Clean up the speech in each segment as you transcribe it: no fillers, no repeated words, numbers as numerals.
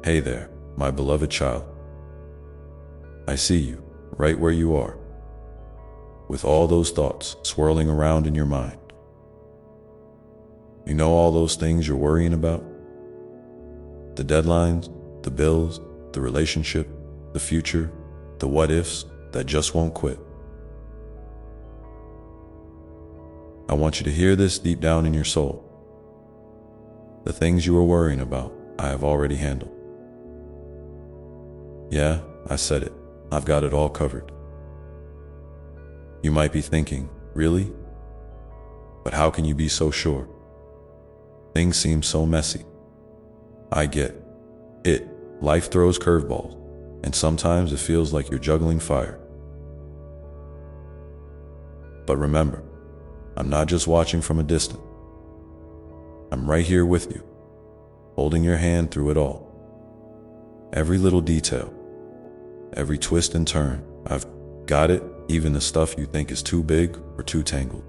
Hey there, my beloved child. I see you, right where you are, with all those thoughts swirling around in your mind. You know all those things you're worrying about? The deadlines, the bills, the relationship, the future, the what-ifs that just won't quit. I want you to hear this deep down in your soul. The things you are worrying about, I have already handled. Yeah, I said it. I've got it all covered. You might be thinking, really? But how can you be so sure? Things seem so messy. I get it. Life throws curveballs, and sometimes it feels like you're juggling fire. But remember, I'm not just watching from a distance. I'm right here with you, holding your hand through it all. Every little detail, every twist and turn, I've got it, even the stuff you think is too big or too tangled.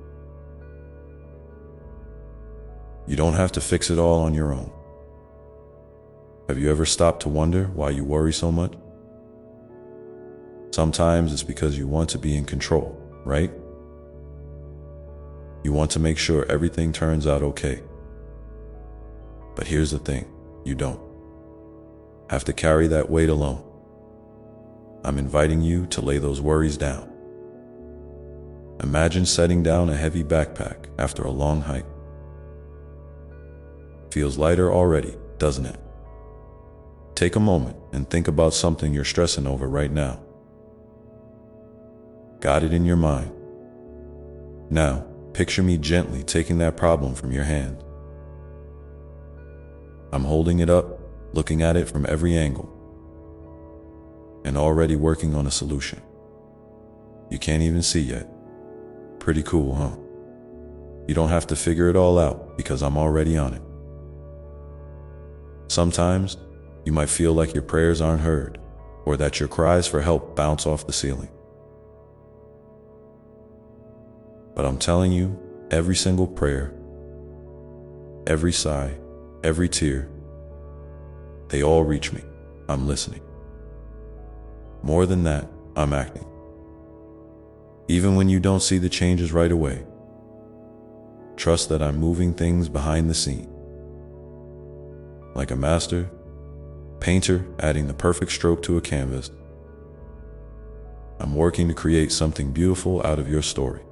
You don't have to fix it all on your own. Have you ever stopped to wonder why you worry so much? Sometimes it's because you want to be in control, right? You want to make sure everything turns out okay. But here's the thing, you don't have to carry that weight alone. I'm inviting you to lay those worries down. Imagine setting down a heavy backpack after a long hike. Feels lighter already, doesn't it? Take a moment and think about something you're stressing over right now. Got it in your mind. Now, picture me gently taking that problem from your hand. I'm holding it up, looking at it from every angle, and already working on a solution. You can't even see yet. Pretty cool, huh? You don't have to figure it all out because I'm already on it. Sometimes, you might feel like your prayers aren't heard, or that your cries for help bounce off the ceiling. But I'm telling you, every single prayer, every sigh, every tear, they all reach me. I'm listening. More than that, I'm acting. Even when you don't see the changes right away, trust that I'm moving things behind the scene. Like a master painter adding the perfect stroke to a canvas, I'm working to create something beautiful out of your story.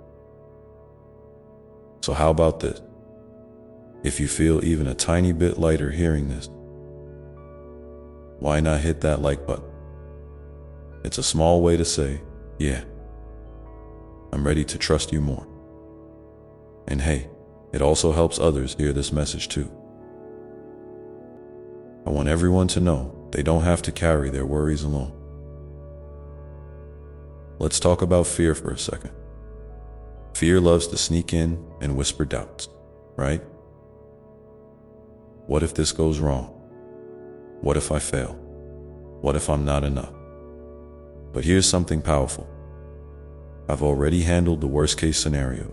So how about this? If you feel even a tiny bit lighter hearing this, why not hit that like button? It's a small way to say, yeah, I'm ready to trust you more. And hey, it also helps others hear this message too. I want everyone to know they don't have to carry their worries alone. Let's talk about fear for a second. Fear loves to sneak in and whisper doubts, right? What if this goes wrong? What if I fail? What if I'm not enough? But here's something powerful. I've already handled the worst case scenario.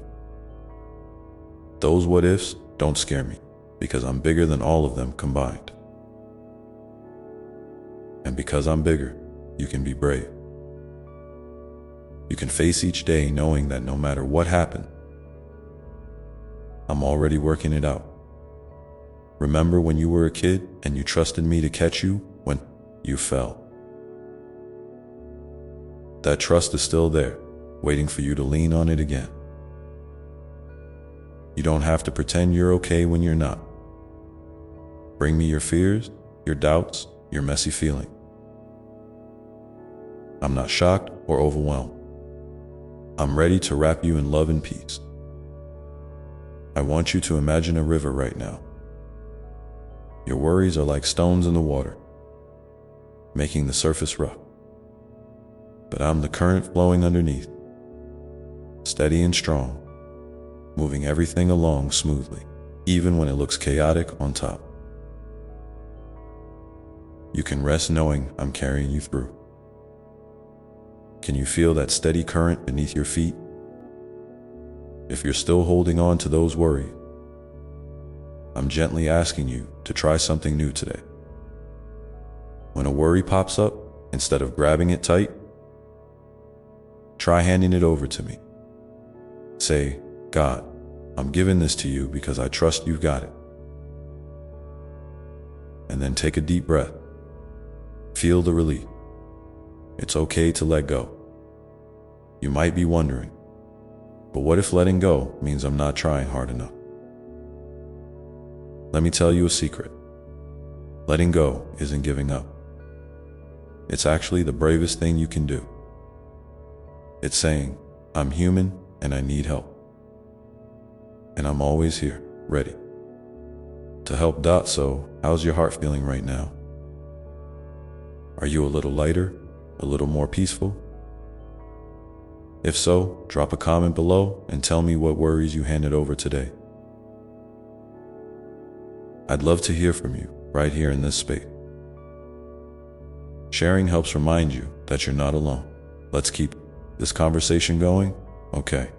Those what ifs don't scare me because I'm bigger than all of them combined. And because I'm bigger, you can be brave. You can face each day knowing that no matter what happens, I'm already working it out. Remember when you were a kid and you trusted me to catch you when you fell? That trust is still there, waiting for you to lean on it again. You don't have to pretend you're okay when you're not. Bring me your fears, your doubts, your messy feeling. I'm not shocked or overwhelmed. I'm ready to wrap you in love and peace. I want you to imagine a river right now. Your worries are like stones in the water, making the surface rough. But I'm the current flowing underneath, steady and strong, moving everything along smoothly, even when it looks chaotic on top. You can rest knowing I'm carrying you through. Can you feel that steady current beneath your feet? If you're still holding on to those worries, I'm gently asking you to try something new today. When a worry pops up, instead of grabbing it tight, try handing it over to me. Say, God, I'm giving this to you because I trust you've got it. And then take a deep breath. Feel the relief. It's okay to let go. You might be wondering, but what if letting go means I'm not trying hard enough? Let me tell you a secret. Letting go isn't giving up. It's actually the bravest thing you can do. It's saying, I'm human and I need help. And I'm always here, ready to help. So, how's your heart feeling right now? Are you a little lighter, a little more peaceful? If so, drop a comment below and tell me what worries you handed over today. I'd love to hear from you right here in this space. Sharing helps remind you that you're not alone. Let's keep this conversation going, okay?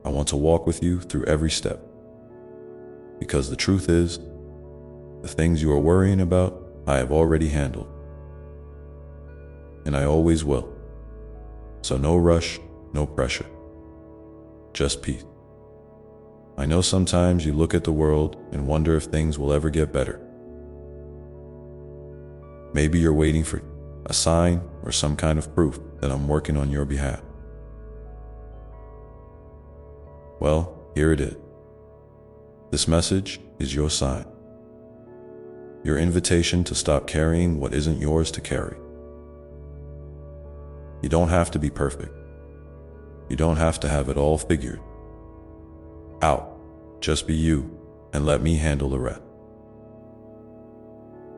I want to walk with you through every step. Because the truth is, the things you are worrying about, I have already handled. And I always will. So no rush, no pressure. Just peace. I know sometimes you look at the world and wonder if things will ever get better. Maybe you're waiting for a sign or some kind of proof that I'm working on your behalf. Well, here it is. This message is your sign. Your invitation to stop carrying what isn't yours to carry. You don't have to be perfect. You don't have to have it all figured out. Just be you and let me handle the rest.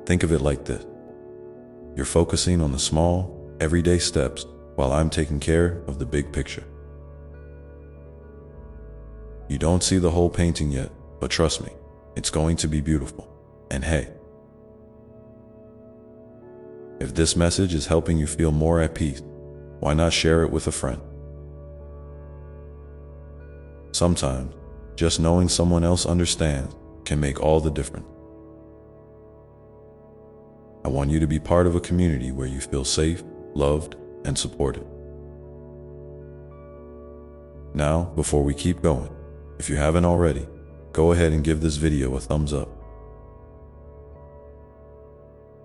Think of it like this. You're focusing on the small, everyday steps while I'm taking care of the big picture. You don't see the whole painting yet, but trust me, it's going to be beautiful. And hey, if this message is helping you feel more at peace, why not share it with a friend? Sometimes, just knowing someone else understands can make all the difference. I want you to be part of a community where you feel safe, loved, and supported. Now, before we keep going, if you haven't already, go ahead and give this video a thumbs up.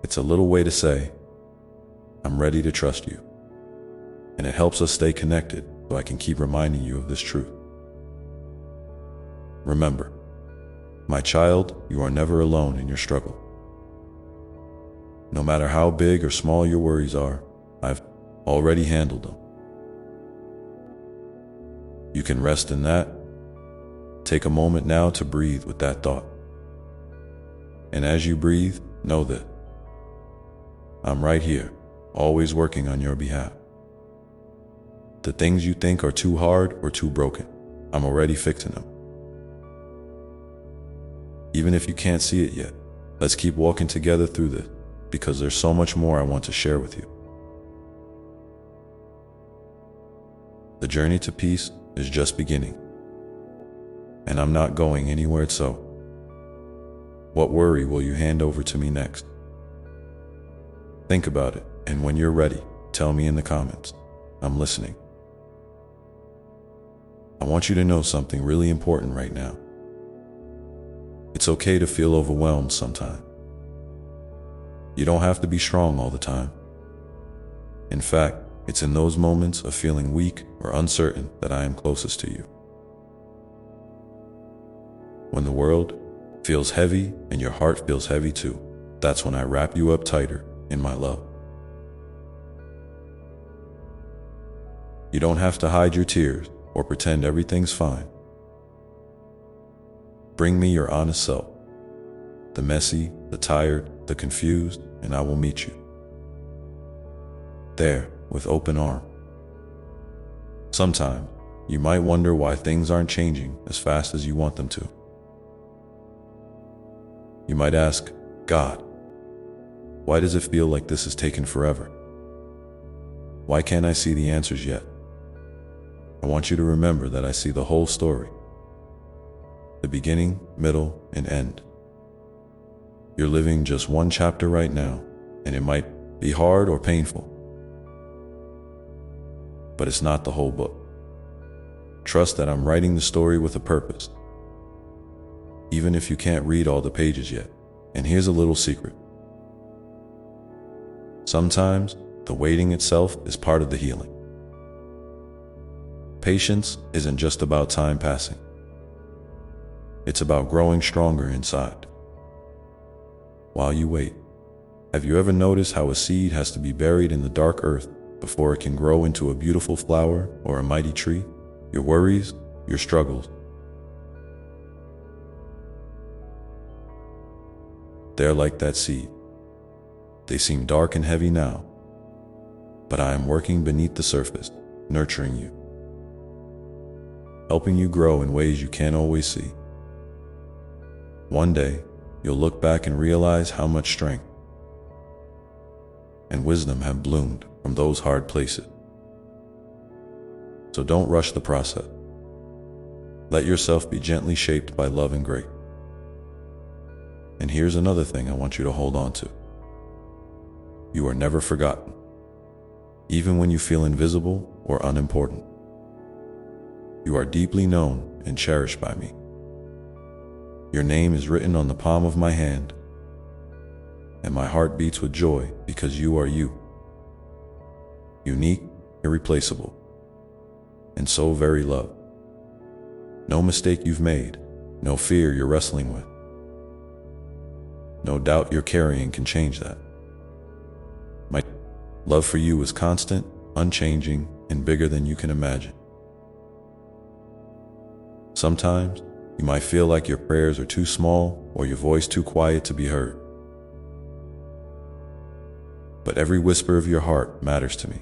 It's a little way to say, I'm ready to trust you. And it helps us stay connected so I can keep reminding you of this truth. Remember, my child, you are never alone in your struggle. No matter how big or small your worries are, I've already handled them. You can rest in that. Take a moment now to breathe with that thought. And as you breathe, know that I'm right here, always working on your behalf. The things you think are too hard or too broken, I'm already fixing them. Even if you can't see it yet, let's keep walking together through this, because there's so much more I want to share with you. The journey to peace is just beginning. And I'm not going anywhere, so what worry will you hand over to me next? Think about it, and when you're ready, tell me in the comments. I'm listening. I want you to know something really important right now. It's okay to feel overwhelmed sometimes. You don't have to be strong all the time. In fact, it's in those moments of feeling weak or uncertain that I am closest to you. When the world feels heavy and your heart feels heavy too, that's when I wrap you up tighter in my love. You don't have to hide your tears or pretend everything's fine. Bring me your honest self, the messy, the tired, the confused, and I will meet you there with open arms. Sometimes you might wonder why things aren't changing as fast as you want them to. You might ask, God, why does it feel like this is taking forever? Why can't I see the answers yet? I want you to remember that I see the whole story, the beginning, middle, and end. You're living just one chapter right now, and it might be hard or painful, but it's not the whole book. Trust that I'm writing the story with a purpose, even if you can't read all the pages yet. And here's a little secret. Sometimes the waiting itself is part of the healing. Patience isn't just about time passing. It's about growing stronger inside. While you wait, have you ever noticed how a seed has to be buried in the dark earth before it can grow into a beautiful flower or a mighty tree? Your worries, your struggles, they're like that seed. They seem dark and heavy now, but I am working beneath the surface, nurturing you, helping you grow in ways you can't always see. One day, you'll look back and realize how much strength and wisdom have bloomed from those hard places. So don't rush the process. Let yourself be gently shaped by love and grace. And here's another thing I want you to hold on to. You are never forgotten, even when you feel invisible or unimportant. You are deeply known and cherished by me. Your name is written on the palm of my hand, and my heart beats with joy because you are you. Unique, irreplaceable, and so very loved. No mistake you've made, no fear you're wrestling with, no doubt you're carrying can change that. My love for you is constant, unchanging, and bigger than you can imagine. Sometimes, you might feel like your prayers are too small or your voice too quiet to be heard. But every whisper of your heart matters to me.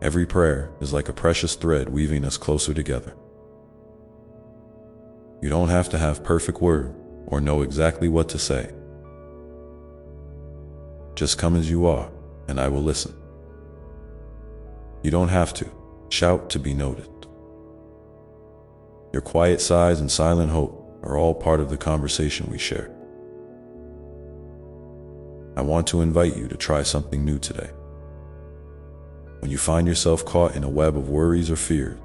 Every prayer is like a precious thread weaving us closer together. You don't have to have perfect words or know exactly what to say. Just come as you are, and I will listen. You don't have to shout to be noticed. Your quiet sighs and silent hope are all part of the conversation we share. I want to invite you to try something new today. When you find yourself caught in a web of worries or fears,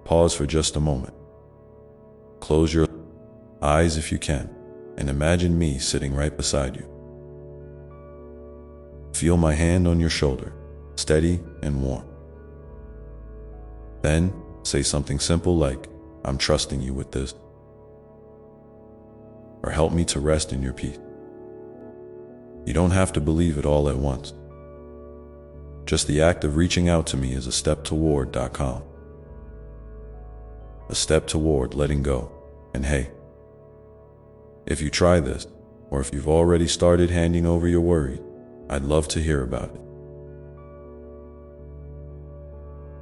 pause for just a moment. Close your eyes if you can, and imagine me sitting right beside you. Feel my hand on your shoulder, steady and warm. Then, say something simple like, "I'm trusting you with this," or "Help me to rest in your peace." You don't have to believe it all at once. Just the act of reaching out to me is a step toward.com. A step toward letting go. And hey, if you try this, or if you've already started handing over your worries, I'd love to hear about it.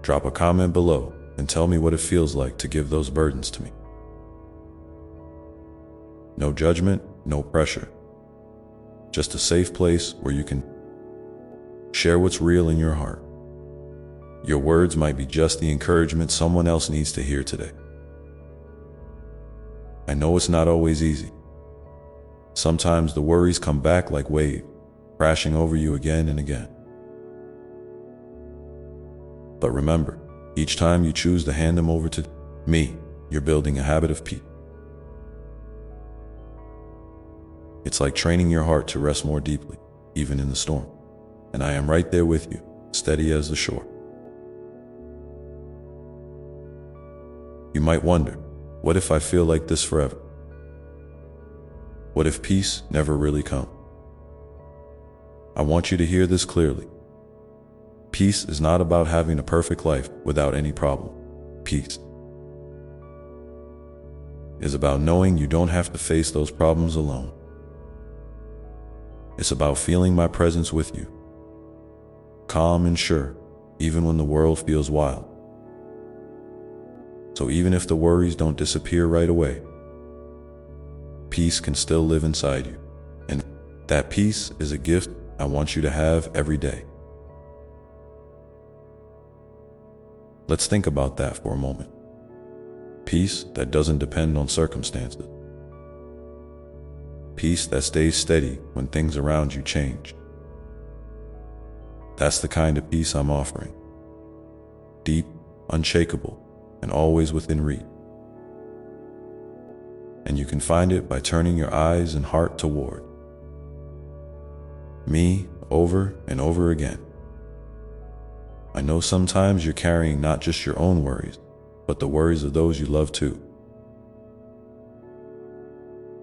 Drop a comment below and tell me what it feels like to give those burdens to me. No judgment, no pressure. Just a safe place where you can share what's real in your heart. Your words might be just the encouragement someone else needs to hear today. I know it's not always easy. Sometimes the worries come back like waves, crashing over you again and again. But remember, each time you choose to hand them over to me, you're building a habit of peace. It's like training your heart to rest more deeply, even in the storm. And I am right there with you, steady as the shore. You might wonder, what if I feel like this forever? What if peace never really comes? I want you to hear this clearly. Peace is not about having a perfect life without any problem. Peace is about knowing you don't have to face those problems alone. It's about feeling my presence with you, calm and sure, even when the world feels wild. So even if the worries don't disappear right away, peace can still live inside you. And that peace is a gift I want you to have every day. Let's think about that for a moment. Peace that doesn't depend on circumstances. Peace that stays steady when things around you change. That's the kind of peace I'm offering. Deep, unshakable, and always within reach. And you can find it by turning your eyes and heart toward me over and over again. I know sometimes you're carrying not just your own worries, but the worries of those you love too.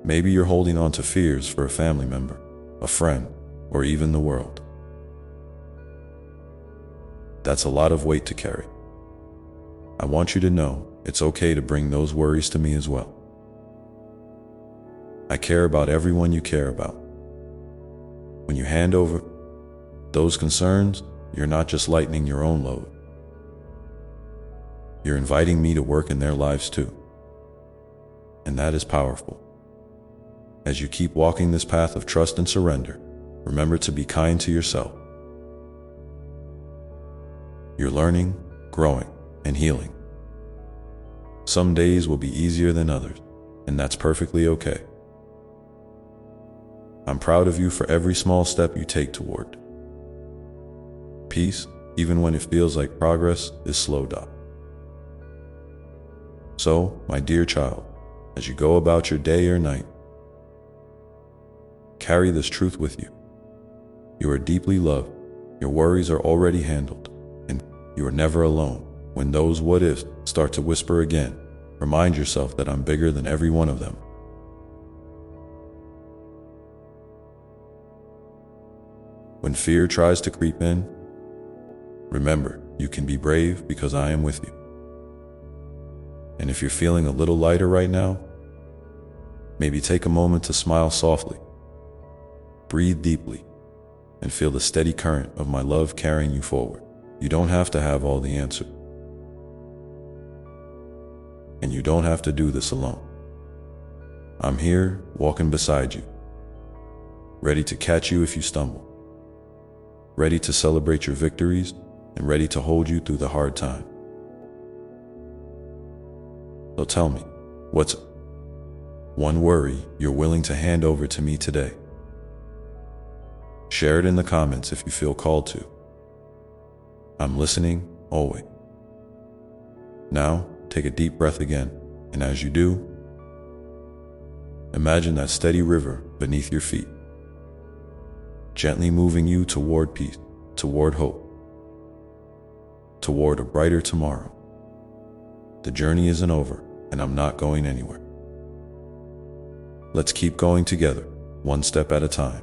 Maybe you're holding on to fears for a family member, a friend, or even the world. That's a lot of weight to carry. I want you to know it's okay to bring those worries to me as well. I care about everyone you care about. When you hand over those concerns, you're not just lightening your own load. You're inviting me to work in their lives too. And that is powerful. As you keep walking this path of trust and surrender, remember to be kind to yourself. You're learning, growing, and healing. Some days will be easier than others, and that's perfectly okay. I'm proud of you for every small step you take toward peace, even when it feels like progress is slowed up. So, my dear child, as you go about your day or night, carry this truth with you. You are deeply loved, your worries are already handled, and you are never alone. When those what-ifs start to whisper again, remind yourself that I'm bigger than every one of them. When fear tries to creep in, remember, you can be brave because I am with you. And if you're feeling a little lighter right now, maybe take a moment to smile softly, breathe deeply, and feel the steady current of my love carrying you forward. You don't have to have all the answers. And you don't have to do this alone. I'm here, walking beside you, ready to catch you if you stumble, ready to celebrate your victories, and ready to hold you through the hard time. So tell me, what's one worry you're willing to hand over to me today? Share it in the comments if you feel called to. I'm listening, always. Now, take a deep breath again, and as you do, imagine that steady river beneath your feet, gently moving you toward peace, toward hope, toward a brighter tomorrow. The journey isn't over, and I'm not going anywhere. Let's keep going together, one step at a time.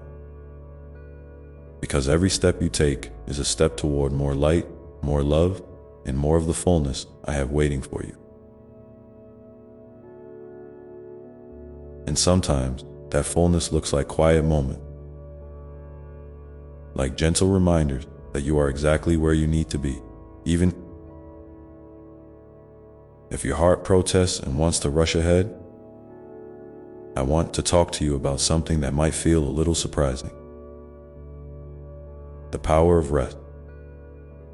Because every step you take is a step toward more light, more love, and more of the fullness I have waiting for you. And sometimes, that fullness looks like quiet moments, like gentle reminders that you are exactly where you need to be, even if your heart protests and wants to rush ahead. I want to talk to you about something that might feel a little surprising. The power of rest.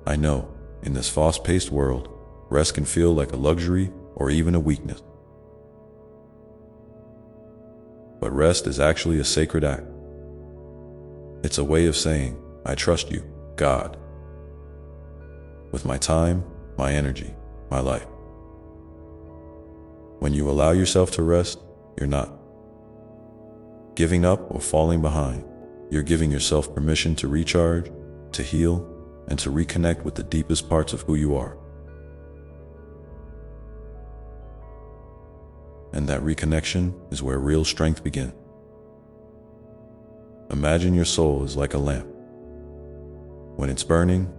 I know, in this fast-paced world, rest can feel like a luxury or even a weakness. But rest is actually a sacred act. It's a way of saying, I trust you, God, with my time, my energy, my life. When you allow yourself to rest, you're not giving up or falling behind. You're giving yourself permission to recharge, to heal, and to reconnect with the deepest parts of who you are. And that reconnection is where real strength begins. Imagine your soul is like a lamp. When it's burning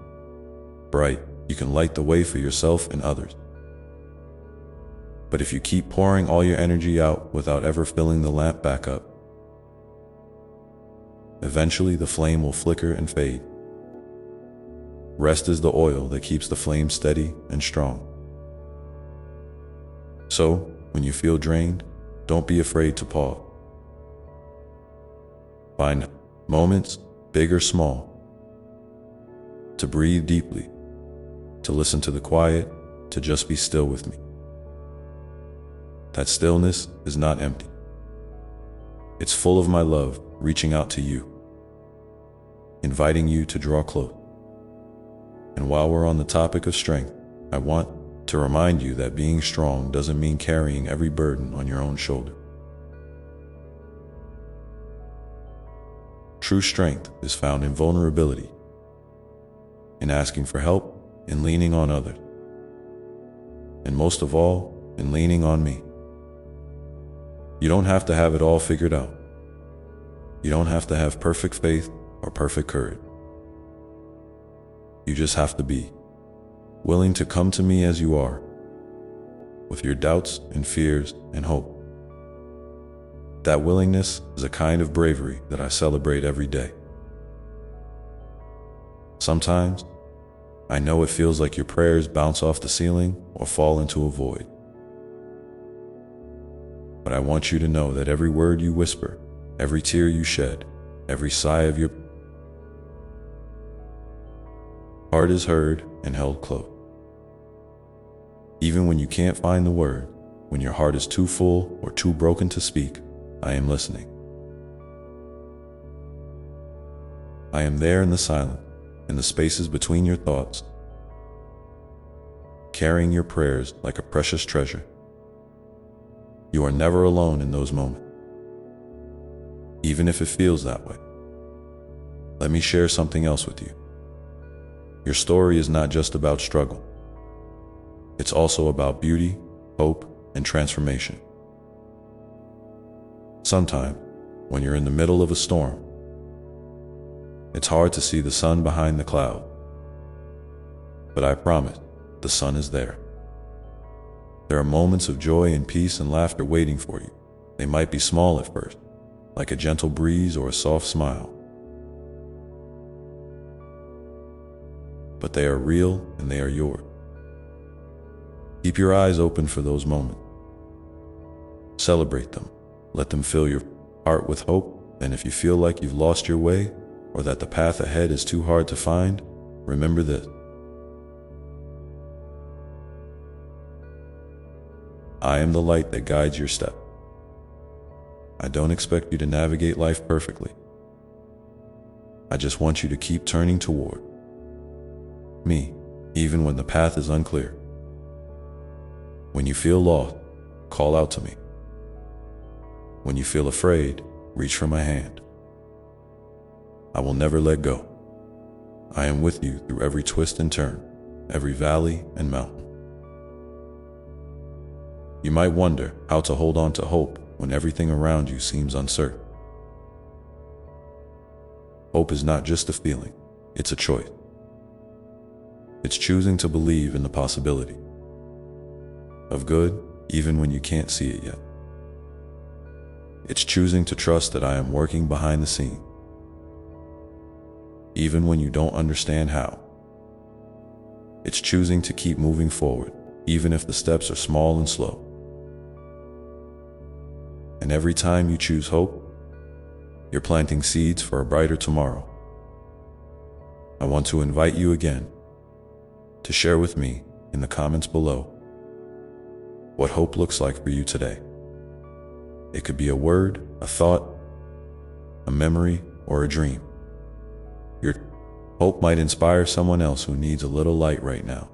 bright, you can light the way for yourself and others. But if you keep pouring all your energy out without ever filling the lamp back up, eventually the flame will flicker and fade. Rest is the oil that keeps the flame steady and strong. So, when you feel drained, don't be afraid to pause. Find moments, big or small, to breathe deeply, to listen to the quiet, to just be still with me. That stillness is not empty. It's full of my love, reaching out to you, inviting you to draw close. And while we're on the topic of strength, I want to remind you that being strong doesn't mean carrying every burden on your own shoulder. True strength is found in vulnerability, in asking for help, in leaning on others, and most of all, in leaning on me. You don't have to have it all figured out. You don't have to have perfect faith or perfect courage. You just have to be willing to come to me as you are, with your doubts and fears and hope. That willingness is a kind of bravery that I celebrate every day. Sometimes, I know it feels like your prayers bounce off the ceiling or fall into a void. But I want you to know that every word you whisper, every tear you shed, every sigh of your heart is heard and held close. Even when you can't find the word, when your heart is too full or too broken to speak, I am listening. I am there in the silence, in the spaces between your thoughts, carrying your prayers like a precious treasure. You are never alone in those moments, even if it feels that way. Let me share something else with you. Your story is not just about struggle. It's also about beauty, hope, and transformation. Sometimes, when you're in the middle of a storm, it's hard to see the sun behind the cloud. But I promise, the sun is there. There are moments of joy and peace and laughter waiting for you. They might be small at first, like a gentle breeze or a soft smile. But they are real and they are yours. Keep your eyes open for those moments. Celebrate them. Let them fill your heart with hope. And if you feel like you've lost your way or that the path ahead is too hard to find, remember this. I am the light that guides your step. I don't expect you to navigate life perfectly. I just want you to keep turning toward me, even when the path is unclear. When you feel lost, call out to me. When you feel afraid, reach for my hand. I will never let go. I am with you through every twist and turn, every valley and mountain. You might wonder how to hold on to hope when everything around you seems uncertain. Hope is not just a feeling, it's a choice. It's choosing to believe in the possibility of good even when you can't see it yet. It's choosing to trust that I am working behind the scenes, even when you don't understand how. It's choosing to keep moving forward, even if the steps are small and slow. And every time you choose hope, you're planting seeds for a brighter tomorrow. I want to invite you again to share with me in the comments below what hope looks like for you today. It could be a word, a thought, a memory, or a dream. Your hope might inspire someone else who needs a little light right now.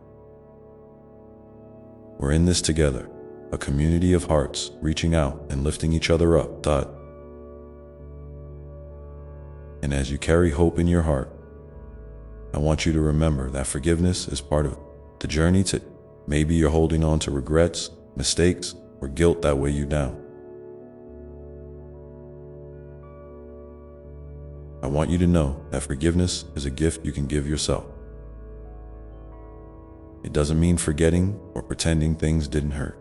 We're in this together, a community of hearts reaching out and lifting each other up. And as you carry hope in your heart, I want you to remember that forgiveness is part of the journey to maybe you're holding on to regrets, mistakes, or guilt that weigh you down. I want you to know that forgiveness is a gift you can give yourself. It doesn't mean forgetting or pretending things didn't hurt.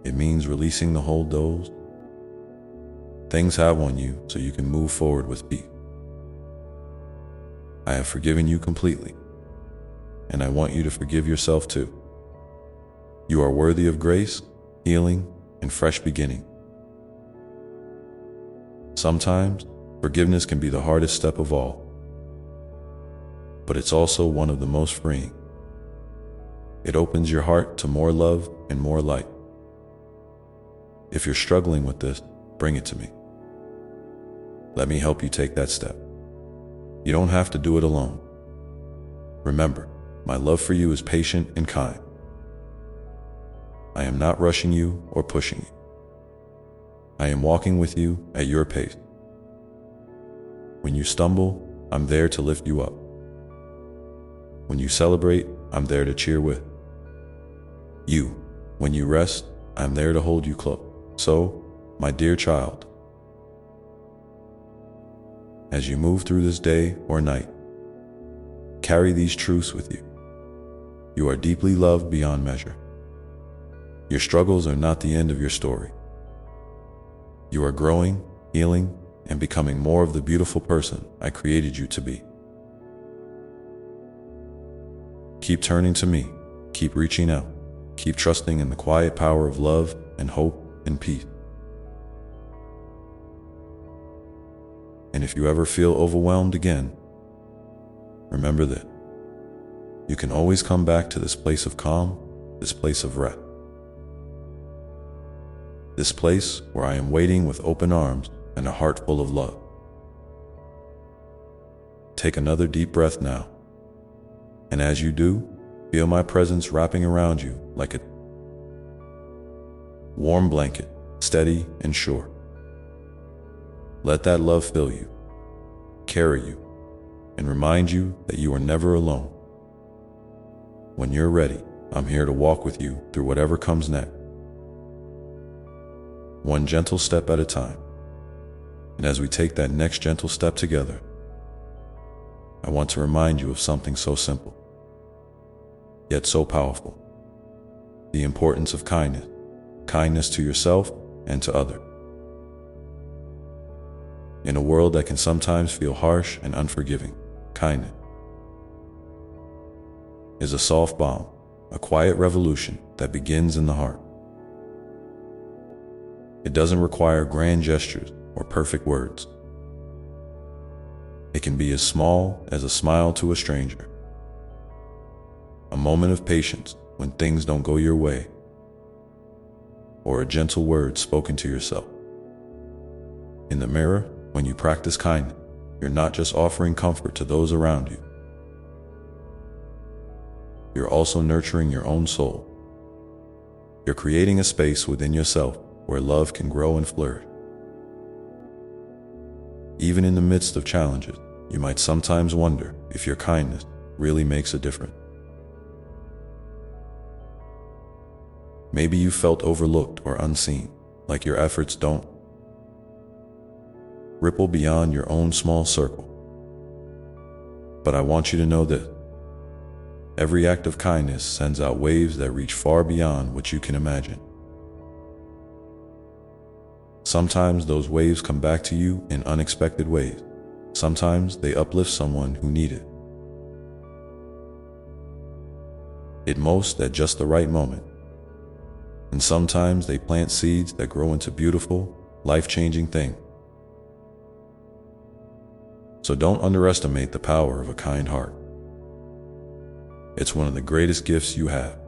It means releasing the hold those things have on you so you can move forward with peace. I have forgiven you completely, and I want you to forgive yourself too. You are worthy of grace, healing, and fresh beginning. Sometimes, forgiveness can be the hardest step of all, but it's also one of the most freeing. It opens your heart to more love and more light. If you're struggling with this, bring it to me. Let me help you take that step. You don't have to do it alone. Remember, my love for you is patient and kind. I am not rushing you or pushing you. I am walking with you at your pace. When you stumble, I'm there to lift you up. When you celebrate, I'm there to cheer with. When you rest, I'm there to hold you close. So, my dear child, as you move through this day or night, carry these truths with you. You are deeply loved beyond measure. Your struggles are not the end of your story. You are growing, healing, and becoming more of the beautiful person I created you to be. Keep turning to me. Keep reaching out. Keep trusting in the quiet power of love and hope and peace. And if you ever feel overwhelmed again, remember that you can always come back to this place of calm, this place of rest. This place where I am waiting with open arms and a heart full of love. Take another deep breath now. And as you do, feel my presence wrapping around you like a warm blanket, steady and sure. Let that love fill you, carry you, and remind you that you are never alone. When you're ready, I'm here to walk with you through whatever comes next. One gentle step at a time. And as we take that next gentle step together, I want to remind you of something so simple, yet so powerful. The importance of kindness. Kindness to yourself and to others. In a world that can sometimes feel harsh and unforgiving, kindness is a soft balm, a quiet revolution that begins in the heart. It doesn't require grand gestures or perfect words. It can be as small as a smile to a stranger, a moment of patience when things don't go your way, or a gentle word spoken to yourself. In the mirror, when you practice kindness, you're not just offering comfort to those around you. You're also nurturing your own soul. You're creating a space within yourself where love can grow and flourish. Even in the midst of challenges, you might sometimes wonder if your kindness really makes a difference. Maybe you felt overlooked or unseen, like your efforts don't ripple beyond your own small circle. But I want you to know that every act of kindness sends out waves that reach far beyond what you can imagine. Sometimes those waves come back to you in unexpected ways. Sometimes they uplift someone who needed it most at just the right moment. And sometimes they plant seeds that grow into beautiful, life-changing things. So don't underestimate the power of a kind heart. It's one of the greatest gifts you have,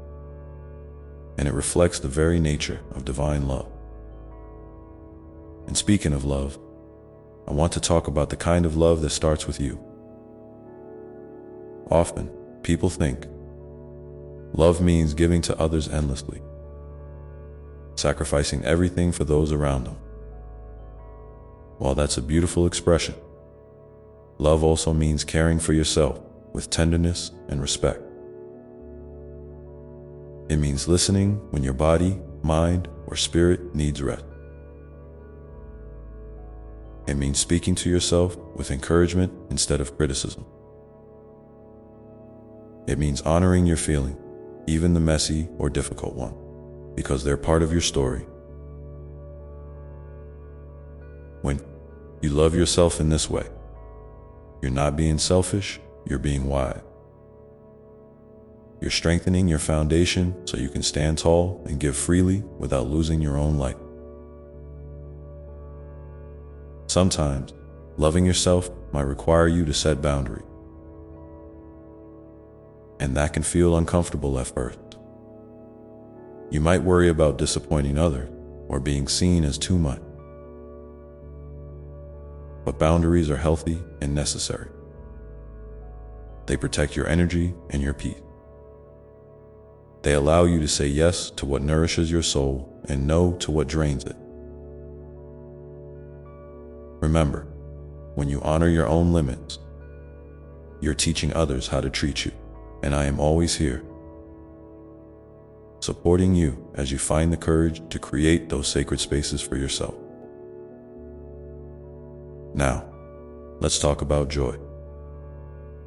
and it reflects the very nature of divine love. And speaking of love, I want to talk about the kind of love that starts with you. Often, people think love means giving to others endlessly, sacrificing everything for those around them. While that's a beautiful expression, love also means caring for yourself with tenderness and respect. It means listening when your body, mind, or spirit needs rest. It means speaking to yourself with encouragement instead of criticism. It means honoring your feelings, even the messy or difficult one, because they're part of your story. When you love yourself in this way, you're not being selfish, you're being wise. You're strengthening your foundation so you can stand tall and give freely without losing your own light. Sometimes, loving yourself might require you to set boundaries, and that can feel uncomfortable at first. You might worry about disappointing others or being seen as too much. but boundaries are healthy and necessary. They protect your energy and your peace. They allow you to say yes to what nourishes your soul and no to what drains it. Remember, when you honor your own limits, you're teaching others how to treat you, and I am always here, supporting you as you find the courage to create those sacred spaces for yourself. Now, let's talk about joy.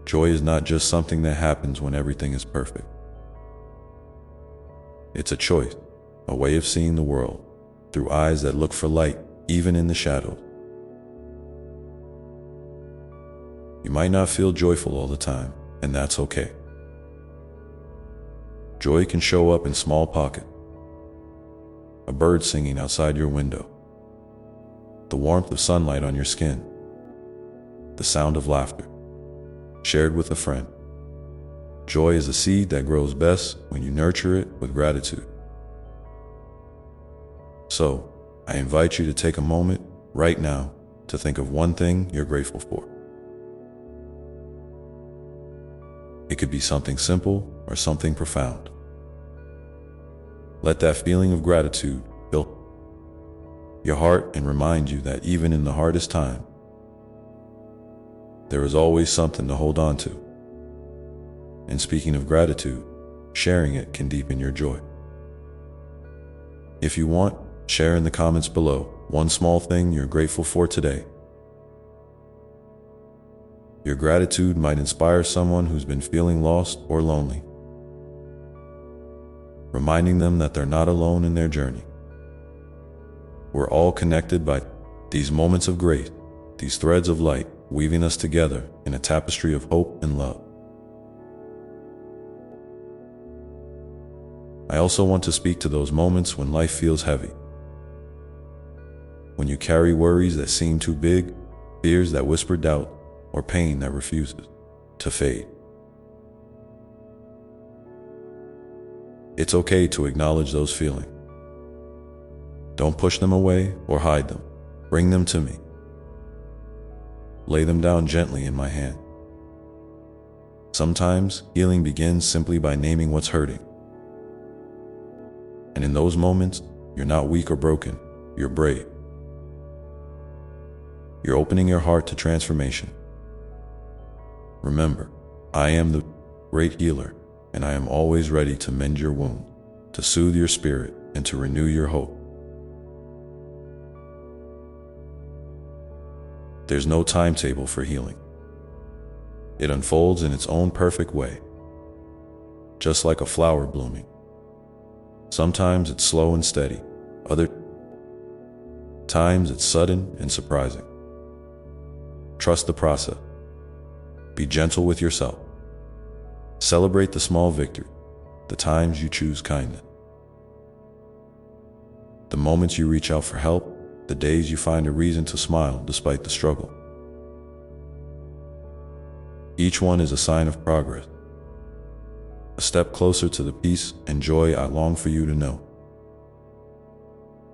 Joy is not just something that happens when everything is perfect. It's a choice, a way of seeing the world through eyes that look for light, even in the shadows. You might not feel joyful all the time, and that's okay. Joy can show up in small pockets. A bird singing outside your window, the warmth of sunlight on your skin, the sound of laughter shared with a friend. Joy is a seed that grows best when you nurture it with gratitude. So, I invite you to take a moment right now to think of one thing you're grateful for. It could be something simple or something profound. Let that feeling of gratitude fill your heart and remind you that even in the hardest time, there is always something to hold on to. And speaking of gratitude, sharing it can deepen your joy. If you want, share in the comments below one small thing you're grateful for today. Your gratitude might inspire someone who's been feeling lost or lonely, reminding them that they're not alone in their journey. We're all connected by these moments of grace, these threads of light, weaving us together in a tapestry of hope and love. I also want to speak to those moments when life feels heavy. When you carry worries that seem too big, fears that whisper doubt, or pain that refuses to fade. It's okay to acknowledge those feelings. Don't push them away or hide them. Bring them to me. Lay them down gently in my hand. Sometimes healing begins simply by naming what's hurting. And in those moments, you're not weak or broken, you're brave. You're opening your heart to transformation. Remember, I am the great healer, and I am always ready to mend your wound, to soothe your spirit, and to renew your hope. There's no timetable for healing. It unfolds in its own perfect way, just like a flower blooming. Sometimes it's slow and steady, other times it's sudden and surprising. Trust the process. Be gentle with yourself. Celebrate the small victory, the times you choose kindness, the moments you reach out for help, the days you find a reason to smile despite the struggle. Each one is a sign of progress, a step closer to the peace and joy I long for you to know.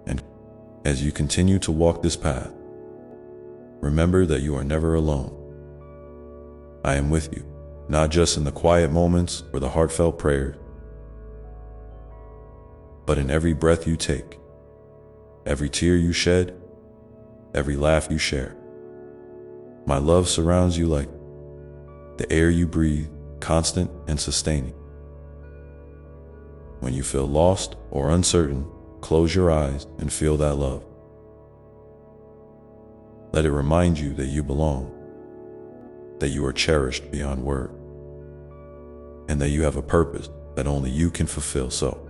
And as you continue to walk this path, remember that you are never alone. I am with you, not just in the quiet moments or the heartfelt prayers, but in every breath you take, every tear you shed, every laugh you share. My love surrounds you like the air you breathe, constant and sustaining. When you feel lost or uncertain, close your eyes and feel that love. Let it remind you that you belong, that you are cherished beyond word, and that you have a purpose that only you can fulfill. So,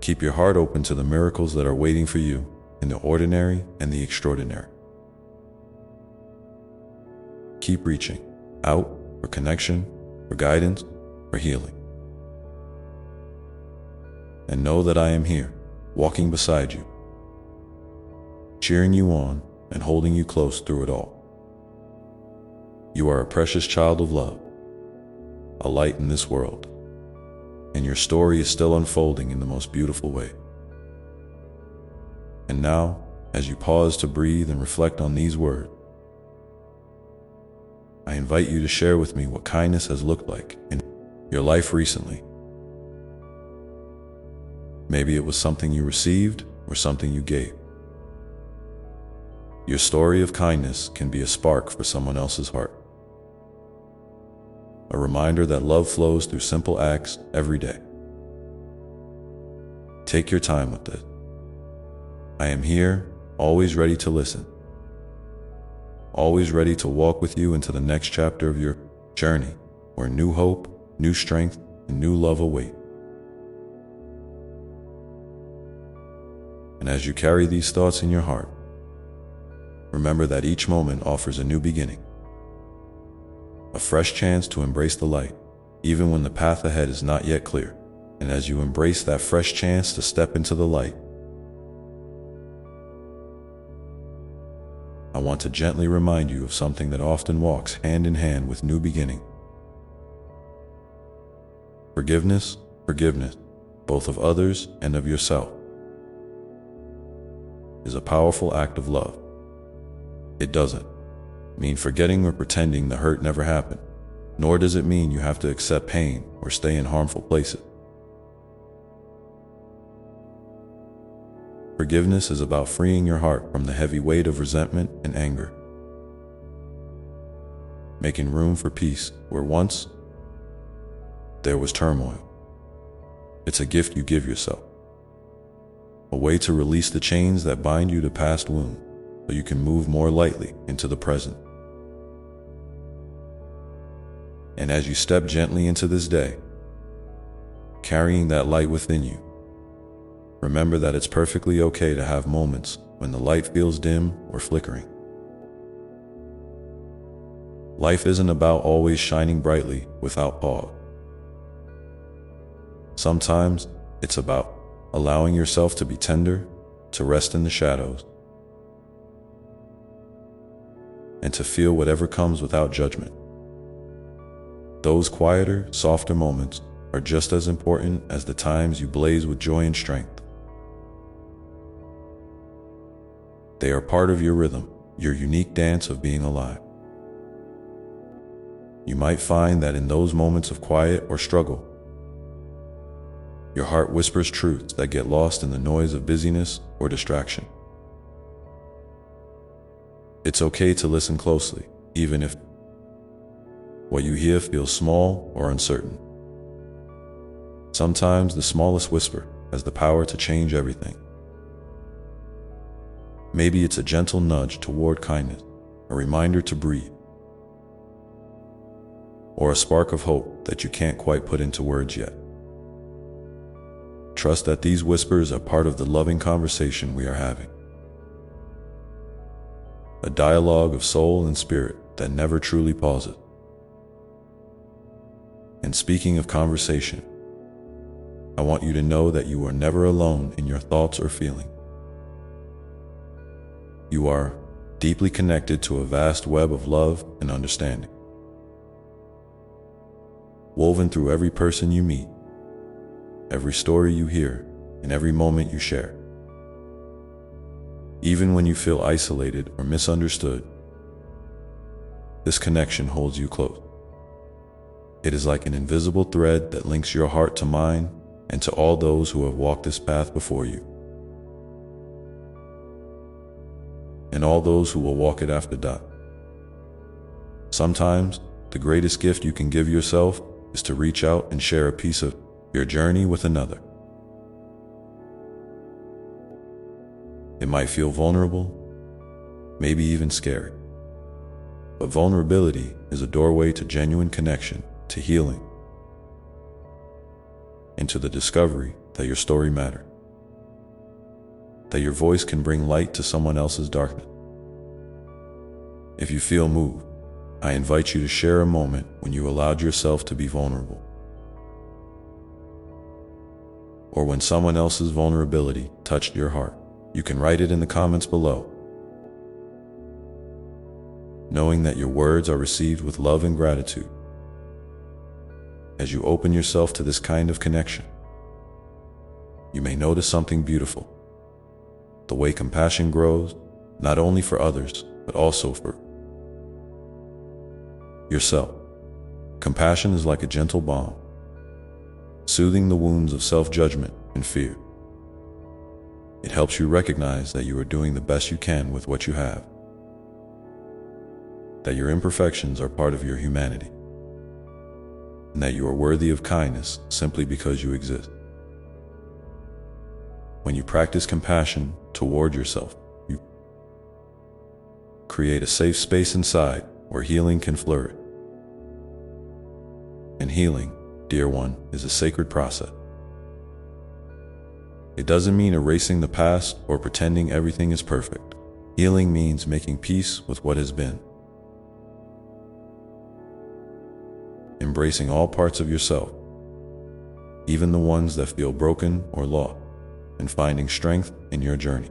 keep your heart open to the miracles that are waiting for you in the ordinary and the extraordinary. Keep reaching out for connection, for guidance, for healing. And know that I am here, walking beside you, cheering you on and holding you close through it all. You are a precious child of love, a light in this world, and your story is still unfolding in the most beautiful way. And now, As you pause to breathe and reflect on these words, I invite you to share with me what kindness has looked like in your life recently. Maybe it was something you received or something you gave. Your story of kindness can be a spark for someone else's heart. A reminder that love flows through simple acts every day. Take your time with this. I am here, always ready to listen. Always ready to walk with you into the next chapter of your journey, where new hope, new strength, and new love await. And as you carry these thoughts in your heart, remember that each moment offers a new beginning, a fresh chance to embrace the light, even when the path ahead is not yet clear. And as you embrace that fresh chance to step into the light, I want to gently remind you of something that often walks hand in hand with new beginning. Forgiveness, both of others and of yourself, is a powerful act of love. It doesn't mean forgetting or pretending the hurt never happened, nor does it mean you have to accept pain or stay in harmful places. Forgiveness is about freeing your heart from the heavy weight of resentment and anger, making room for peace where once there was turmoil. It's a gift you give yourself, a way to release the chains that bind you to past wounds so you can move more lightly into the present. And as you step gently into this day, carrying that light within you, remember that it's perfectly okay to have moments when the light feels dim or flickering. Life isn't about always shining brightly without pause. Sometimes it's about allowing yourself to be tender, to rest in the shadows, and to feel whatever comes without judgment. Those quieter, softer moments are just as important as the times you blaze with joy and strength. They are part of your rhythm, your unique dance of being alive. You might find that in those moments of quiet or struggle, your heart whispers truths that get lost in the noise of busyness or distraction. It's okay to listen closely, even if what you hear feels small or uncertain. Sometimes the smallest whisper has the power to change everything. Maybe it's a gentle nudge toward kindness, a reminder to breathe, or a spark of hope that you can't quite put into words yet. Trust that these whispers are part of the loving conversation we are having, a dialogue of soul and spirit that never truly pauses. And speaking of conversation, I want you to know that you are never alone in your thoughts or feelings. You are deeply connected to a vast web of love and understanding, woven through every person you meet, every story you hear, and every moment you share. Even when you feel isolated or misunderstood, this connection holds you close. It is like an invisible thread that links your heart to mine and to all those who have walked this path before you, and all those who will walk it after that. Sometimes, the greatest gift you can give yourself is to reach out and share a piece of your journey with another. It might feel vulnerable, maybe even scary, but vulnerability is a doorway to genuine connection, to healing, and to the discovery that your story matters, that your voice can bring light to someone else's darkness. If you feel moved, I invite you to share a moment when you allowed yourself to be vulnerable, or when someone else's vulnerability touched your heart. You can write it in the comments below, knowing that your words are received with love and gratitude. As you open yourself to this kind of connection, you may notice something beautiful. the way compassion grows, not only for others, but also for yourself. Compassion is like a gentle balm, soothing the wounds of self-judgment and fear. It helps you recognize that you are doing the best you can with what you have, that your imperfections are part of your humanity, and that you are worthy of kindness simply because you exist. When you practice compassion toward yourself, you create a safe space inside where healing can flourish. And healing, dear one, is a sacred process. It doesn't mean erasing the past or pretending everything is perfect. Healing means making peace with what has been, embracing all parts of yourself, even the ones that feel broken or lost, and finding strength in your journey.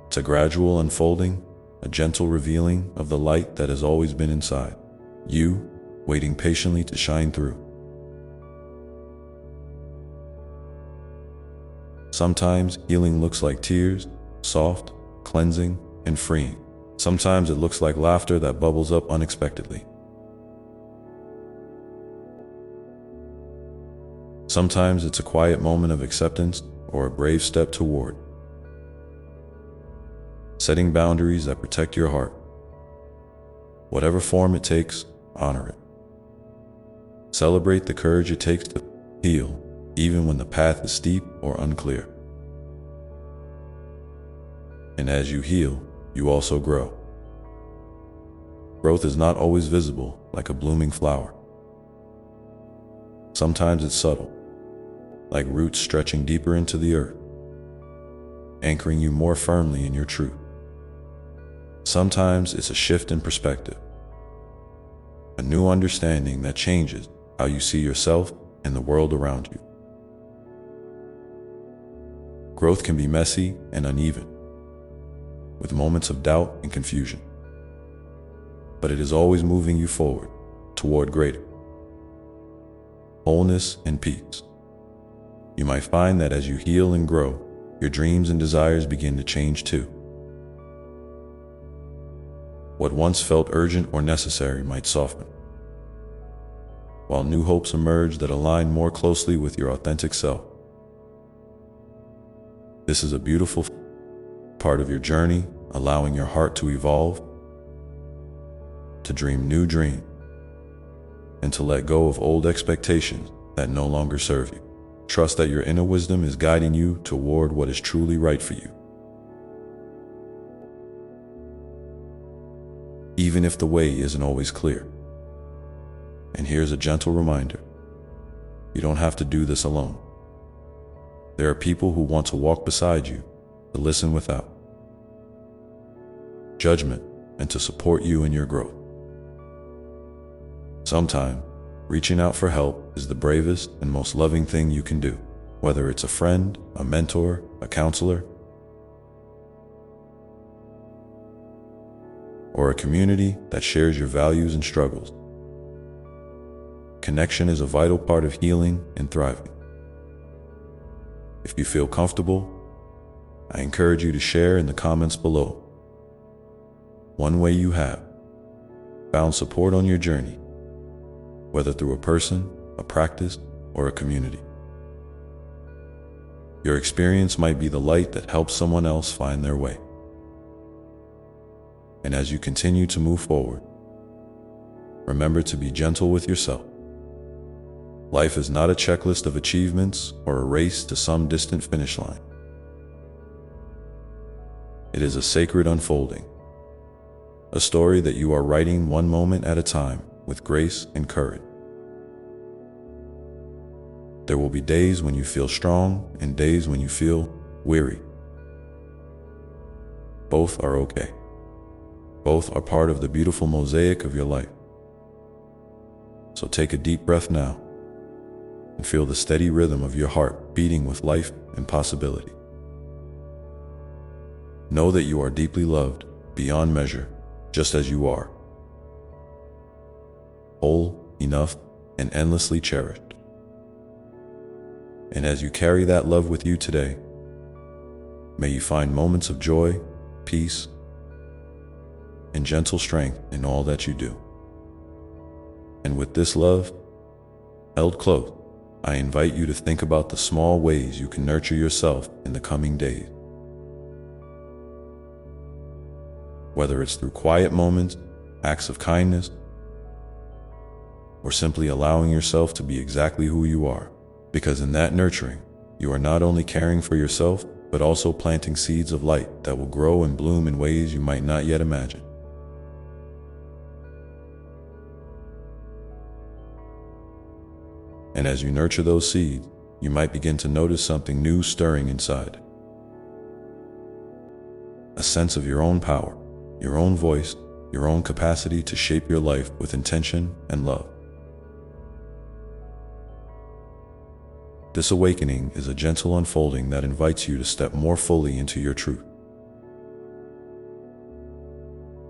It's a gradual unfolding, a gentle revealing of the light that has always been inside you, waiting patiently to shine through. Sometimes healing looks like tears, soft, cleansing, and freeing. Sometimes it looks like laughter that bubbles up unexpectedly. Sometimes it's a quiet moment of acceptance or a brave step toward setting boundaries that protect your heart. Whatever form it takes, honor it. Celebrate the courage it takes to heal, even when the path is steep or unclear. And as you heal, you also grow. Growth is not always visible like a blooming flower. Sometimes it's subtle, like roots stretching deeper into the earth, anchoring you more firmly in your truth. Sometimes it's a shift in perspective, a new understanding that changes how you see yourself and the world around you. Growth can be messy and uneven, with moments of doubt and confusion, but it is always moving you forward toward greater wholeness and peace. You might find that as you heal and grow, your dreams and desires begin to change too. What once felt urgent or necessary might soften, while new hopes emerge that align more closely with your authentic self. This is a beautiful part of your journey, allowing your heart to evolve, to dream new dreams, and to let go of old expectations that no longer serve you. Trust that your inner wisdom is guiding you toward what is truly right for you, even if the way isn't always clear. And here's a gentle reminder: you don't have to do this alone. There are people who want to walk beside you, to listen without judgment, and to support you in your growth. Sometimes, reaching out for help is the bravest and most loving thing you can do, whether it's a friend, a mentor, a counselor, or a community that shares your values and struggles. Connection is a vital part of healing and thriving. If you feel comfortable, I encourage you to share in the comments below one way you have found support on your journey, whether through a person, a practice, or a community. Your experience might be the light that helps someone else find their way. And as you continue to move forward, remember to be gentle with yourself. Life is not a checklist of achievements or a race to some distant finish line. It is a sacred unfolding, a story that you are writing one moment at a time with grace and courage. There will be days when you feel strong and days when you feel weary. Both are okay. Both are part of the beautiful mosaic of your life. So take a deep breath now and feel the steady rhythm of your heart beating with life and possibility. Know that you are deeply loved beyond measure, just as you are, whole, enough, and endlessly cherished. And as you carry that love with you today, May you find moments of joy, peace, and gentle strength in all that you do. And with this love held close, I invite you to think about the small ways you can nurture yourself in the coming days. Whether it's through quiet moments, acts of kindness, or simply allowing yourself to be exactly who you are. Because in that nurturing, you are not only caring for yourself, but also planting seeds of light that will grow and bloom in ways you might not yet imagine. And as you nurture those seeds, you might begin to notice something new stirring inside. A sense of your own power, your own voice, your own capacity to shape your life with intention and love. This awakening is a gentle unfolding that invites you to step more fully into your truth,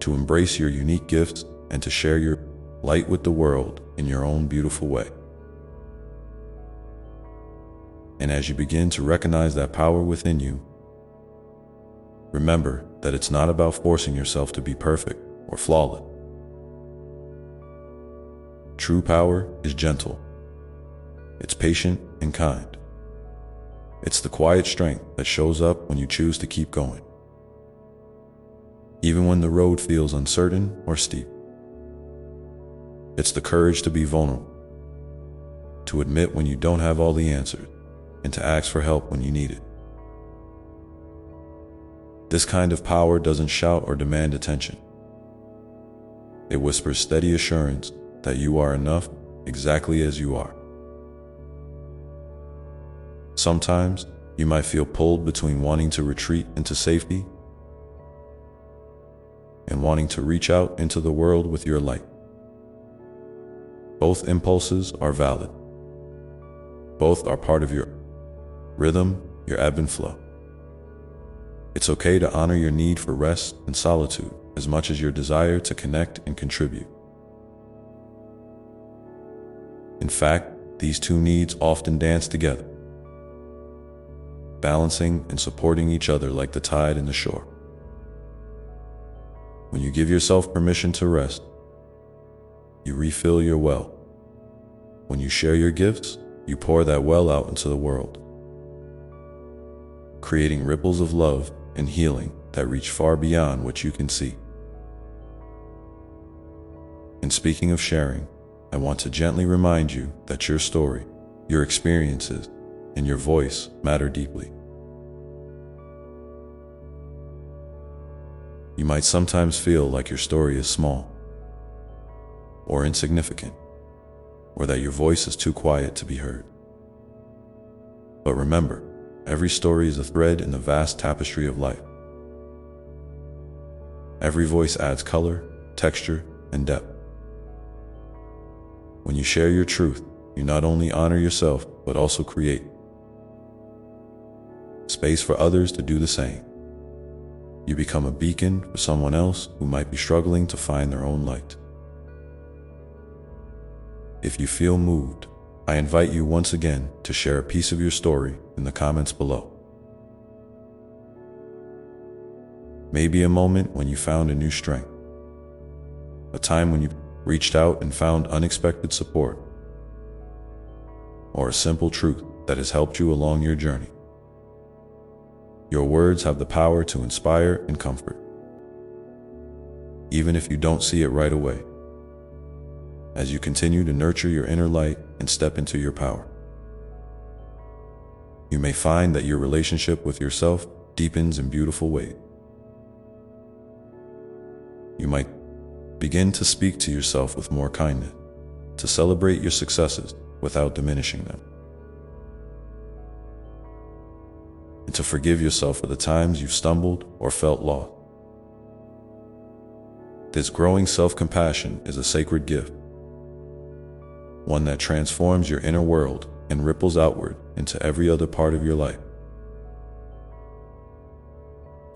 to embrace your unique gifts, and to share your light with the world in your own beautiful way. And as you begin to recognize that power within you, remember that it's not about forcing yourself to be perfect or flawless. True power is gentle. It's patient and kind. It's the quiet strength that shows up when you choose to keep going, even when the road feels uncertain or steep. It's the courage to be vulnerable, to admit when you don't have all the answers, and to ask for help when you need it. This kind of power doesn't shout or demand attention. It whispers steady assurance that you are enough exactly as you are. Sometimes you might feel pulled between wanting to retreat into safety and wanting to reach out into the world with your light. Both impulses are valid. Both are part of your rhythm, your ebb and flow. It's okay to honor your need for rest and solitude as much as your desire to connect and contribute. In fact, these two needs often dance together, balancing and supporting each other like the tide and the shore. When you give yourself permission to rest, you refill your well. When you share your gifts, you pour that well out into the world, creating ripples of love and healing that reach far beyond what you can see. And speaking of sharing, I want to gently remind you that your story, your experiences, and your voice matter deeply. You might sometimes feel like your story is small or insignificant, or that your voice is too quiet to be heard. But remember, every story is a thread in the vast tapestry of life. Every voice adds color, texture, and depth. When you share your truth, you not only honor yourself, but also create space for others to do the same. You become a beacon for someone else who might be struggling to find their own light. If you feel moved, I invite you once again to share a piece of your story in the comments below. Maybe a moment when you found a new strength, a time when you reached out and found unexpected support, or a simple truth that has helped you along your journey. Your words have the power to inspire and comfort, even if you don't see it right away. As you continue to nurture your inner light and step into your power, you may find that your relationship with yourself deepens in beautiful ways. You might begin to speak to yourself with more kindness, to celebrate your successes without diminishing them, and to forgive yourself for the times you've stumbled or felt lost. This growing self-compassion is a sacred gift, one that transforms your inner world and ripples outward into every other part of your life.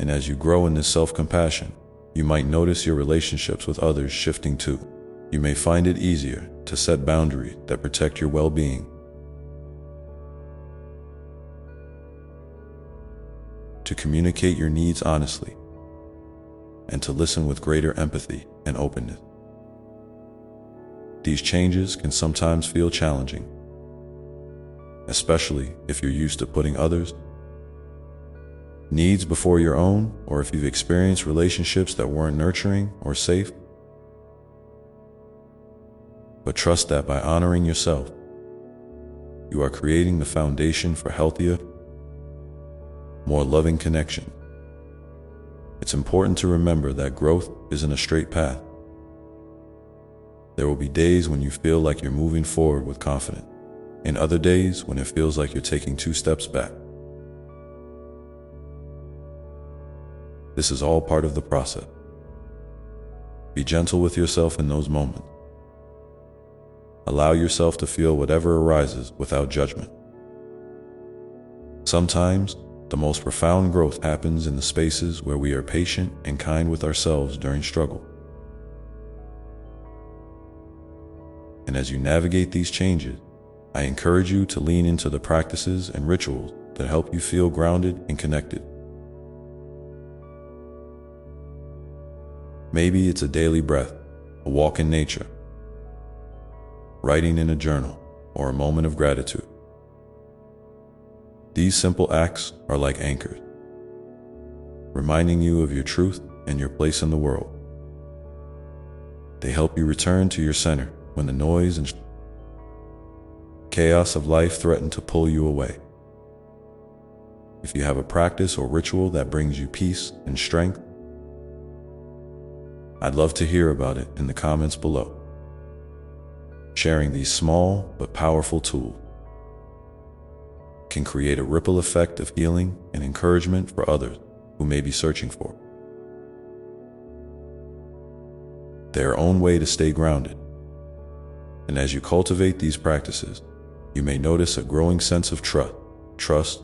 And as you grow in this self-compassion, you might notice your relationships with others shifting too. You may find it easier to set boundaries that protect your well-being, to communicate your needs honestly, and to listen with greater empathy and openness. These changes can sometimes feel challenging, especially if you're used to putting others' needs before your own, or if you've experienced relationships that weren't nurturing or safe. But trust that by honoring yourself, you are creating the foundation for healthier, more loving connection. It's important to remember that growth isn't a straight path. There will be days when you feel like you're moving forward with confidence, and other days when it feels like you're taking 2 steps back. This is all part of the process. Be gentle with yourself in those moments. Allow yourself to feel whatever arises without judgment. Sometimes, the most profound growth happens in the spaces where we are patient and kind with ourselves during struggle. And as you navigate these changes, I encourage you to lean into the practices and rituals that help you feel grounded and connected. Maybe it's a daily breath, a walk in nature, writing in a journal, or a moment of gratitude. These simple acts are like anchors, reminding you of your truth and your place in the world. They help you return to your center when the noise and chaos of life threaten to pull you away. If you have a practice or ritual that brings you peace and strength, I'd love to hear about it in the comments below. Sharing these small but powerful tools can create a ripple effect of healing and encouragement for others who may be searching for their own way to stay grounded. And as you cultivate these practices, you may notice a growing sense of trust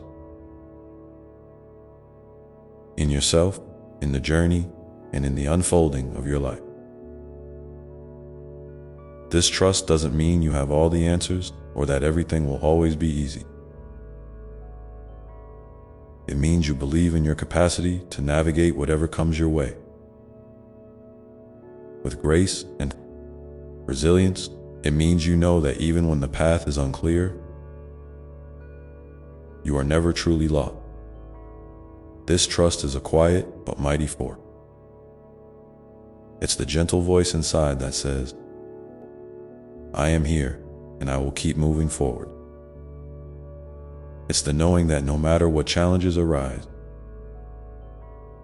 in yourself, in the journey, and in the unfolding of your life. This trust doesn't mean you have all the answers or that everything will always be easy. It means you believe in your capacity to navigate whatever comes your way. With grace and resilience, it means you know that even when the path is unclear, you are never truly lost. This trust is a quiet but mighty force. It's the gentle voice inside that says, I am here, and I will keep moving forward. It's the knowing that no matter what challenges arise,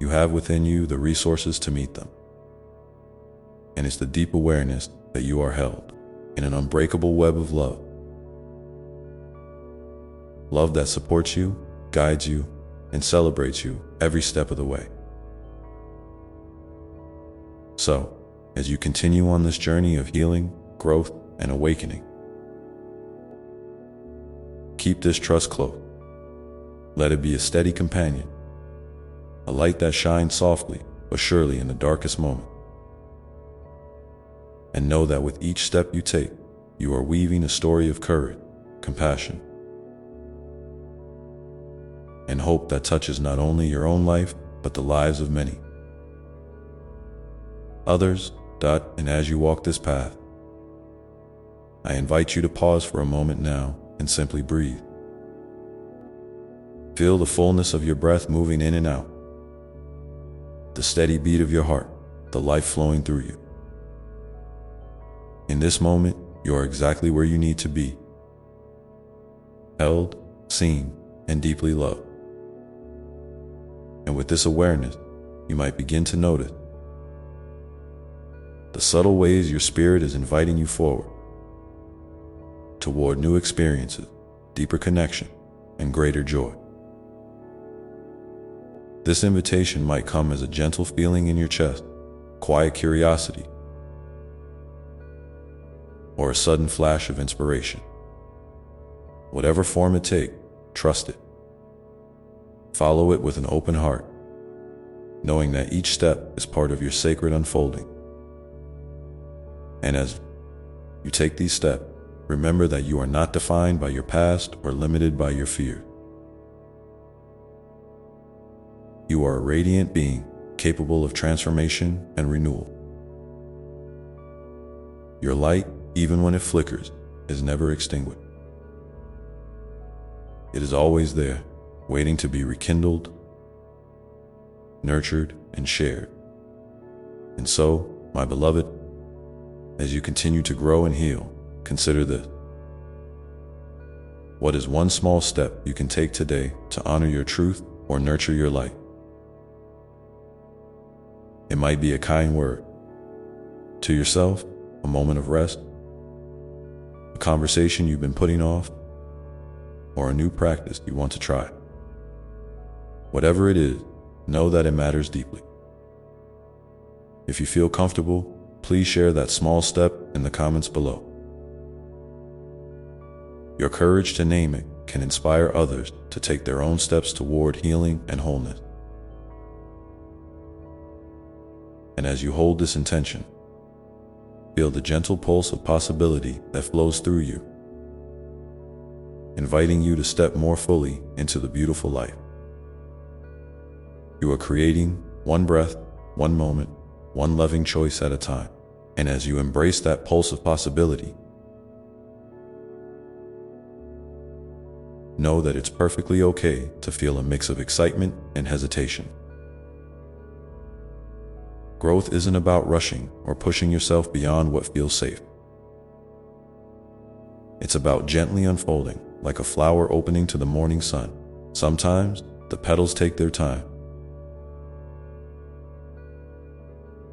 you have within you the resources to meet them. And it's the deep awareness that you are held in an unbreakable web of love. Love that supports you, guides you, and celebrates you every step of the way. So, as you continue on this journey of healing, growth, and awakening, keep this trust close. Let it be a steady companion, a light that shines softly but surely in the darkest moment. And know that with each step you take, you are weaving a story of courage, compassion, and hope that touches not only your own life, but the lives of many others. And as you walk this path, I invite you to pause for a moment now and simply breathe. Feel the fullness of your breath moving in and out, the steady beat of your heart, the life flowing through you. In this moment, you are exactly where you need to be, held, seen, and deeply loved. And with this awareness, you might begin to notice the subtle ways your spirit is inviting you forward toward new experiences, deeper connection, and greater joy. This invitation might come as a gentle feeling in your chest, quiet curiosity, or a sudden flash of inspiration. Whatever form it takes, trust it. Follow it with an open heart, knowing that each step is part of your sacred unfolding. And as you take these steps, remember that you are not defined by your past or limited by your fear. You are a radiant being, capable of transformation and renewal. Your light, even when it flickers, is never extinguished. It is always there, waiting to be rekindled, nurtured, and shared. And so, my beloved, as you continue to grow and heal, consider this. What is one small step you can take today to honor your truth or nurture your light? It might be a kind word to yourself, a moment of rest, a conversation you've been putting off, or a new practice you want to try. Whatever it is, know that it matters deeply. If you feel comfortable, please share that small step in the comments below. Your courage to name it can inspire others to take their own steps toward healing and wholeness. And as you hold this intention, feel the gentle pulse of possibility that flows through you, inviting you to step more fully into the beautiful life. You are creating one breath, one moment, one loving choice at a time. And as you embrace that pulse of possibility, know that it's perfectly okay to feel a mix of excitement and hesitation. Growth isn't about rushing or pushing yourself beyond what feels safe. It's about gently unfolding, like a flower opening to the morning sun. Sometimes the petals take their time,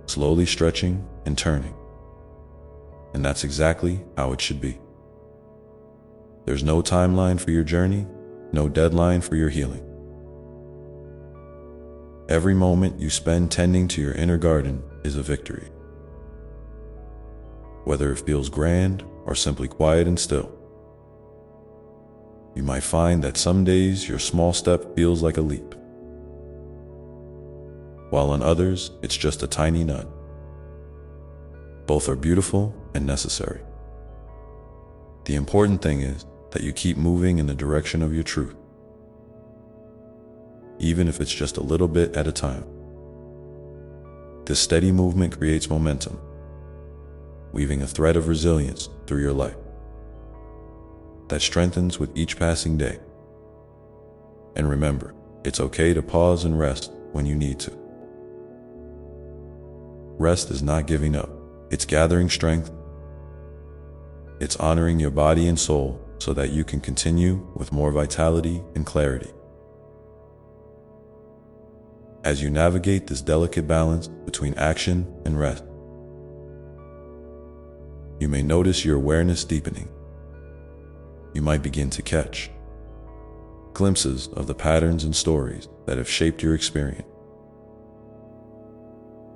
slowly stretching and turning. And that's exactly how it should be. There's no timeline for your journey, no deadline for your healing. Every moment you spend tending to your inner garden is a victory. Whether it feels grand or simply quiet and still. You might find that some days your small step feels like a leap, while on others it's just a tiny nudge. Both are beautiful and necessary. The important thing is that you keep moving in the direction of your truth, even if it's just a little bit at a time. This steady movement creates momentum, weaving a thread of resilience through your life that strengthens with each passing day. And remember, it's okay to pause and rest when you need to. Rest is not giving up. It's gathering strength. It's honoring your body and soul so that you can continue with more vitality and clarity. As you navigate this delicate balance between action and rest, you may notice your awareness deepening. You might begin to catch glimpses of the patterns and stories that have shaped your experience.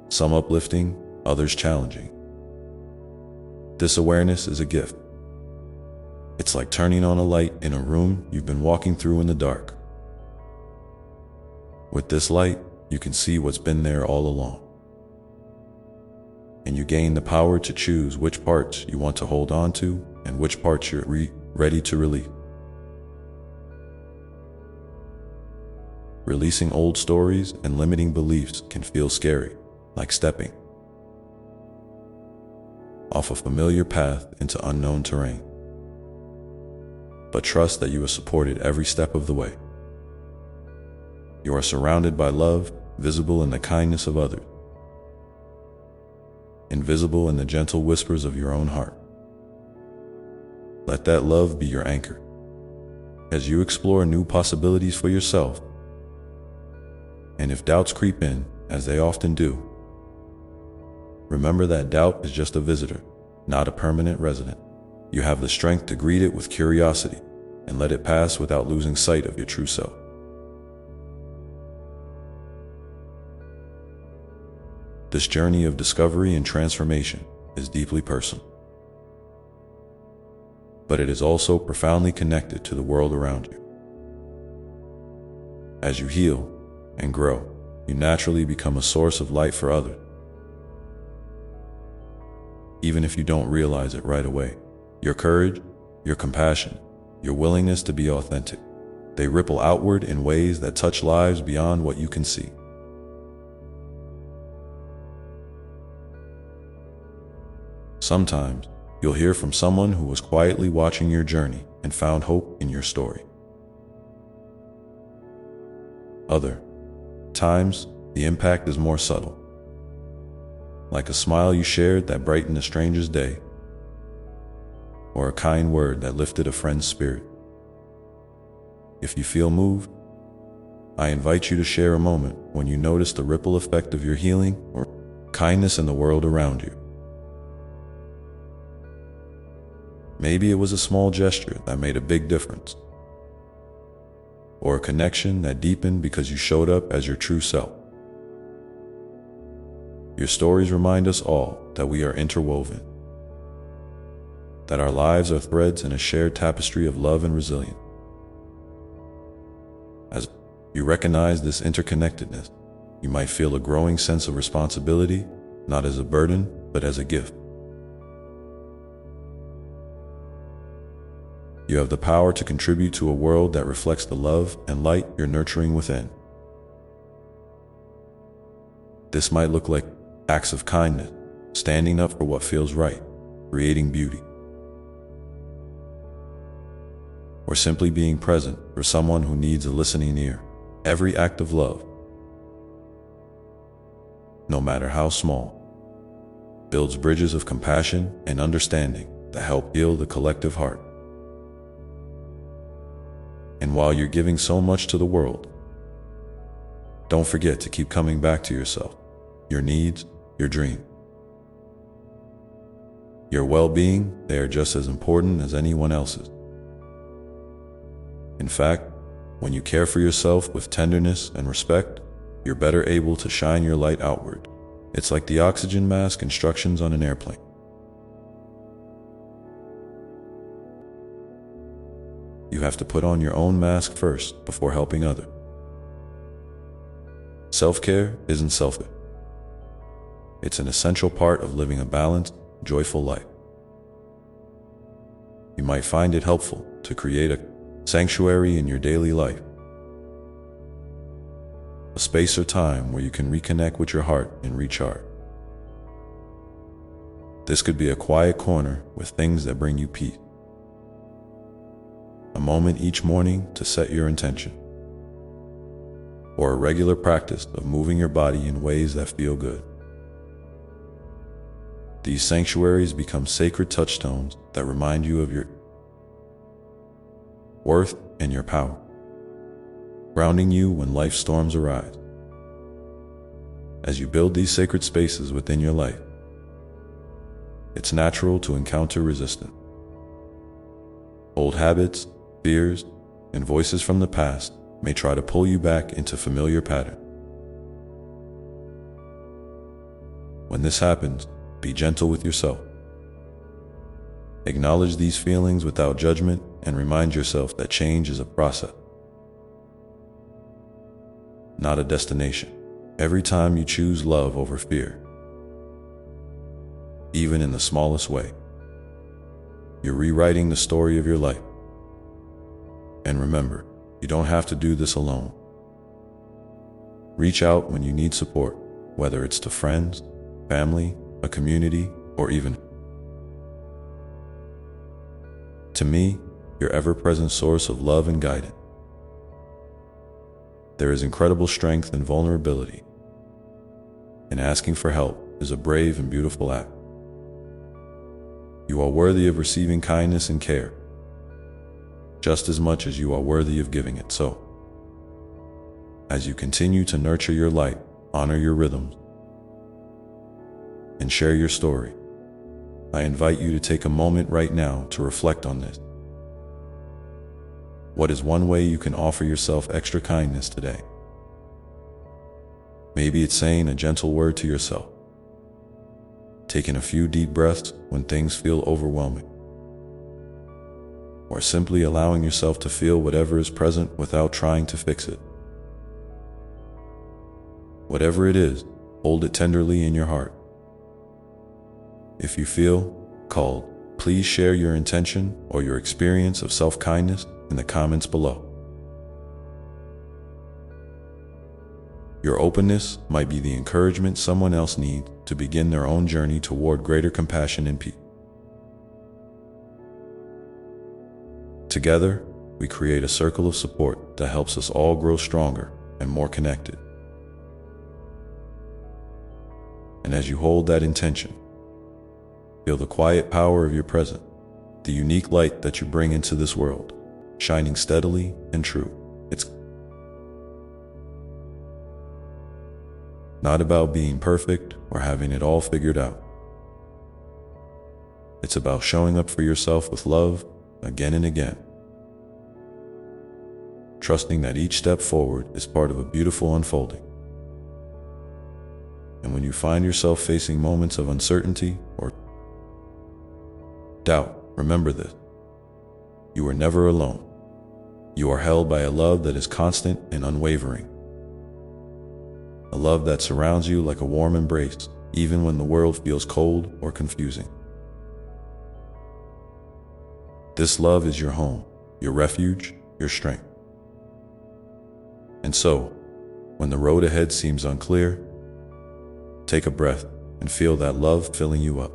Some uplifting, others challenging. This awareness is a gift. It's like turning on a light in a room you've been walking through in the dark. With this light, you can see what's been there all along. And you gain the power to choose which parts you want to hold on to and which parts you're ready to release. Releasing old stories and limiting beliefs can feel scary, like stepping off a familiar path into unknown terrain. But trust that you are supported every step of the way. You are surrounded by love, visible in the kindness of others, invisible in the gentle whispers of your own heart. Let that love be your anchor as you explore new possibilities for yourself. And if doubts creep in, as they often do, remember that doubt is just a visitor, not a permanent resident. You have the strength to greet it with curiosity and let it pass without losing sight of your true self. This journey of discovery and transformation is deeply personal, but it is also profoundly connected to the world around you. As you heal and grow, you naturally become a source of light for others, even if you don't realize it right away. Your courage, your compassion, your willingness to be authentic, They ripple outward in ways that touch lives beyond what you can see. Sometimes, you'll hear from someone who was quietly watching your journey and found hope in your story. Other times, the impact is more subtle, like a smile you shared that brightened a stranger's day, or a kind word that lifted a friend's spirit. If you feel moved, I invite you to share a moment when you notice the ripple effect of your healing or kindness in the world around you. Maybe it was a small gesture that made a big difference, or a connection that deepened because you showed up as your true self. Your stories remind us all that we are interwoven, that our lives are threads in a shared tapestry of love and resilience. As you recognize this interconnectedness, you might feel a growing sense of responsibility, not as a burden, but as a gift. You have the power to contribute to a world that reflects the love and light you're nurturing within. This might look like acts of kindness, standing up for what feels right, creating beauty, or simply being present for someone who needs a listening ear. Every act of love, no matter how small, builds bridges of compassion and understanding that help heal the collective heart. And while you're giving so much to the world, don't forget to keep coming back to yourself, your needs, your dream. Your well-being, they are just as important as anyone else's. In fact, when you care for yourself with tenderness and respect, you're better able to shine your light outward. It's like the oxygen mask instructions on an airplane. You have to put on your own mask first before helping others. Self-care isn't selfish. It's an essential part of living a balanced, joyful life. You might find it helpful to create a sanctuary in your daily life, a space or time where you can reconnect with your heart and recharge. This could be a quiet corner with things that bring you peace, a moment each morning to set your intention, or a regular practice of moving your body in ways that feel good. These sanctuaries become sacred touchstones that remind you of your worth and your power, grounding you when life storms arise. As you build these sacred spaces within your life, it's natural to encounter resistance. Old habits, fears, and voices from the past may try to pull you back into familiar patterns. When this happens, be gentle with yourself. Acknowledge these feelings without judgment and remind yourself that change is a process, not a destination. Every time you choose love over fear, even in the smallest way, you're rewriting the story of your life. And remember, you don't have to do this alone. Reach out when you need support, whether it's to friends, family, a community, or even to me, your ever-present source of love and guidance. There is incredible strength in vulnerability, and asking for help is a brave and beautiful act. You are worthy of receiving kindness and care, just as much as you are worthy of giving it. So, as you continue to nurture your light, honor your rhythms, and share your story, I invite you to take a moment right now to reflect on this. What is one way you can offer yourself extra kindness today? Maybe it's saying a gentle word to yourself, taking a few deep breaths when things feel overwhelming, or simply allowing yourself to feel whatever is present without trying to fix it. Whatever it is, hold it tenderly in your heart. If you feel called, please share your intention or your experience of self-kindness in the comments below. Your openness might be the encouragement someone else needs to begin their own journey toward greater compassion and peace. Together, we create a circle of support that helps us all grow stronger and more connected. And as you hold that intention, feel the quiet power of your presence, the unique light that you bring into this world, shining steadily and true. It's not about being perfect or having it all figured out. It's about showing up for yourself with love again and again, trusting that each step forward is part of a beautiful unfolding. And when you find yourself facing moments of uncertainty or doubt, remember this: you are never alone. You are held by a love that is constant and unwavering. A love that surrounds you like a warm embrace, even when the world feels cold or confusing. This love is your home, your refuge, your strength. And so, when the road ahead seems unclear, take a breath and feel that love filling you up.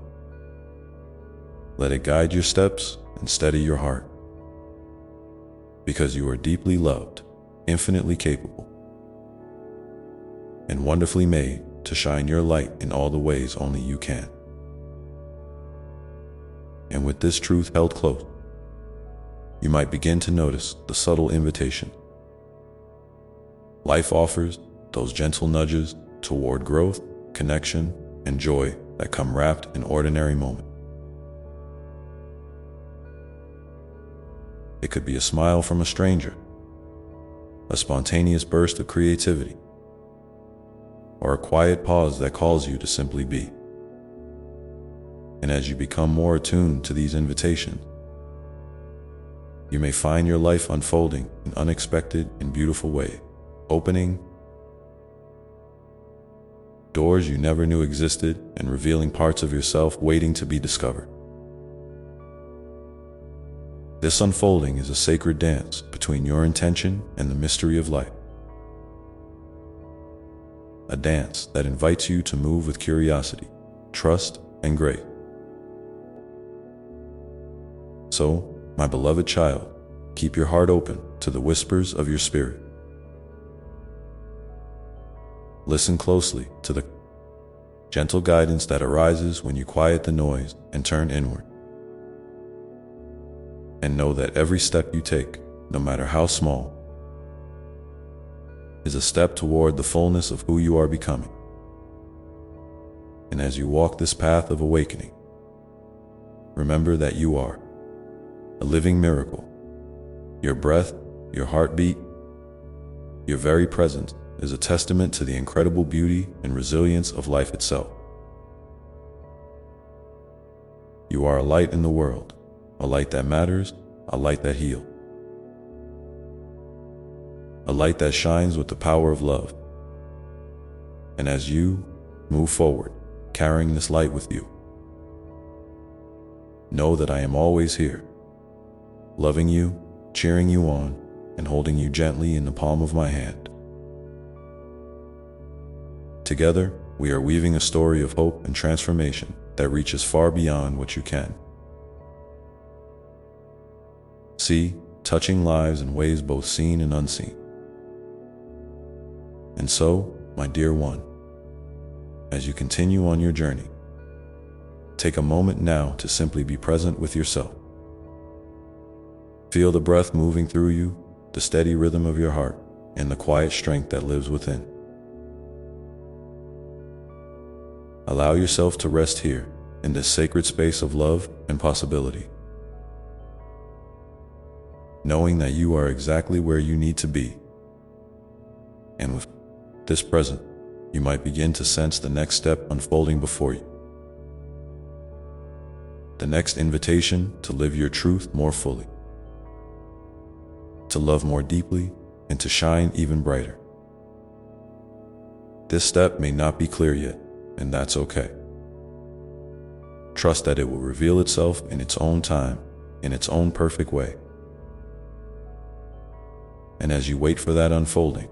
Let it guide your steps and steady your heart. Because you are deeply loved, infinitely capable, and wonderfully made to shine your light in all the ways only you can. And with this truth held close, you might begin to notice the subtle invitation life offers, those gentle nudges toward growth, connection, and joy that come wrapped in ordinary moments. It could be a smile from a stranger, a spontaneous burst of creativity, or a quiet pause that calls you to simply be. And as you become more attuned to these invitations, you may find your life unfolding in unexpected and beautiful ways, opening doors you never knew existed and revealing parts of yourself waiting to be discovered. This unfolding is a sacred dance between your intention and the mystery of life. A dance that invites you to move with curiosity, trust, and grace. So, my beloved child, keep your heart open to the whispers of your spirit. Listen closely to the gentle guidance that arises when you quiet the noise and turn inward. And know that every step you take, no matter how small, is a step toward the fullness of who you are becoming. And as you walk this path of awakening, remember that you are a living miracle. Your breath, your heartbeat, your very presence is a testament to the incredible beauty and resilience of life itself. You are a light in the world, a light that matters, a light that heals, a light that shines with the power of love. And as you move forward, carrying this light with you, know that I am always here, loving you, cheering you on, and holding you gently in the palm of my hand. Together, we are weaving a story of hope and transformation that reaches far beyond what you can see, touching lives in ways both seen and unseen. And so, my dear one, as you continue on your journey, take a moment now to simply be present with yourself. Feel the breath moving through you, the steady rhythm of your heart, and the quiet strength that lives within. Allow yourself to rest here in this sacred space of love and possibility, knowing that you are exactly where you need to be. And with this present, you might begin to sense the next step unfolding before you. The next invitation to live your truth more fully, to love more deeply, and to shine even brighter. This step may not be clear yet, and that's okay. Trust that it will reveal itself in its own time, in its own perfect way. And as you wait for that unfolding,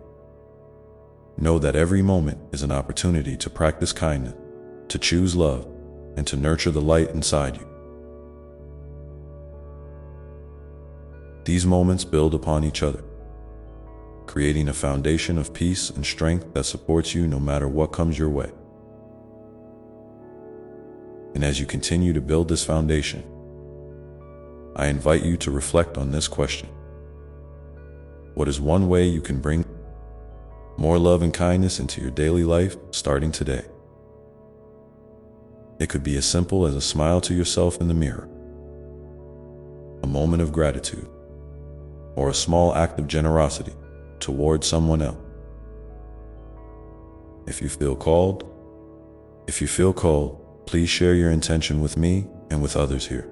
Know that every moment is an opportunity to practice kindness, to choose love, and to nurture the light inside you. These moments build upon each other, creating a foundation of peace and strength that supports you no matter what comes your way. And as you continue to build this foundation, I invite you to reflect on this question. What is one way you can bring more love and kindness into your daily life starting today? It could be as simple as a smile to yourself in the mirror, a moment of gratitude, or a small act of generosity towards someone else. If you feel called, please share your intention with me and with others here.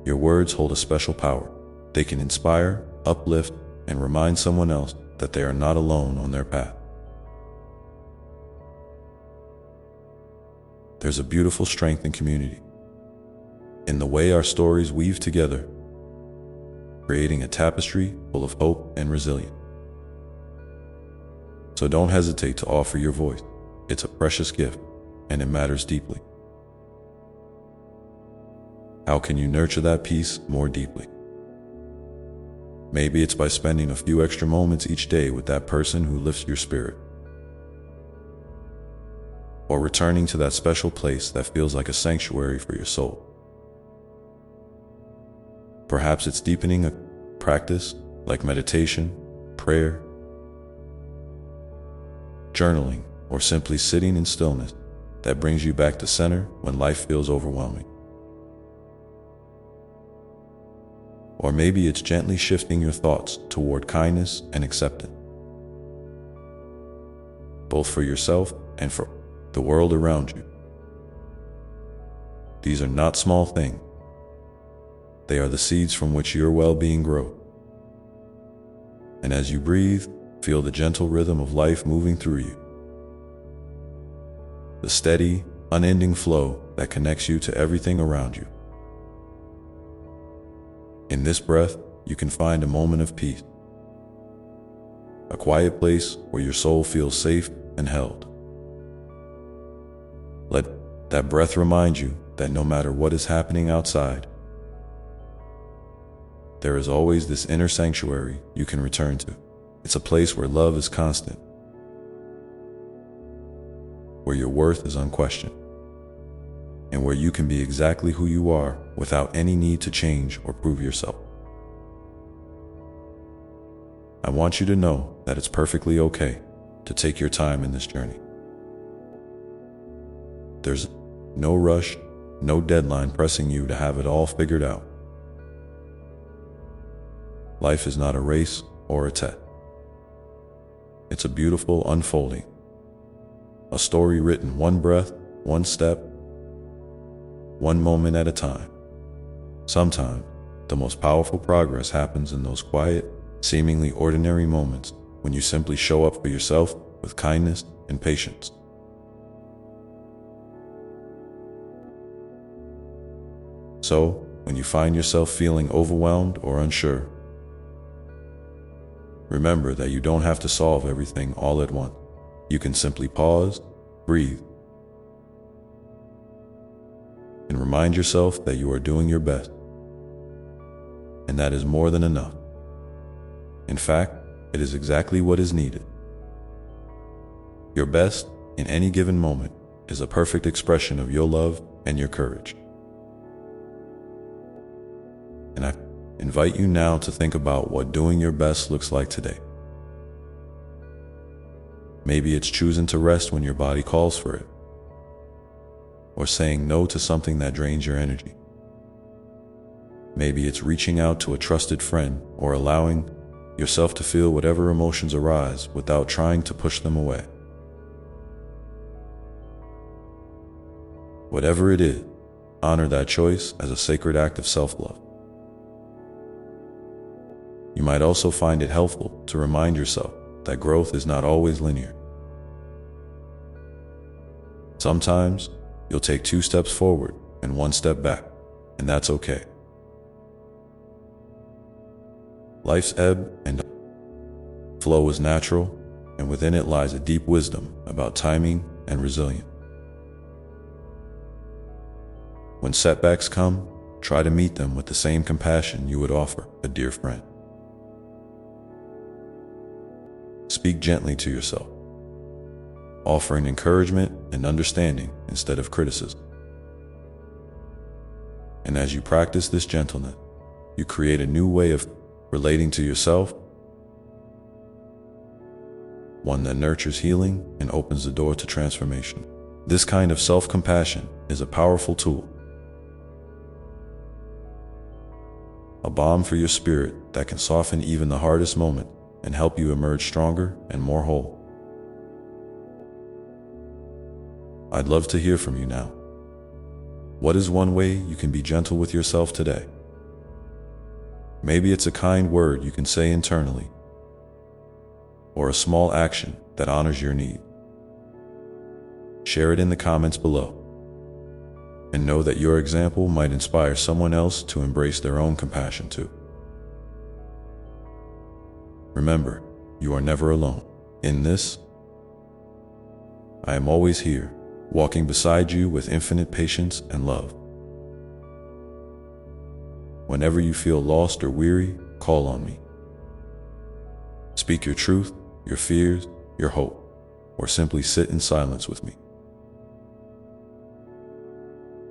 Your words hold a special power. They can inspire, uplift, and remind someone else that they are not alone on their path. There's a beautiful strength in community, in the way our stories weave together, creating a tapestry full of hope and resilience. So don't hesitate to offer your voice. It's a precious gift, and it matters deeply. How can you nurture that peace more deeply? Maybe it's by spending a few extra moments each day with that person who lifts your spirit, or returning to that special place that feels like a sanctuary for your soul. Perhaps it's deepening a practice like meditation, prayer, journaling, or simply sitting in stillness that brings you back to center when life feels overwhelming. Or maybe it's gently shifting your thoughts toward kindness and acceptance, both for yourself and for the world around you. These are not small things. They are the seeds from which your well-being grows. And as you breathe, feel the gentle rhythm of life moving through you, the steady, unending flow that connects you to everything around you. In this breath, you can find a moment of peace, a quiet place where your soul feels safe and held. Let that breath remind you that no matter what is happening outside, there is always this inner sanctuary you can return to. It's a place where love is constant, where your worth is unquestioned, and where you can be exactly who you are without any need to change or prove yourself. I want you to know that it's perfectly okay to take your time in this journey. There's no rush, no deadline pressing you to have it all figured out. Life is not a race or a test. It's a beautiful unfolding, a story written one breath, one step, one moment at a time. Sometimes, the most powerful progress happens in those quiet, seemingly ordinary moments when you simply show up for yourself with kindness and patience. So, when you find yourself feeling overwhelmed or unsure, remember that you don't have to solve everything all at once. You can simply pause, breathe, and remind yourself that you are doing your best. And that is more than enough. In fact, it is exactly what is needed. Your best in any given moment is a perfect expression of your love and your courage. And I invite you now to think about what doing your best looks like today. Maybe it's choosing to rest when your body calls for it, or saying no to something that drains your energy. Maybe it's reaching out to a trusted friend or allowing yourself to feel whatever emotions arise without trying to push them away. Whatever it is, honor that choice as a sacred act of self-love. You might also find it helpful to remind yourself that growth is not always linear. Sometimes you'll take 2 steps forward and 1 step back, and that's okay. Life's ebb and flow is natural, and within it lies a deep wisdom about timing and resilience. When setbacks come, try to meet them with the same compassion you would offer a dear friend. Speak gently to yourself, offering encouragement and understanding instead of criticism. And as you practice this gentleness, you create a new way of relating to yourself, one that nurtures healing and opens the door to transformation. This kind of self-compassion is a powerful tool, a balm for your spirit that can soften even the hardest moment and help you emerge stronger and more whole. I'd love to hear from you now. What is one way you can be gentle with yourself today? Maybe it's a kind word you can say internally, or a small action that honors your need. Share it in the comments below, and know that your example might inspire someone else to embrace their own compassion too. Remember, you are never alone. In this, I am always here, walking beside you with infinite patience and love. Whenever you feel lost or weary, call on me. Speak your truth, your fears, your hope, or simply sit in silence with me.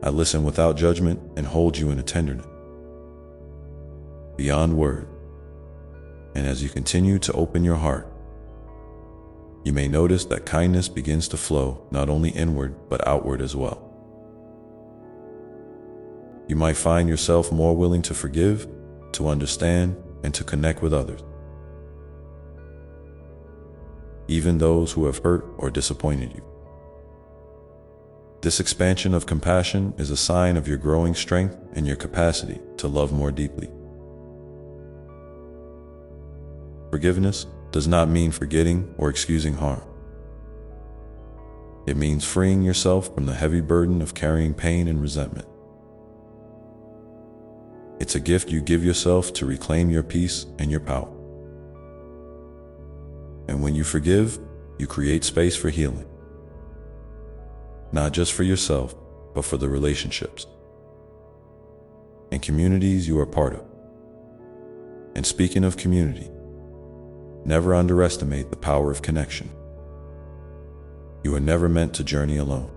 I listen without judgment and hold you in a tenderness beyond word. And as you continue to open your heart, you may notice that kindness begins to flow not only inward but outward as well. You might find yourself more willing to forgive, to understand, and to connect with others, even those who have hurt or disappointed you. This expansion of compassion is a sign of your growing strength and your capacity to love more deeply. Forgiveness does not mean forgetting or excusing harm. It means freeing yourself from the heavy burden of carrying pain and resentment. It's a gift you give yourself to reclaim your peace and your power. And when you forgive, you create space for healing. Not just for yourself, but for the relationships and communities you are part of. And speaking of community, never underestimate the power of connection. You are never meant to journey alone.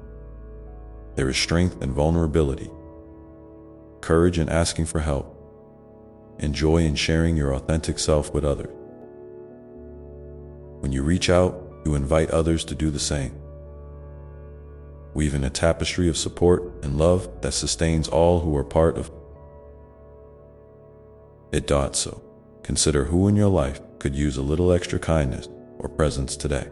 There is strength in vulnerability, courage in asking for help, and joy in sharing your authentic self with others. When you reach out, you invite others to do the same, weaving a tapestry of support and love that sustains all who are part of it. So, consider who in your life could use a little extra kindness or presence today.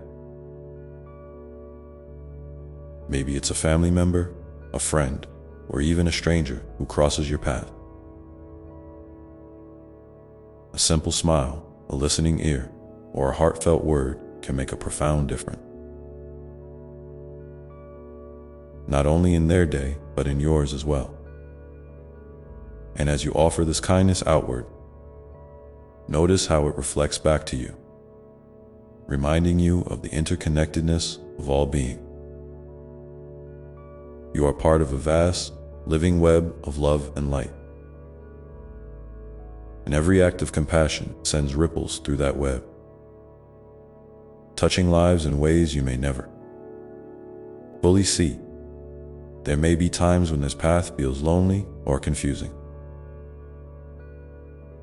Maybe it's a family member, a friend, or even a stranger who crosses your path. A simple smile, a listening ear, or a heartfelt word can make a profound difference. Not only in their day, but in yours as well. And as you offer this kindness outward, notice how it reflects back to you, reminding you of the interconnectedness of all being. You are part of a vast, living web of love and light. And every act of compassion sends ripples through that web, touching lives in ways you may never fully see. There may be times when this path feels lonely or confusing,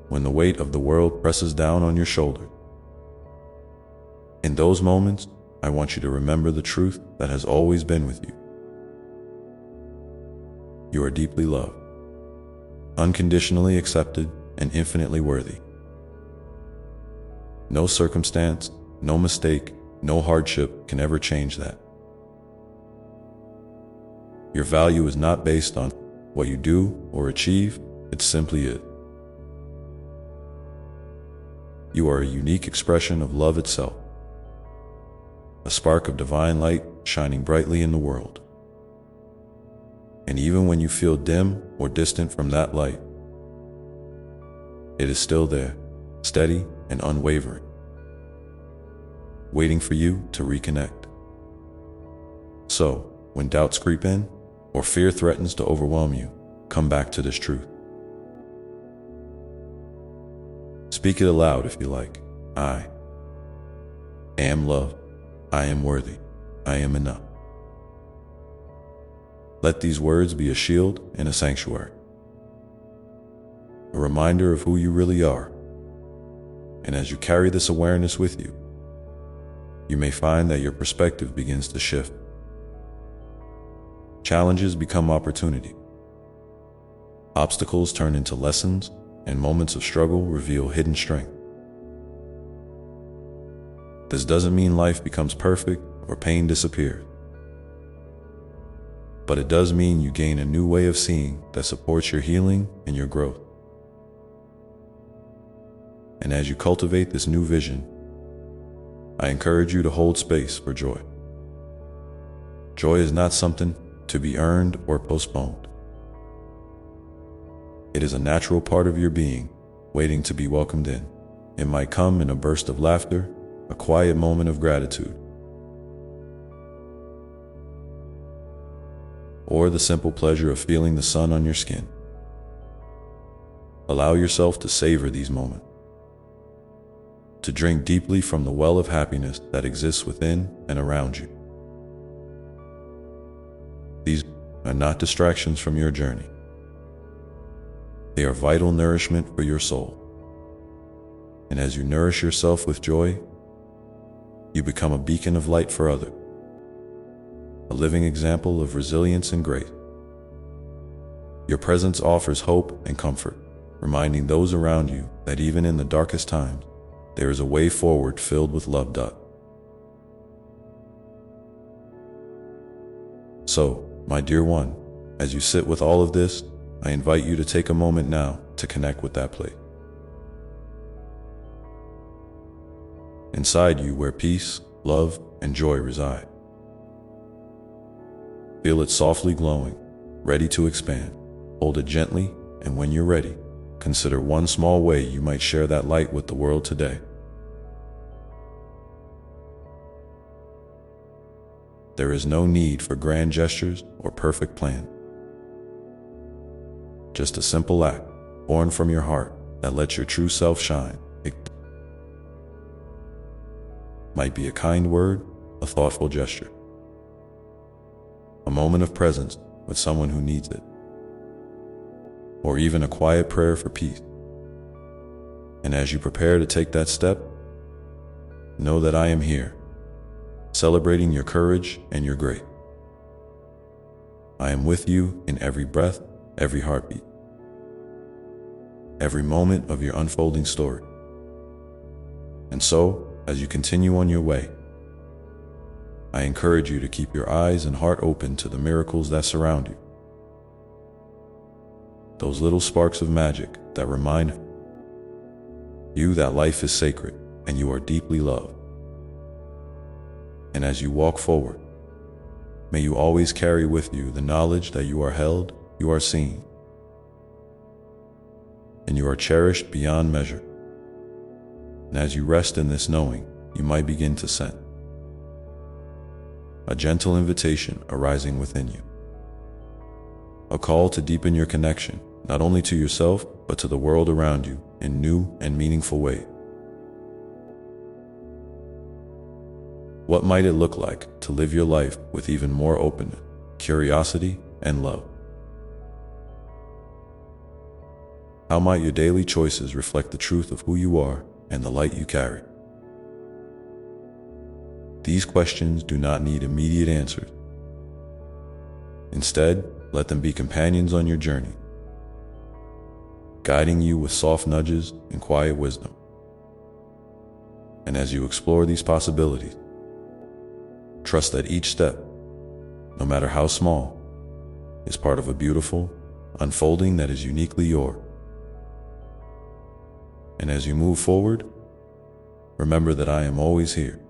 when the weight of the world presses down on your shoulder. In those moments, I want you to remember the truth that has always been with you. You are deeply loved, unconditionally accepted, and infinitely worthy. No circumstance, no mistake, no hardship can ever change that. Your value is not based on what you do or achieve, it simply is. You are a unique expression of love itself, a spark of divine light shining brightly in the world. And even when you feel dim or distant from that light, it is still there, steady and unwavering. waiting for you to reconnect. So, when doubts creep in, or fear threatens to overwhelm you, come back to this truth. Speak it aloud if you like. I am loved. I am worthy. I am enough. Let these words be a shield and a sanctuary, a reminder of who you really are. And as you carry this awareness with you, you may find that your perspective begins to shift. Challenges become opportunity. Obstacles turn into lessons, and moments of struggle reveal hidden strength. This doesn't mean life becomes perfect or pain disappears, but it does mean you gain a new way of seeing that supports your healing and your growth. And as you cultivate this new vision, I encourage you to hold space for joy. Joy is not something to be earned or postponed. It is a natural part of your being, waiting to be welcomed in. It might come in a burst of laughter, a quiet moment of gratitude, or the simple pleasure of feeling the sun on your skin. Allow yourself to savor these moments, to drink deeply from the well of happiness that exists within and around you. These are not distractions from your journey. They are vital nourishment for your soul. And as you nourish yourself with joy, you become a beacon of light for others, a living example of resilience and grace. Your presence offers hope and comfort, reminding those around you that even in the darkest times, there is a way forward filled with love. So, my dear one, as you sit with all of this, I invite you to take a moment now to connect with that place inside you where peace, love, and joy reside. Feel it softly glowing, ready to expand. Hold it gently, and when you're ready, consider one small way you might share that light with the world today. There is no need for grand gestures or perfect plans. Just a simple act, born from your heart, that lets your true self shine. It might be a kind word, a thoughtful gesture, a moment of presence with someone who needs it, or even a quiet prayer for peace. And as you prepare to take that step, know that I am here, celebrating your courage and your grace. I am with you in every breath, every heartbeat, every moment of your unfolding story. And so, as you continue on your way, I encourage you to keep your eyes and heart open to the miracles that surround you. Those little sparks of magic that remind you that life is sacred and you are deeply loved. And as you walk forward, may you always carry with you the knowledge that you are held, you are seen, and you are cherished beyond measure. And as you rest in this knowing, you might begin to sense a gentle invitation arising within you, a call to deepen your connection, not only to yourself, but to the world around you in new and meaningful ways. What might it look like to live your life with even more openness, curiosity, and love? How might your daily choices reflect the truth of who you are and the light you carry? These questions do not need immediate answers. Instead, let them be companions on your journey, guiding you with soft nudges and quiet wisdom. And as you explore these possibilities, trust that each step, no matter how small, is part of a beautiful unfolding that is uniquely yours. And as you move forward, remember that I am always here,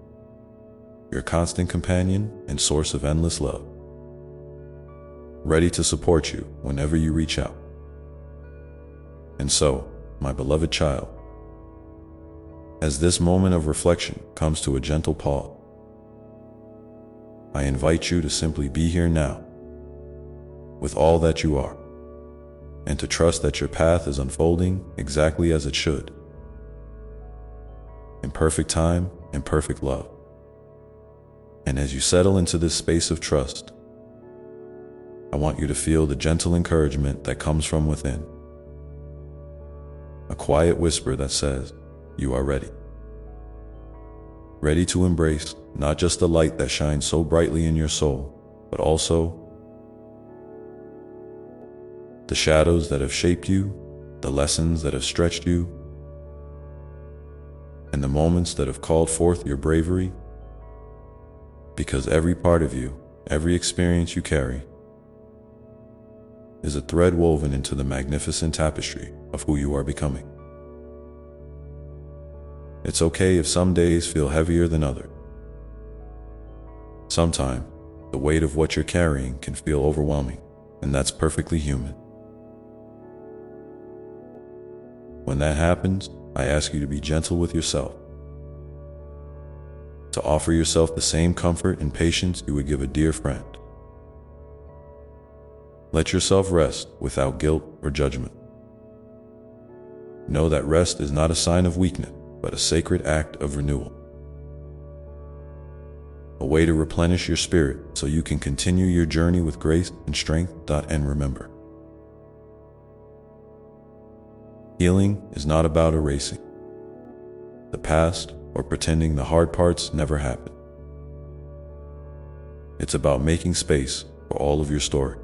your constant companion and source of endless love, ready to support you whenever you reach out. And so, my beloved child, As this moment of reflection comes to a gentle pause, I invite you to simply be here now, with all that you are, and to trust that your path is unfolding exactly as it should, in perfect time and perfect love. And as you settle into this space of trust, I want you to feel the gentle encouragement that comes from within, a quiet whisper that says, you are ready. Ready to embrace not just the light that shines so brightly in your soul, but also the shadows that have shaped you, the lessons that have stretched you, and the moments that have called forth your bravery. Because every part of you, every experience you carry, is a thread woven into the magnificent tapestry of who you are becoming. It's okay if some days feel heavier than others. Sometimes, the weight of what you're carrying can feel overwhelming, and that's perfectly human. When that happens, I ask you to be gentle with yourself, to offer yourself the same comfort and patience you would give a dear friend. Let yourself rest without guilt or judgment. Know that rest is not a sign of weakness, but a sacred act of renewal. A way to replenish your spirit so you can continue your journey with grace and strength. And remember, healing is not about erasing the past or pretending the hard parts never happened. It's about making space for all of your story,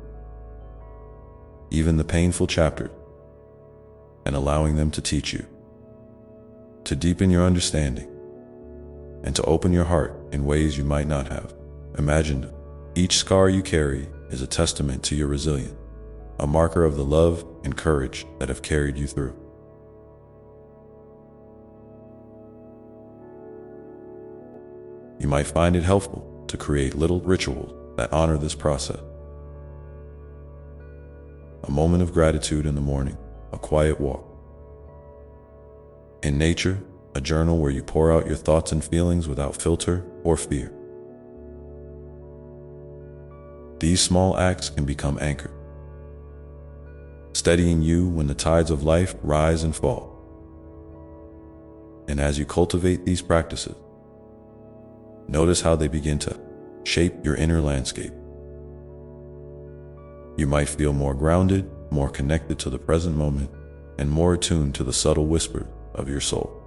even the painful chapters, and allowing them to teach you, to deepen your understanding, and to open your heart in ways you might not have imagined. Each scar you carry is a testament to your resilience, a marker of the love and courage that have carried you through. You might find it helpful to create little rituals that honor this process. A moment of gratitude in the morning, a quiet walk. In nature, a journal where you pour out your thoughts and feelings without filter or fear. These small acts can become anchors, steadying you when the tides of life rise and fall. And as you cultivate these practices, notice how they begin to shape your inner landscape. You might feel more grounded, more connected to the present moment, and more attuned to the subtle whispers of your soul.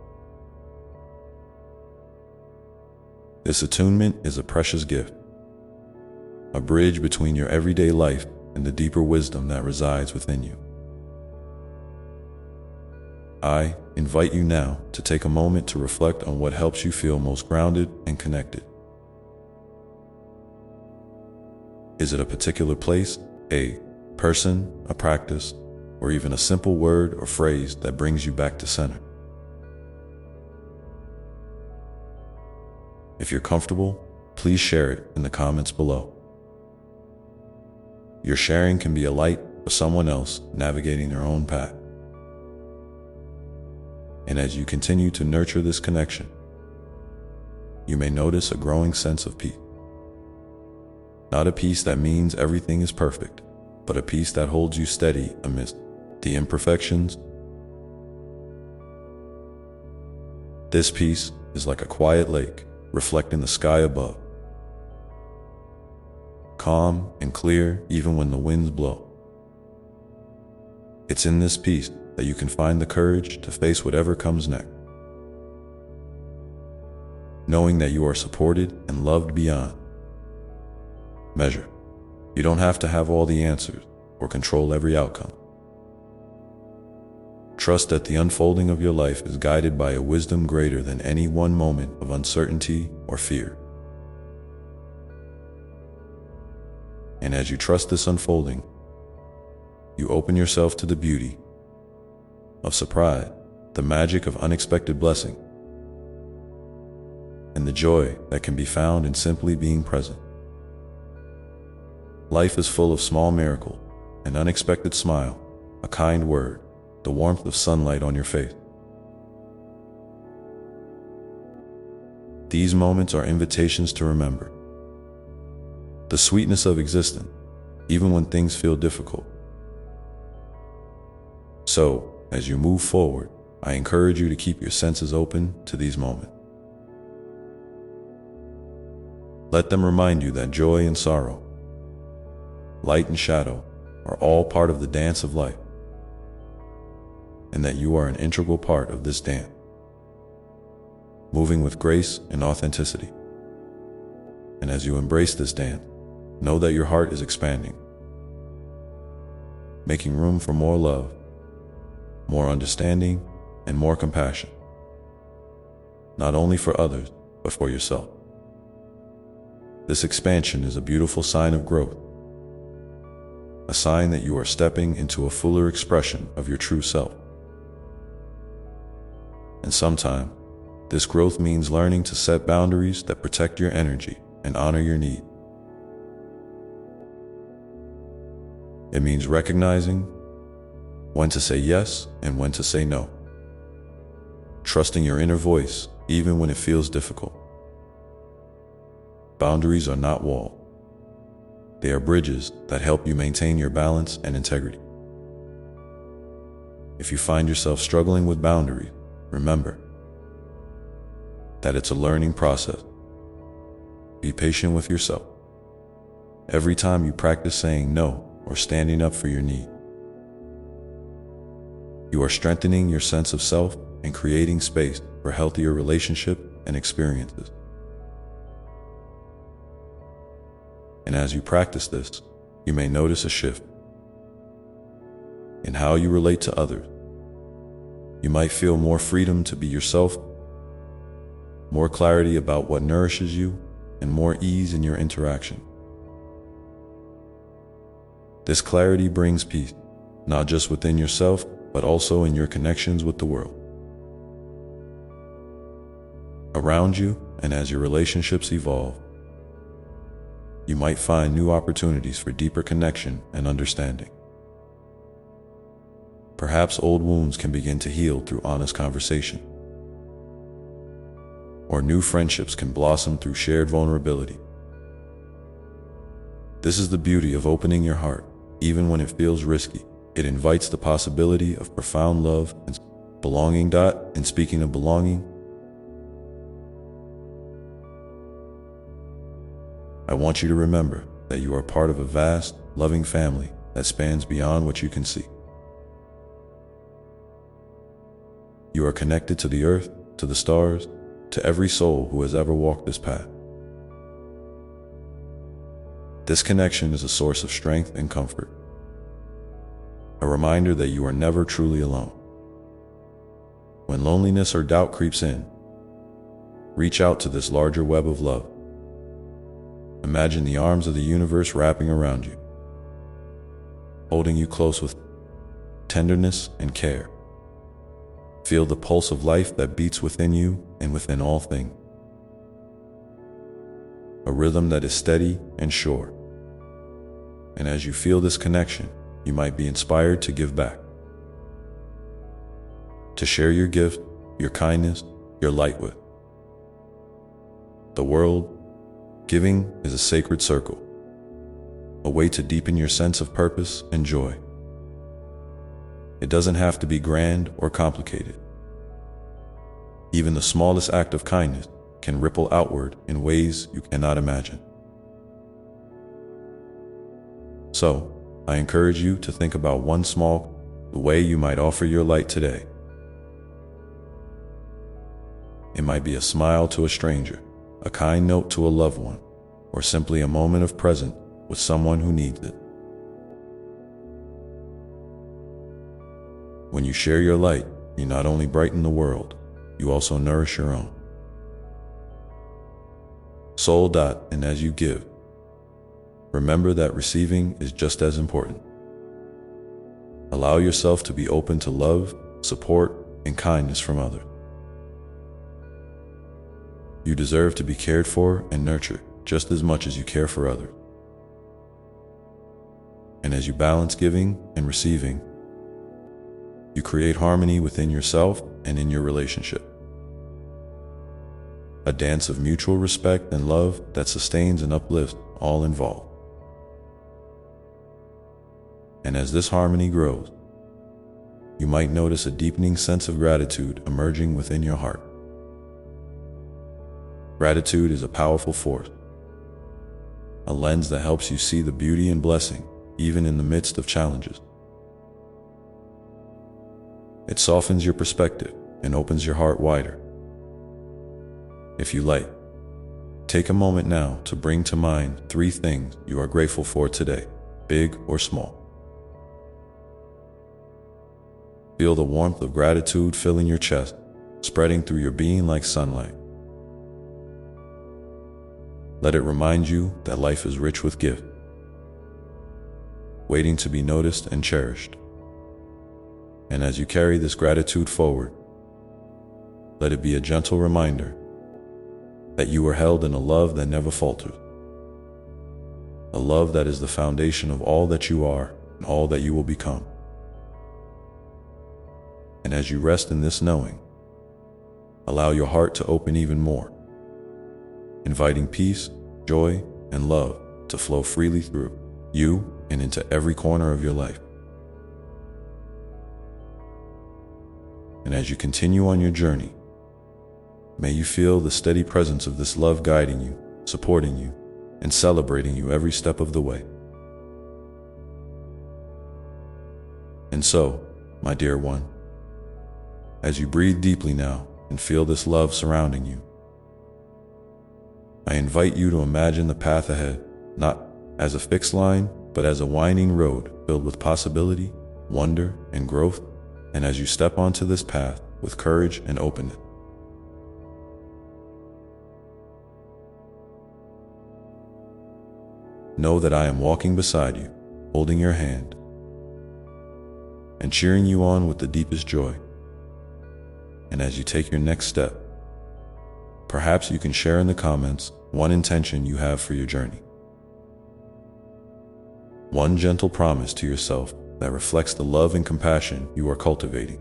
This attunement is a precious gift, a bridge between your everyday life and the deeper wisdom that resides within you. I invite you now to take a moment to reflect on what helps you feel most grounded and connected. Is it a particular place, a person, a practice, or even a simple word or phrase that brings you back to center? If you're comfortable, please share it in the comments below. Your sharing can be a light for someone else navigating their own path. And as you continue to nurture this connection, you may notice a growing sense of peace. Not a peace that means everything is perfect, but a peace that holds you steady amidst the imperfections. This peace is like a quiet lake reflecting the sky above, calm and clear even when the winds blow. It's in this peace that you can find the courage to face whatever comes next, knowing that you are supported and loved beyond measure. You don't have to have all the answers or control every outcome. Trust that the unfolding of your life is guided by a wisdom greater than any one moment of uncertainty or fear. And as you trust this unfolding, you open yourself to the beauty of surprise, the magic of unexpected blessing, and the joy that can be found in simply being present. Life is full of small miracles, an unexpected smile, a kind word, the warmth of sunlight on your face. These moments are invitations to remember the sweetness of existence, even when things feel difficult. So, as you move forward, I encourage you to keep your senses open to these moments. Let them remind you that joy and sorrow, light and shadow, are all part of the dance of life, and that you are an integral part of this dance, moving with grace and authenticity. And as you embrace this dance, know that your heart is expanding, making room for more love, more understanding, and more compassion, not only for others, but for yourself. This expansion is a beautiful sign of growth, a sign that you are stepping into a fuller expression of your true self. And sometimes, this growth means learning to set boundaries that protect your energy and honor your needs. It means recognizing when to say yes and when to say no, trusting your inner voice even when it feels difficult. Boundaries are not walls. They are bridges that help you maintain your balance and integrity. If you find yourself struggling with boundaries, remember that it's a learning process. Be patient with yourself. Every time you practice saying no or standing up for your needs, you are strengthening your sense of self and creating space for healthier relationships and experiences. And as you practice this, you may notice a shift in how you relate to others. You might feel more freedom to be yourself, more clarity about what nourishes you, and more ease in your interaction. This clarity brings peace, not just within yourself, but also in your connections with the world around you. And as your relationships evolve, you might find new opportunities for deeper connection and understanding. Perhaps old wounds can begin to heal through honest conversation, or new friendships can blossom through shared vulnerability. This is the beauty of opening your heart, even when it feels risky. It invites the possibility of profound love and belonging. And speaking of belonging, I want you to remember that you are part of a vast, loving family that spans beyond what you can see. You are connected to the earth, to the stars, to every soul who has ever walked this path. This connection is a source of strength and comfort, a reminder that you are never truly alone. When loneliness or doubt creeps in, reach out to this larger web of love. Imagine the arms of the universe wrapping around you, holding you close with tenderness and care. Feel the pulse of life that beats within you and within all things, a rhythm that is steady and sure. And as you feel this connection, you might be inspired to give back, to share your gift, your kindness, your light with the world. Giving is a sacred circle, a way to deepen your sense of purpose and joy. It doesn't have to be grand or complicated. Even the smallest act of kindness can ripple outward in ways you cannot imagine. So, I encourage you to think about one small way you might offer your light today. It might be a smile to a stranger, a kind note to a loved one, or simply a moment of presence with someone who needs it. When you share your light, you not only brighten the world, you also nourish your own soul. And as you give, remember that receiving is just as important. Allow yourself to be open to love, support, and kindness from others. You deserve to be cared for and nurtured just as much as you care for others. And as you balance giving and receiving, you create harmony within yourself and in your relationship. a dance of mutual respect and love that sustains and uplifts all involved. And as this harmony grows, you might notice a deepening sense of gratitude emerging within your heart. Gratitude is a powerful force, a lens that helps you see the beauty and blessing even in the midst of challenges. It softens your perspective and opens your heart wider. If you like, take a moment now to bring to mind 3 things you are grateful for today, big or small. Feel the warmth of gratitude filling your chest, spreading through your being like sunlight. Let it remind you that life is rich with gifts, waiting to be noticed and cherished. And as you carry this gratitude forward, let it be a gentle reminder that you are held in a love that never falters, a love that is the foundation of all that you are and all that you will become. And as you rest in this knowing, allow your heart to open even more, inviting peace, joy, and love to flow freely through you and into every corner of your life. And as you continue on your journey, may you feel the steady presence of this love guiding you, supporting you, and celebrating you every step of the way. And so, my dear one, as you breathe deeply now and feel this love surrounding you, I invite you to imagine the path ahead, not as a fixed line, but as a winding road filled with possibility, wonder, and growth. And as you step onto this path with courage and openness, know that I am walking beside you, holding your hand, and cheering you on with the deepest joy. And as you take your next step, perhaps you can share in the comments one intention you have for your journey. One gentle promise to yourself that reflects the love and compassion you are cultivating.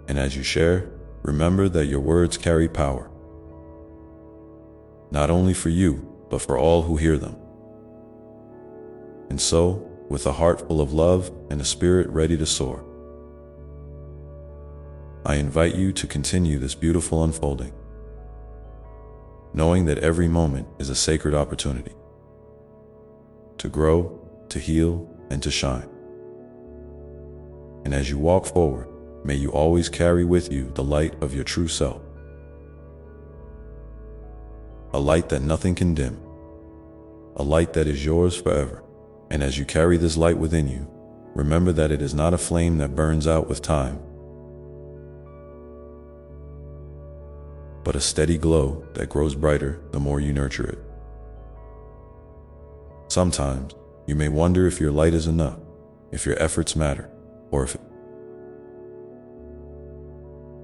And as you share, remember that your words carry power, not only for you, but for all who hear them. And so, with a heart full of love and a spirit ready to soar, I invite you to continue this beautiful unfolding, knowing that every moment is a sacred opportunity to grow, to heal, and to shine. And as you walk forward, may you always carry with you the light of your true self, a light that nothing can dim, a light that is yours forever. And as you carry this light within you, remember that it is not a flame that burns out with time, but a steady glow that grows brighter the more you nurture it. Sometimes, you may wonder if your light is enough, if your efforts matter, or if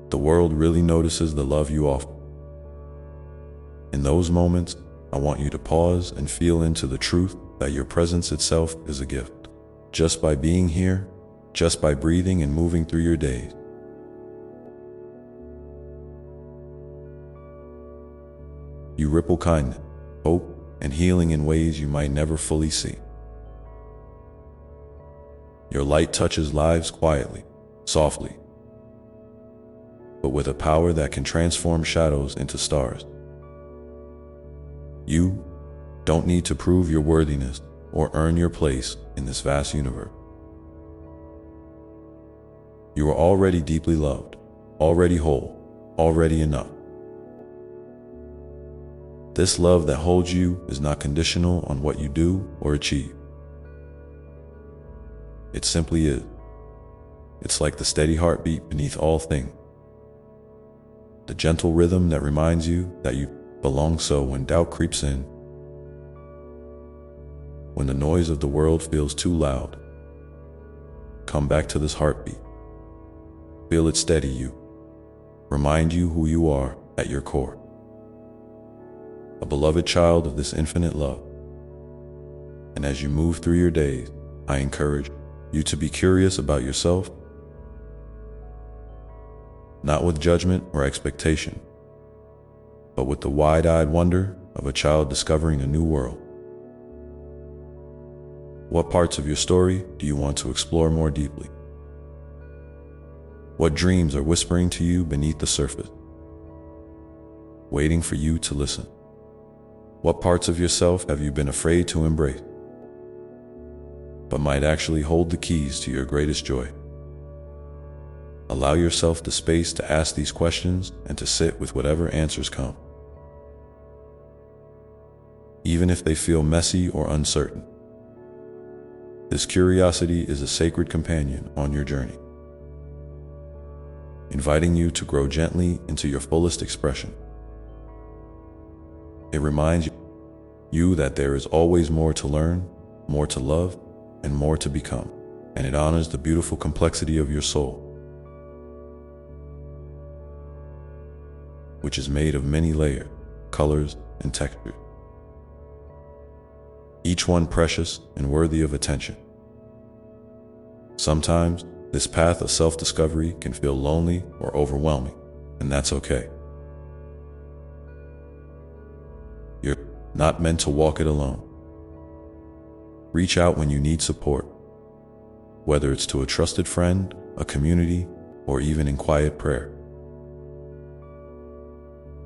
the world really notices the love you offer. In those moments, I want you to pause and feel into the truth that your presence itself is a gift. Just by being here, just by breathing and moving through your days, you ripple kindness, hope, and healing in ways you might never fully see. Your light touches lives quietly, softly, but with a power that can transform shadows into stars. You don't need to prove your worthiness or earn your place in this vast universe. You are already deeply loved, already whole, already enough. This love that holds you is not conditional on what you do or achieve. It simply is. It's like the steady heartbeat beneath all things, the gentle rhythm that reminds you that you belong. So when doubt creeps in, when the noise of the world feels too loud, come back to this heartbeat. Feel it steady you, remind you who you are at your core, a beloved child of this infinite love. And as you move through your days, I encourage you to be curious about yourself. not with judgment or expectation, but with the wide-eyed wonder of a child discovering a new world. What parts of your story do you want to explore more deeply? What dreams are whispering to you beneath the surface, waiting for you to listen? What parts of yourself have you been afraid to embrace, but might actually hold the keys to your greatest joy? Allow yourself the space to ask these questions and to sit with whatever answers come, even if they feel messy or uncertain. This curiosity is a sacred companion on your journey, inviting you to grow gently into your fullest expression. It reminds you that there is always more to learn, more to love, and more to become, and it honors the beautiful complexity of your soul, which is made of many layers, colors, and textures, each one precious and worthy of attention. Sometimes, this path of self-discovery can feel lonely or overwhelming, and that's okay. You're not meant to walk it alone. Reach out when you need support, whether it's to a trusted friend, a community, or even in quiet prayer.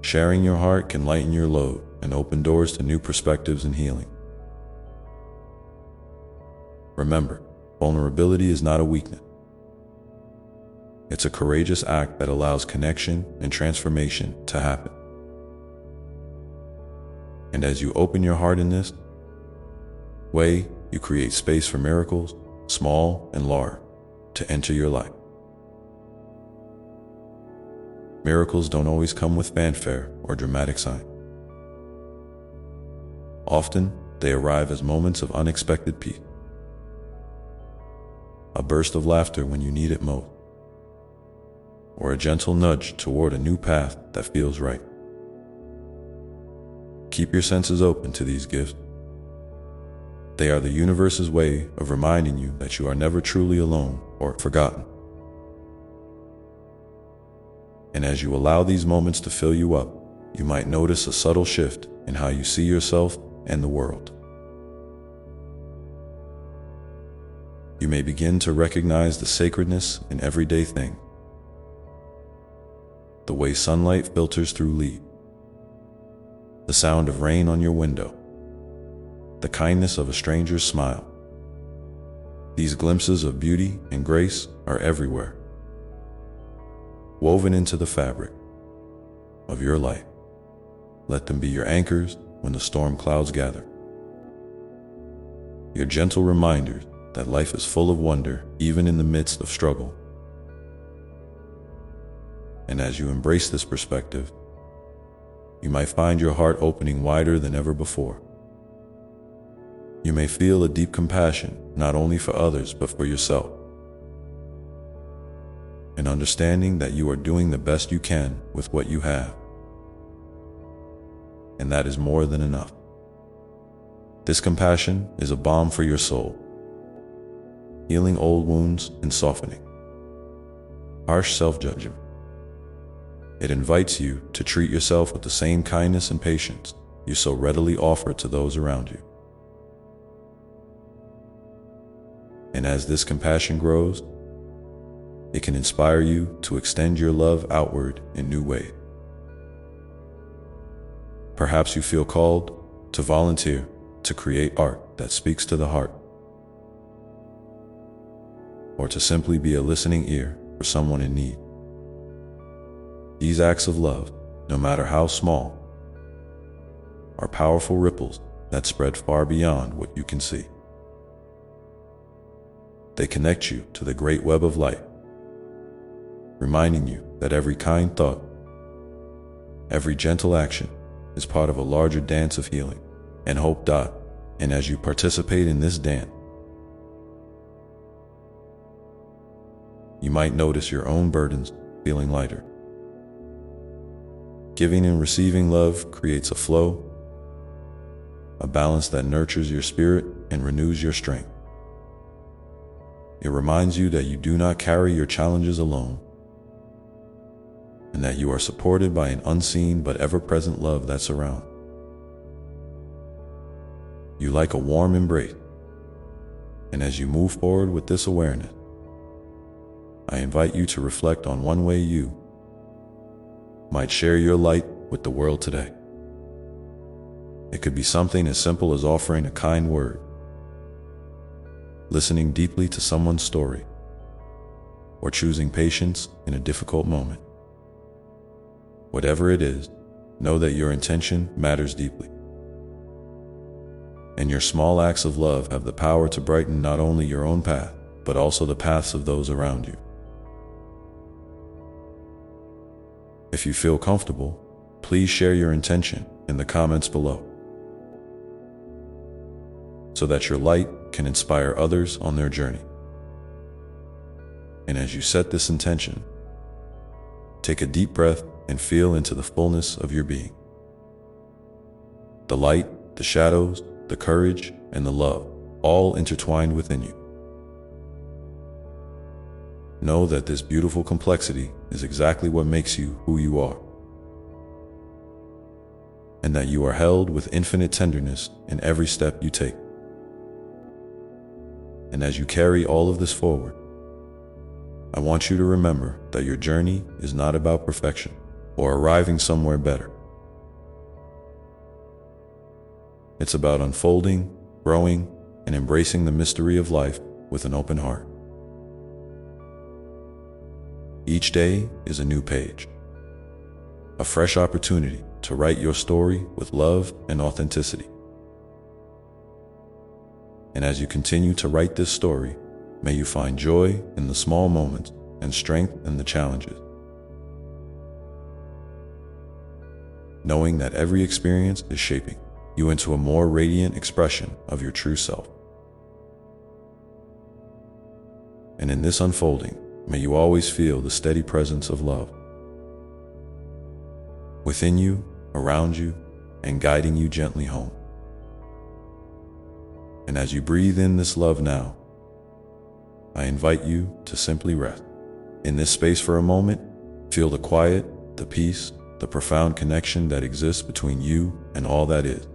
Sharing your heart can lighten your load and open doors to new perspectives and healing. Remember, vulnerability is not a weakness. It's a courageous act that allows connection and transformation to happen. And as you open your heart in this way, you create space for miracles, small and large, to enter your life. Miracles don't always come with fanfare or dramatic signs. Often, they arrive as moments of unexpected peace. A burst of laughter when you need it most, or a gentle nudge toward a new path that feels right. Keep your senses open to these gifts. They are the universe's way of reminding you that you are never truly alone or forgotten. And as you allow these moments to fill you up, you might notice a subtle shift in how you see yourself and the world. You may begin to recognize the sacredness in everyday things. The way sunlight filters through leaves, the sound of rain on your window, the kindness of a stranger's smile. These glimpses of beauty and grace are everywhere, woven into the fabric of your life. Let them be your anchors when the storm clouds gather, your gentle reminders that life is full of wonder even in the midst of struggle. And as you embrace this perspective, you might find your heart opening wider than ever before. You may feel a deep compassion, not only for others, but for yourself. An understanding that you are doing the best you can with what you have. And that is more than enough. This compassion is a balm for your soul, healing old wounds and softening harsh self-judgment. It invites you to treat yourself with the same kindness and patience you so readily offer to those around you. And as this compassion grows, it can inspire you to extend your love outward in new ways. Perhaps you feel called to volunteer, to create art that speaks to the heart, or to simply be a listening ear for someone in need. These acts of love, no matter how small, are powerful ripples that spread far beyond what you can see. They connect you to the great web of light, reminding you that every kind thought, every gentle action is part of a larger dance of healing and hope. And as you participate in this dance, you might notice your own burdens feeling lighter. Giving and receiving love creates a flow, a balance that nurtures your spirit and renews your strength. It reminds you that you do not carry your challenges alone, and that you are supported by an unseen but ever-present love that surrounds. You like a warm embrace, and as you move forward with this awareness, I invite you to reflect on one way you might share your light with the world today. It could be something as simple as offering a kind word, listening deeply to someone's story, or choosing patience in a difficult moment. Whatever it is, know that your intention matters deeply. And your small acts of love have the power to brighten not only your own path, but also the paths of those around you. If you feel comfortable, please share your intention in the comments below, so that your light can inspire others on their journey. And as you set this intention, take a deep breath and feel into the fullness of your being. The light, the shadows, the courage, and the love, all intertwined within you. Know that this beautiful complexity is exactly what makes you who you are, and that you are held with infinite tenderness in every step you take. And as you carry all of this forward, I want you to remember that your journey is not about perfection or arriving somewhere better. It's about unfolding, growing, and embracing the mystery of life with an open heart. Each day is a new page, a fresh opportunity to write your story with love and authenticity. And as you continue to write this story, may you find joy in the small moments and strength in the challenges, knowing that every experience is shaping you into a more radiant expression of your true self. And in this unfolding, may you always feel the steady presence of love within you, around you, and guiding you gently home. And as you breathe in this love now, I invite you to simply rest in this space for a moment. Feel the quiet, the peace, the profound connection that exists between you and all that is.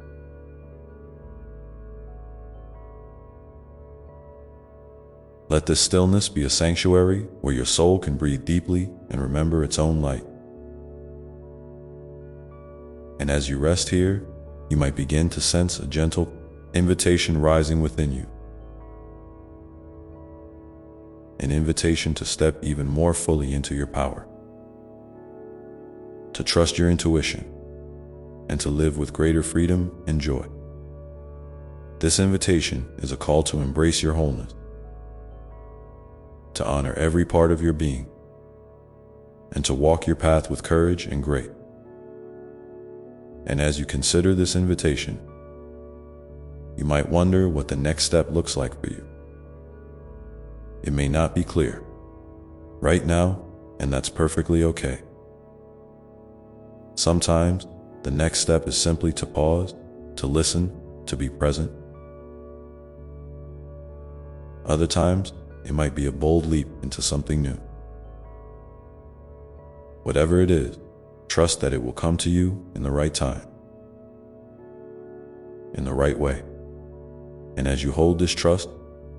Let this stillness be a sanctuary where your soul can breathe deeply and remember its own light. And as you rest here, you might begin to sense a gentle invitation rising within you. An invitation to step even more fully into your power, to trust your intuition, and to live with greater freedom and joy. This invitation is a call to embrace your wholeness, to honor every part of your being, and to walk your path with courage and grace. And as you consider this invitation, you might wonder what the next step looks like for you. It may not be clear right now, and that's perfectly okay. Sometimes the next step is simply to pause, to listen, to be present. Other times, it might be a bold leap into something new. Whatever it is, trust that it will come to you in the right time, in the right way. And as you hold this trust,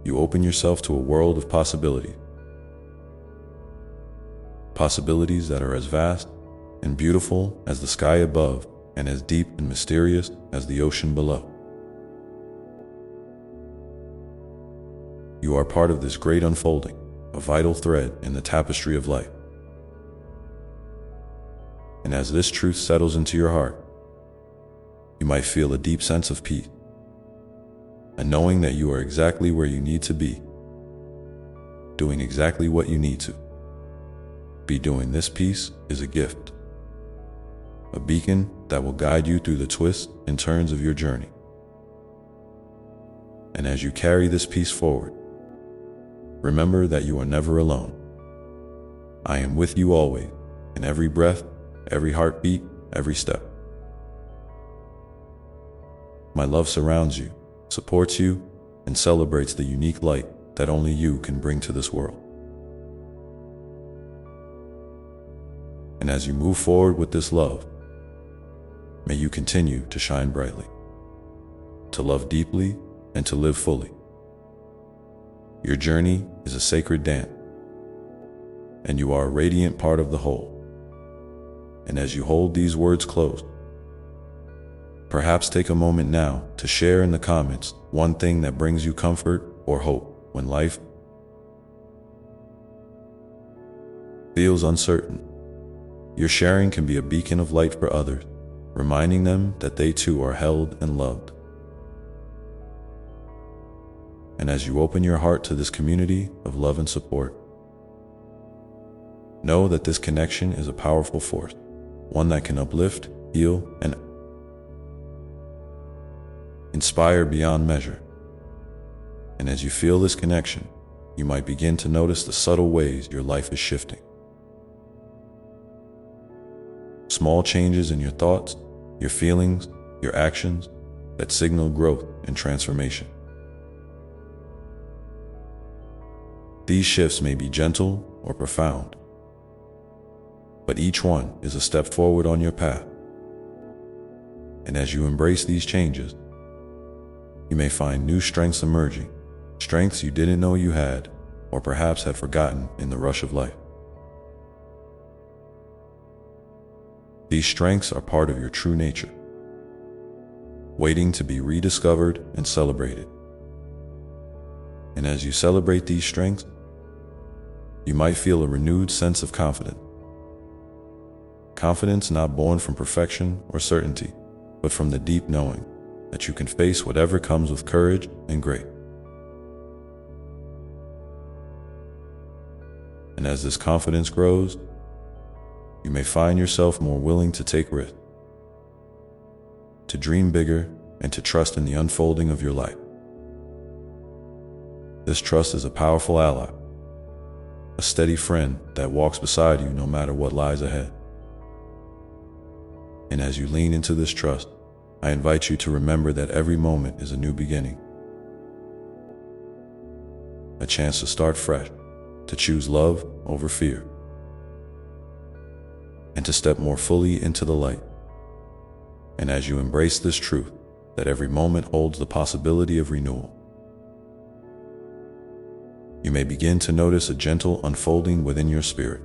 you open yourself to a world of possibilities. Possibilities that are as vast and beautiful as the sky above, and as deep and mysterious as the ocean below. You are part of this great unfolding, a vital thread in the tapestry of life. And as this truth settles into your heart, you might feel a deep sense of peace, and knowing that you are exactly where you need to be, doing exactly what you need to be doing. This peace is a gift, a beacon that will guide you through the twists and turns of your journey. And as you carry this peace forward, remember that you are never alone. I am with you always, in every breath, every heartbeat, every step. My love surrounds you, supports you, and celebrates the unique light that only you can bring to this world. And as you move forward with this love, may you continue to shine brightly, to love deeply, and to live fully. Your journey is a sacred dance, and you are a radiant part of the whole. And as you hold these words close, perhaps take a moment now to share in the comments one thing that brings you comfort or hope when life feels uncertain. Your sharing can be a beacon of light for others, reminding them that they too are held and loved. And as you open your heart to this community of love and support, know that this connection is a powerful force, one that can uplift, heal, and inspire beyond measure. And as you feel this connection, you might begin to notice the subtle ways your life is shifting. Small changes in your thoughts, your feelings, your actions that signal growth and transformation. These shifts may be gentle or profound, but each one is a step forward on your path. And as you embrace these changes, you may find new strengths emerging, strengths you didn't know you had, or perhaps had forgotten in the rush of life. These strengths are part of your true nature, waiting to be rediscovered and celebrated. And as you celebrate these strengths, you might feel a renewed sense of confidence. Confidence not born from perfection or certainty, but from the deep knowing that you can face whatever comes with courage and grace. And as this confidence grows, you may find yourself more willing to take risks, to dream bigger, and to trust in the unfolding of your life. This trust is a powerful ally, a steady friend that walks beside you no matter what lies ahead. And as you lean into this trust, I invite you to remember that every moment is a new beginning, a chance to start fresh, to choose love over fear, and to step more fully into the light. And as you embrace this truth, that every moment holds the possibility of renewal, you may begin to notice a gentle unfolding within your spirit.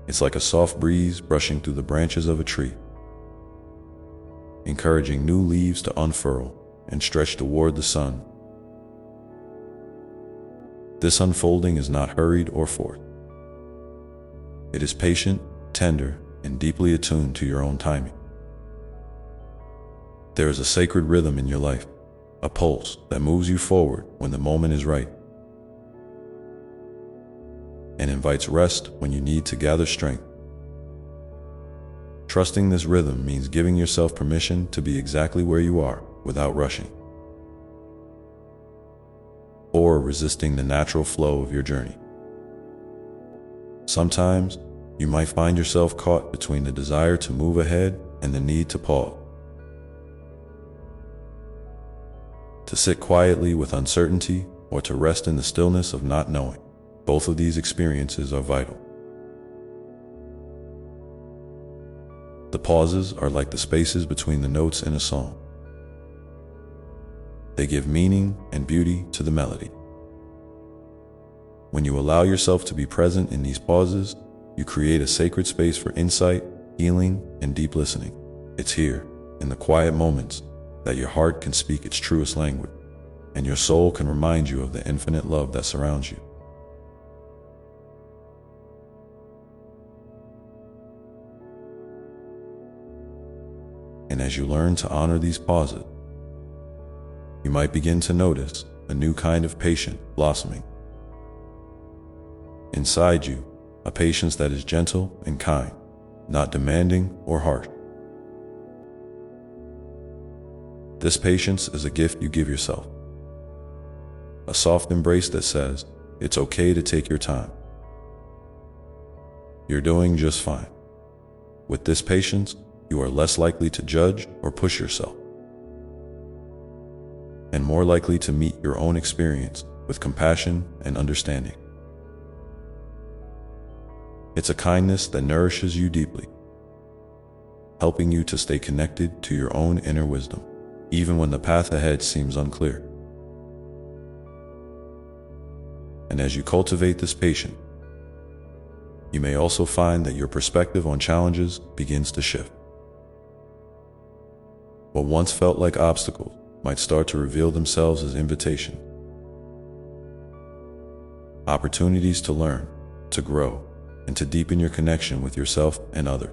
It's like a soft breeze brushing through the branches of a tree, encouraging new leaves to unfurl and stretch toward the sun. This unfolding is not hurried or forced. It is patient, tender, and deeply attuned to your own timing. There is a sacred rhythm in your life, a pulse that moves you forward when the moment is right, and invites rest when you need to gather strength. Trusting this rhythm means giving yourself permission to be exactly where you are without rushing, or resisting the natural flow of your journey. Sometimes, you might find yourself caught between the desire to move ahead and the need to pause, to sit quietly with uncertainty or to rest in the stillness of not knowing. Both of these experiences are vital. The pauses are like the spaces between the notes in a song. They give meaning and beauty to the melody. When you allow yourself to be present in these pauses, you create a sacred space for insight, healing, and deep listening. It's here, in the quiet moments, that your heart can speak its truest language, and your soul can remind you of the infinite love that surrounds you. And as you learn to honor these pauses, you might begin to notice a new kind of patience blossoming inside you, a patience that is gentle and kind, not demanding or harsh. This patience is a gift you give yourself, a soft embrace that says, it's okay to take your time. You're doing just fine. With this patience, you are less likely to judge or push yourself, and more likely to meet your own experience with compassion and understanding. It's a kindness that nourishes you deeply, helping you to stay connected to your own inner wisdom, even when the path ahead seems unclear. And as you cultivate this patience, you may also find that your perspective on challenges begins to shift. What once felt like obstacles might start to reveal themselves as invitations, opportunities to learn, to grow, and to deepen your connection with yourself and others.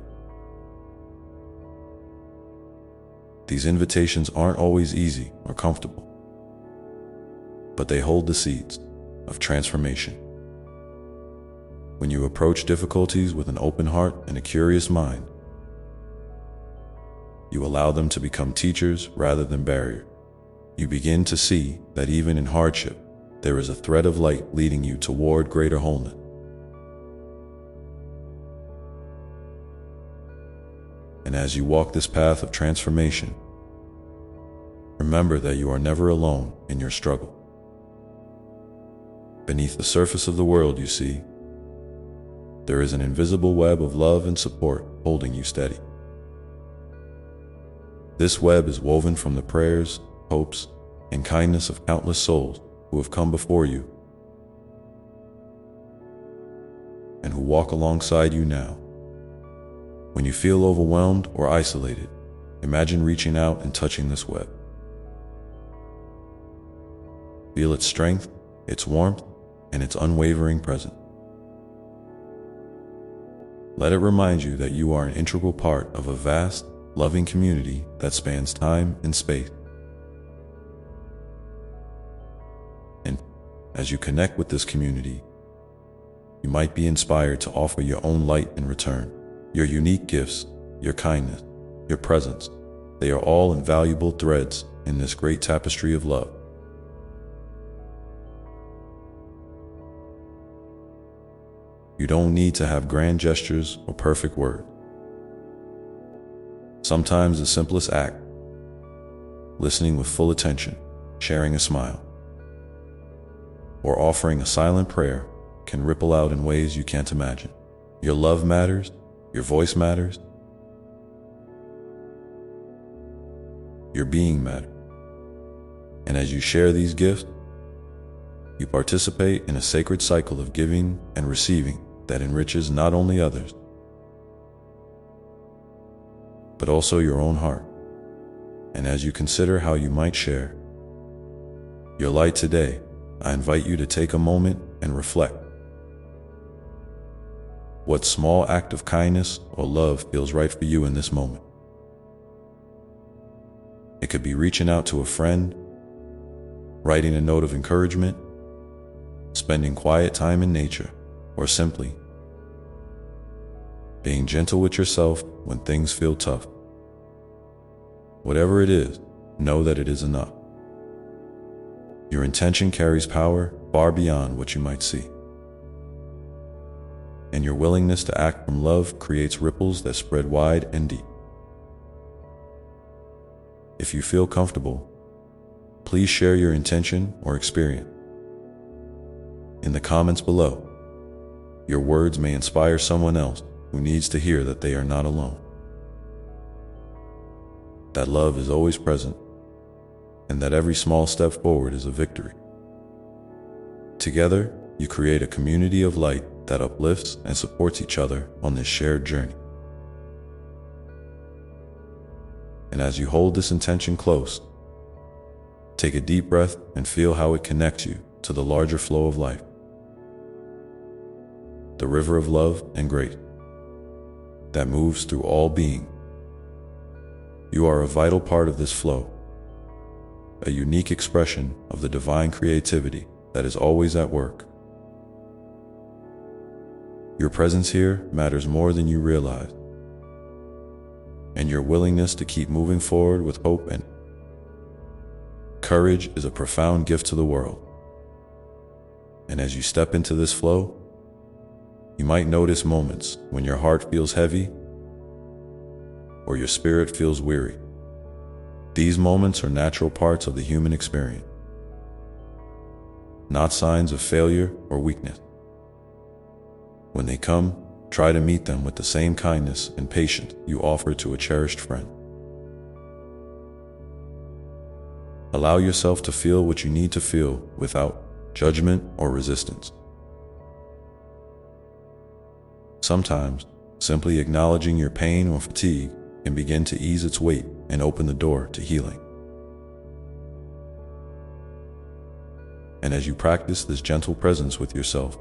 These invitations aren't always easy or comfortable, but they hold the seeds of transformation. When you approach difficulties with an open heart and a curious mind, you allow them to become teachers rather than barriers. You begin to see that even in hardship, there is a thread of light leading you toward greater wholeness. And as you walk this path of transformation, remember that you are never alone in your struggle. Beneath the surface of the world, you see, there is an invisible web of love and support holding you steady. This web is woven from the prayers, hopes, and kindness of countless souls who have come before you and who walk alongside you now. When you feel overwhelmed or isolated, imagine reaching out and touching this web. Feel its strength, its warmth, and its unwavering presence. Let it remind you that you are an integral part of a vast, loving community that spans time and space. And as you connect with this community, you might be inspired to offer your own light in return. Your unique gifts, your kindness, your presence, they are all invaluable threads in this great tapestry of love. You don't need to have grand gestures or perfect words. Sometimes the simplest act, listening with full attention, sharing a smile, or offering a silent prayer, can ripple out in ways you can't imagine. Your love matters, your voice matters, your being matters. And as you share these gifts, you participate in a sacred cycle of giving and receiving that enriches not only others, but also your own heart. And as you consider how you might share your light today, I invite you to take a moment and reflect. What small act of kindness or love feels right for you in this moment? It could be reaching out to a friend, writing a note of encouragement, spending quiet time in nature, or simply being gentle with yourself when things feel tough. Whatever it is, know that it is enough. Your intention carries power far beyond what you might see. And your willingness to act from love creates ripples that spread wide and deep. If you feel comfortable, please share your intention or experience in the comments below. Your words may inspire someone else who needs to hear that they are not alone, that love is always present, and that every small step forward is a victory. Together, you create a community of light that uplifts and supports each other on this shared journey. And as you hold this intention close, take a deep breath and feel how it connects you to the larger flow of life, the river of love and grace that moves through all being. You are a vital part of this flow, a unique expression of the divine creativity that is always at work. Your presence here matters more than you realize, and your willingness to keep moving forward with hope and courage is a profound gift to the world. And as you step into this flow, you might notice moments when your heart feels heavy or your spirit feels weary. These moments are natural parts of the human experience, not signs of failure or weakness. When they come, try to meet them with the same kindness and patience you offer to a cherished friend. Allow yourself to feel what you need to feel without judgment or resistance. Sometimes, simply acknowledging your pain or fatigue can begin to ease its weight and open the door to healing. And as you practice this gentle presence with yourself,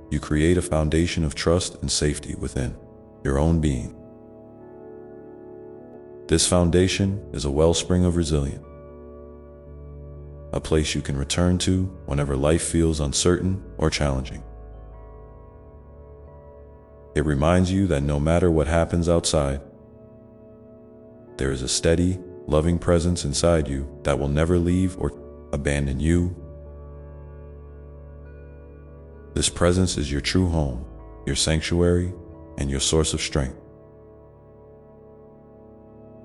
you create a foundation of trust and safety within your own being. This foundation is a wellspring of resilience, a place you can return to whenever life feels uncertain or challenging. It reminds you that no matter what happens outside, there is a steady, loving presence inside you that will never leave or abandon you. This presence is your true home, your sanctuary, and your source of strength.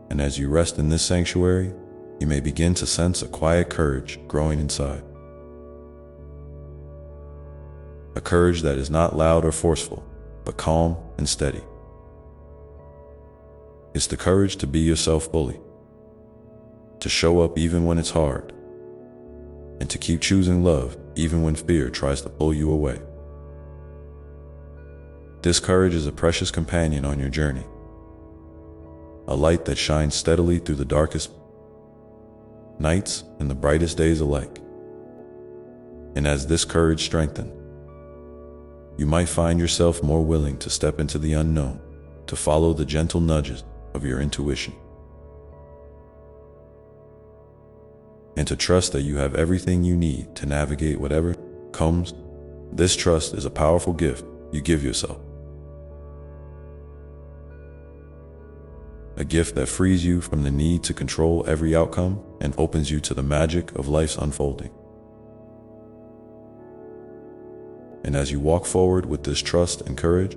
And as you rest in this sanctuary, you may begin to sense a quiet courage growing inside. A courage that is not loud or forceful, but calm and steady. It's the courage to be yourself fully, to show up even when it's hard, and to keep choosing love even when fear tries to pull you away. This courage is a precious companion on your journey, a light that shines steadily through the darkest nights and the brightest days alike. And as this courage strengthens, you might find yourself more willing to step into the unknown, to follow the gentle nudges of your intuition, and to trust that you have everything you need to navigate whatever comes. This trust is a powerful gift you give yourself, a gift that frees you from the need to control every outcome and opens you to the magic of life's unfolding. And as you walk forward with this trust and courage,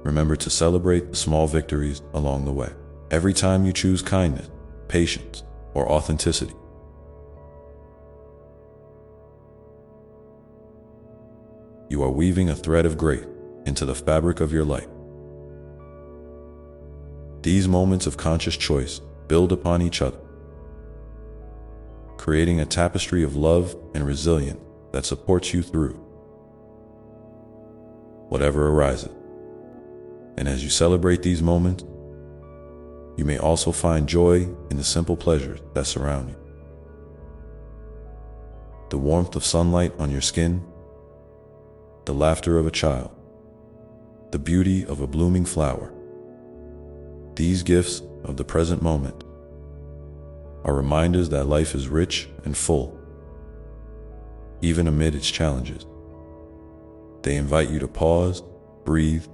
remember to celebrate the small victories along the way. Every time you choose kindness, patience, or authenticity, you are weaving a thread of grace into the fabric of your life. These moments of conscious choice build upon each other, creating a tapestry of love and resilience that supports you through whatever arises. And as you celebrate these moments, you may also find joy in the simple pleasures that surround you. The warmth of sunlight on your skin, the laughter of a child, the beauty of a blooming flower. These gifts of the present moment are reminders that life is rich and full, even amid its challenges. They invite you to pause, breathe,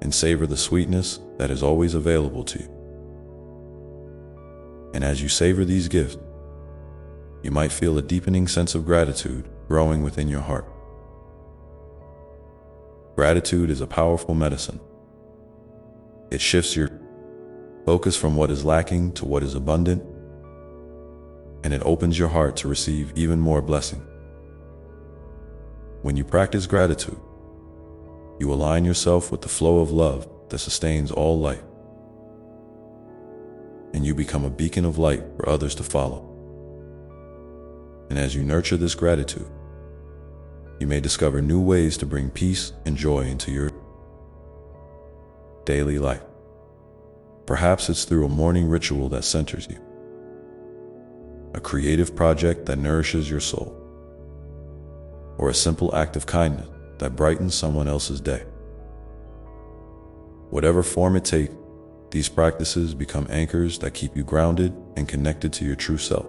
and savor the sweetness that is always available to you. And as you savor these gifts, you might feel a deepening sense of gratitude growing within your heart. Gratitude is a powerful medicine. It shifts your focus from what is lacking to what is abundant, and it opens your heart to receive even more blessing. When you practice gratitude, you align yourself with the flow of love that sustains all life, and you become a beacon of light for others to follow. And as you nurture this gratitude, you may discover new ways to bring peace and joy into your daily life. Perhaps it's through a morning ritual that centers you, a creative project that nourishes your soul, or a simple act of kindness that brightens someone else's day. Whatever form it takes, these practices become anchors that keep you grounded and connected to your true self.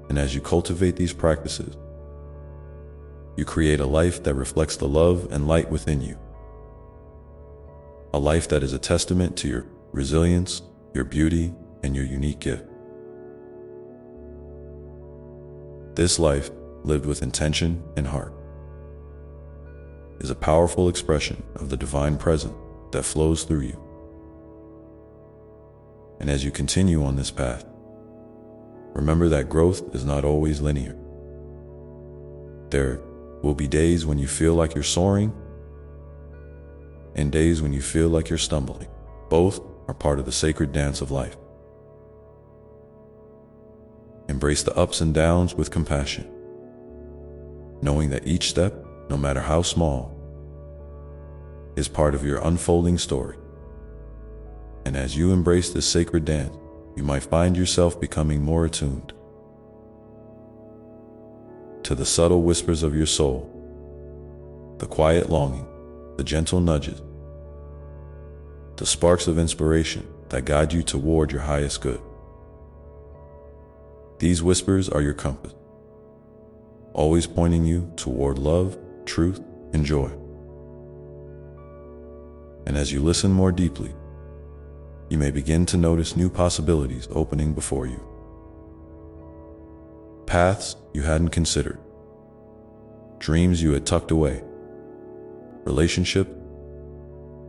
And as you cultivate these practices, you create a life that reflects the love and light within you. A life that is a testament to your resilience, your beauty, and your unique gift. This life, lived with intention and heart, is a powerful expression of the divine presence that flows through you. And as you continue on this path, remember that growth is not always linear. There are will be days when you feel like you're soaring and days when you feel like you're stumbling. Both are part of the sacred dance of life. Embrace the ups and downs with compassion, knowing that each step, no matter how small, is part of your unfolding story. And as you embrace this sacred dance, you might find yourself becoming more attuned to the subtle whispers of your soul, the quiet longing, the gentle nudges, the sparks of inspiration that guide you toward your highest good. These whispers are your compass, always pointing you toward love, truth, and joy. And as you listen more deeply, you may begin to notice new possibilities opening before you. Paths you hadn't considered, dreams you had tucked away, relationship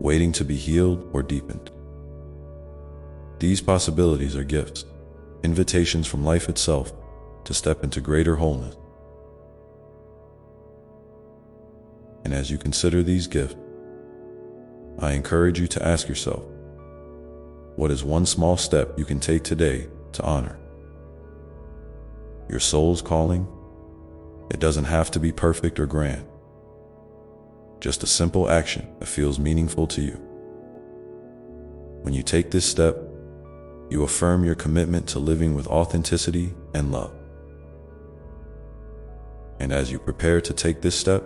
waiting to be healed or deepened. These possibilities are gifts, invitations from life itself to step into greater wholeness. And as you consider these gifts, I encourage you to ask yourself, what is one small step you can take today to honor your soul's calling? It doesn't have to be perfect or grand. Just a simple action that feels meaningful to you. When you take this step, you affirm your commitment to living with authenticity and love. And as you prepare to take this step,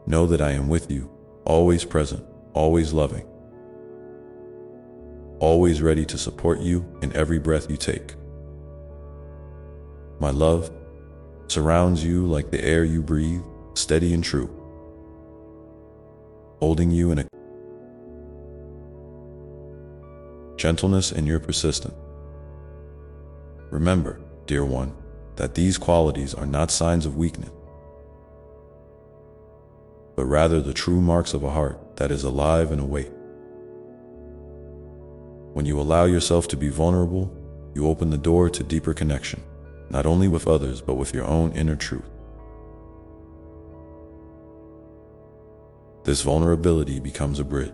know that I am with you, always present, always loving, always ready to support you in every breath you take. My love surrounds you like the air you breathe, steady and true, holding you in a gentleness in your persistence. Remember, dear one, that these qualities are not signs of weakness, but rather the true marks of a heart that is alive and awake. When you allow yourself to be vulnerable, you open the door to deeper connection, not only with others, but with your own inner truth. This vulnerability becomes a bridge,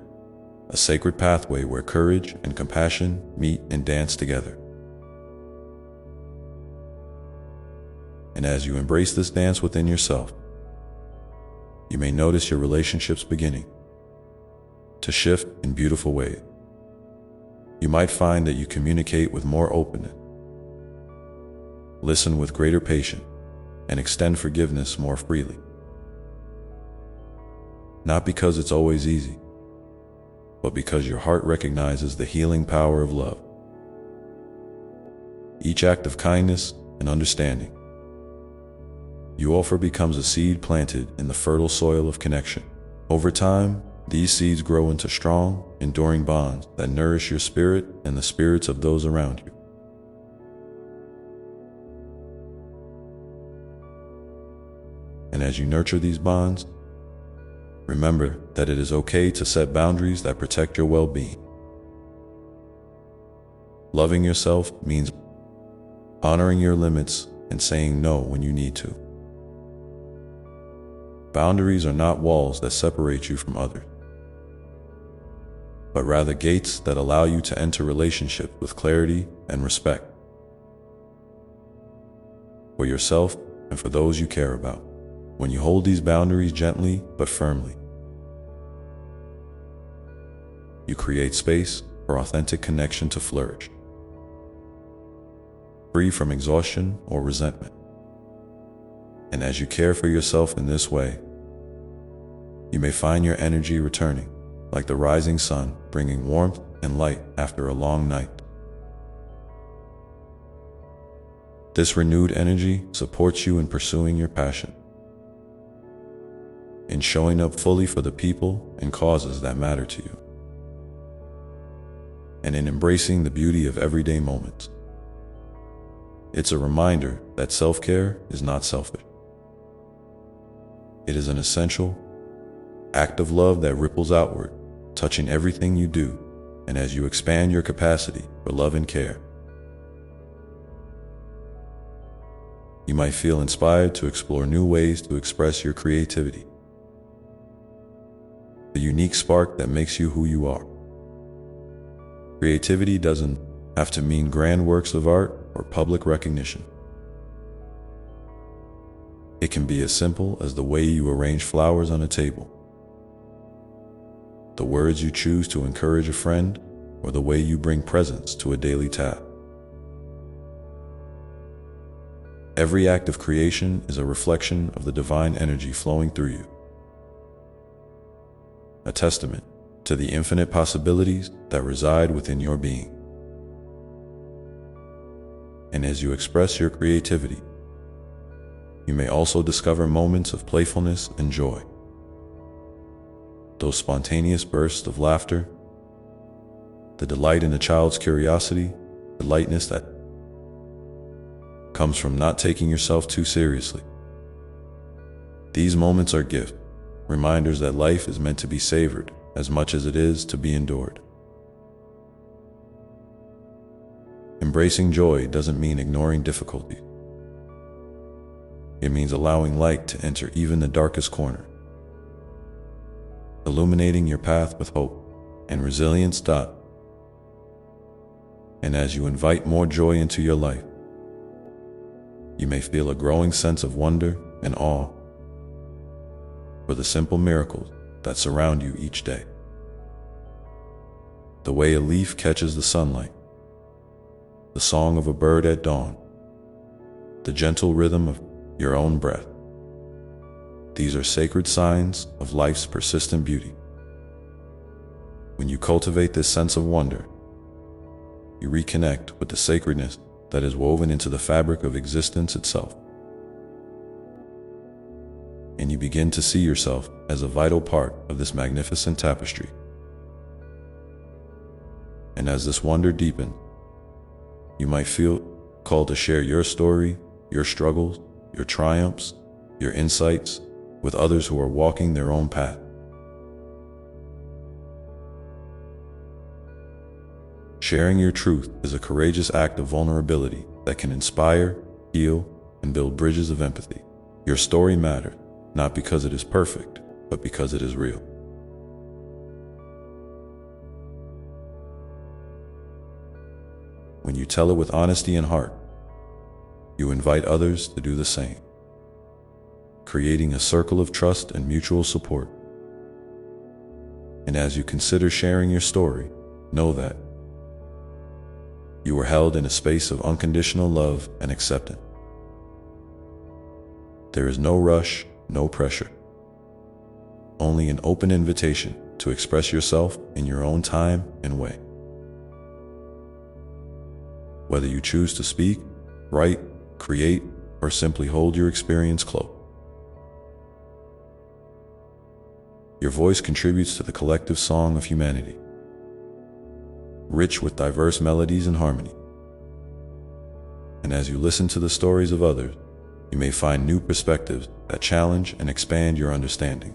a sacred pathway where courage and compassion meet and dance together. And as you embrace this dance within yourself, you may notice your relationships beginning to shift in beautiful ways. You might find that you communicate with more openness, listen with greater patience, and extend forgiveness more freely. Not because it's always easy, but because your heart recognizes the healing power of love. Each act of kindness and understanding you offer becomes a seed planted in the fertile soil of connection. Over time, these seeds grow into strong, enduring bonds that nourish your spirit and the spirits of those around you. And as you nurture these bonds, remember that it is okay to set boundaries that protect your well-being. Loving yourself means honoring your limits and saying no when you need to. Boundaries are not walls that separate you from others, but rather gates that allow you to enter relationships with clarity and respect for yourself and for those you care about. When you hold these boundaries gently but firmly, you create space for authentic connection to flourish, free from exhaustion or resentment. And as you care for yourself in this way, you may find your energy returning, like the rising sun, bringing warmth and light after a long night. This renewed energy supports you in pursuing your passion, in showing up fully for the people and causes that matter to you, and in embracing the beauty of everyday moments. It's a reminder that self-care is not selfish. It is an essential act of love that ripples outward, touching everything you do, and as you expand your capacity for love and care, you might feel inspired to explore new ways to express your creativity, the unique spark that makes you who you are. Creativity doesn't have to mean grand works of art or public recognition. It can be as simple as the way you arrange flowers on a table, the words you choose to encourage a friend, or the way you bring presents to a daily task. Every act of creation is a reflection of the divine energy flowing through you, a testament to the infinite possibilities that reside within your being. And as you express your creativity, you may also discover moments of playfulness and joy. Those spontaneous bursts of laughter, the delight in a child's curiosity, the lightness that comes from not taking yourself too seriously. These moments are gifts, reminders that life is meant to be savored as much as it is to be endured. Embracing joy doesn't mean ignoring difficulty. It means allowing light to enter even the darkest corner, illuminating your path with hope and resilience. And as you invite more joy into your life, you may feel a growing sense of wonder and awe for the simple miracles that surround you each day. The way a leaf catches the sunlight, the song of a bird at dawn, the gentle rhythm of your own breath. These are sacred signs of life's persistent beauty. When you cultivate this sense of wonder, you reconnect with the sacredness that is woven into the fabric of existence itself. And you begin to see yourself as a vital part of this magnificent tapestry. And as this wonder deepens, you might feel called to share your story, your struggles, your triumphs, your insights with others who are walking their own path. Sharing your truth is a courageous act of vulnerability that can inspire, heal, and build bridges of empathy. Your story matters, not because it is perfect, but because it is real. When you tell it with honesty and heart, you invite others to do the same, creating a circle of trust and mutual support. And as you consider sharing your story, know that you are held in a space of unconditional love and acceptance. There is no rush, no pressure, only an open invitation to express yourself in your own time and way. Whether you choose to speak, write, create, or simply hold your experience close, your voice contributes to the collective song of humanity, rich with diverse melodies and harmony. And as you listen to the stories of others, you may find new perspectives that challenge and expand your understanding.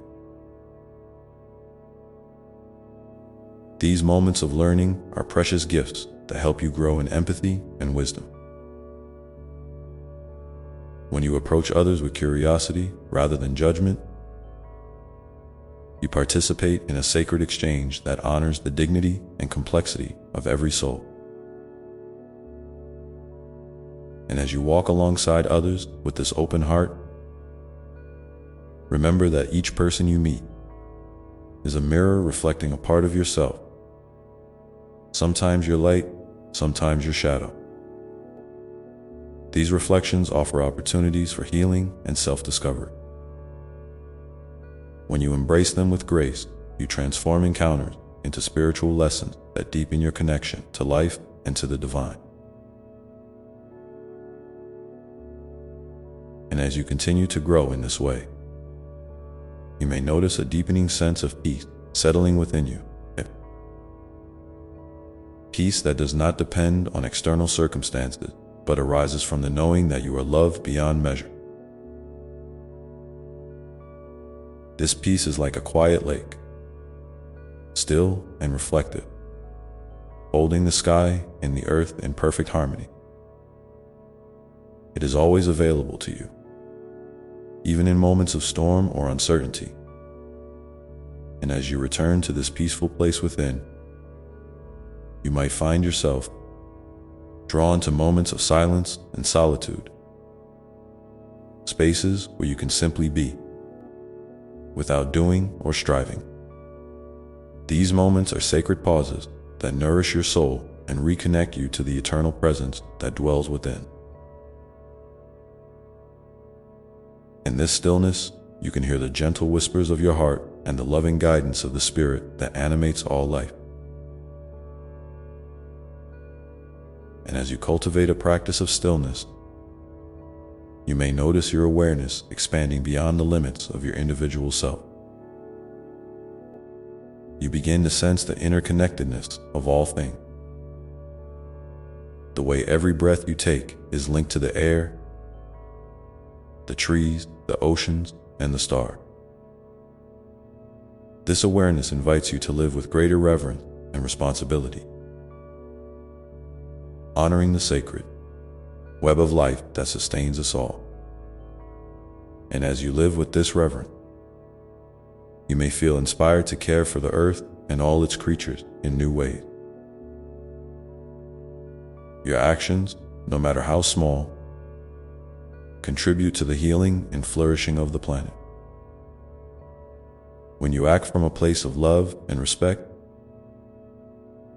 These moments of learning are precious gifts that help you grow in empathy and wisdom. When you approach others with curiosity rather than judgment, you participate in a sacred exchange that honors the dignity and complexity of every soul. And as you walk alongside others with this open heart, remember that each person you meet is a mirror reflecting a part of yourself. Sometimes your light, sometimes your shadow. These reflections offer opportunities for healing and self-discovery. When you embrace them with grace, you transform encounters into spiritual lessons that deepen your connection to life and to the divine. And as you continue to grow in this way, you may notice a deepening sense of peace settling within you. Peace that does not depend on external circumstances, but arises from the knowing that you are loved beyond measure. This peace is like a quiet lake, still and reflective, holding the sky and the earth in perfect harmony. It is always available to you, even in moments of storm or uncertainty. And as you return to this peaceful place within, you might find yourself drawn to moments of silence and solitude, spaces where you can simply be, without doing or striving. These moments are sacred pauses that nourish your soul and reconnect you to the eternal presence that dwells within. In this stillness, you can hear the gentle whispers of your heart and the loving guidance of the Spirit that animates all life. And as you cultivate a practice of stillness, you may notice your awareness expanding beyond the limits of your individual self. You begin to sense the interconnectedness of all things. The way every breath you take is linked to the air, the trees, the oceans, and the stars. This awareness invites you to live with greater reverence and responsibility, honoring the sacred web of life that sustains us all. And as you live with this reverence, you may feel inspired to care for the earth and all its creatures in new ways. Your actions, no matter how small, contribute to the healing and flourishing of the planet. When you act from a place of love and respect,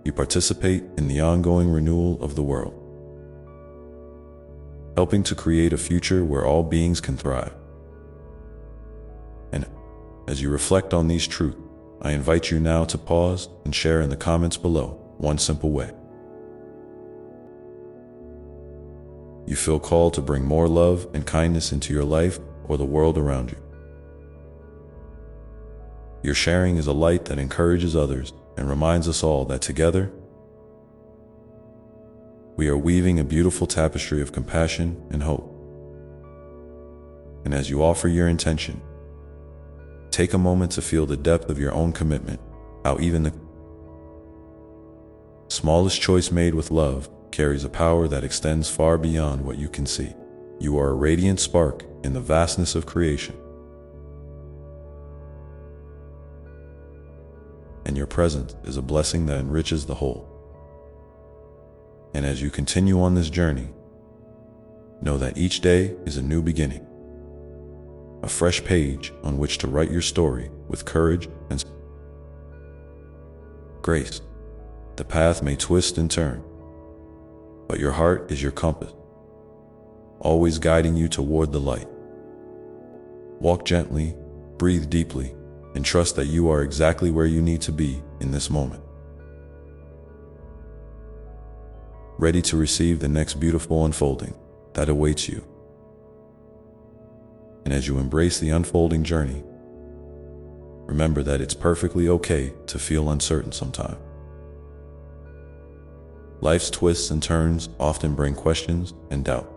you participate in the ongoing renewal of the world, helping to create a future where all beings can thrive. And as you reflect on these truths, I invite you now to pause and share in the comments below one simple way you feel called to bring more love and kindness into your life or the world around you. Your sharing is a light that encourages others and reminds us all that together, we are weaving a beautiful tapestry of compassion and hope. And as you offer your intention, take a moment to feel the depth of your own commitment, how even the smallest choice made with love carries a power that extends far beyond what you can see. You are a radiant spark in the vastness of creation, and your presence is a blessing that enriches the whole. And as you continue on this journey, know that each day is a new beginning, a fresh page on which to write your story with courage and grace. The path may twist and turn, but your heart is your compass, always guiding you toward the light. Walk gently, breathe deeply, and trust that you are exactly where you need to be in this moment, ready to receive the next beautiful unfolding that awaits you. And as you embrace the unfolding journey, remember that it's perfectly okay to feel uncertain sometimes. Life's twists and turns often bring questions and doubt.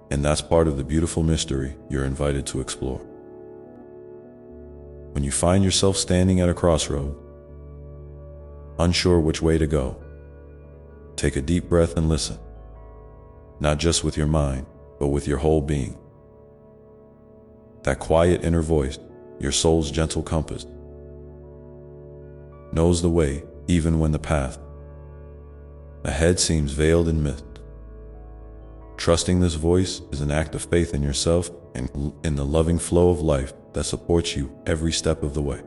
And that's part of the beautiful mystery you're invited to explore. When you find yourself standing at a crossroad, unsure which way to go, take a deep breath and listen, not just with your mind, but with your whole being. That quiet inner voice, your soul's gentle compass, knows the way even when the path ahead seems veiled in mist. Trusting this voice is an act of faith in yourself and in the loving flow of life that supports you every step of the way.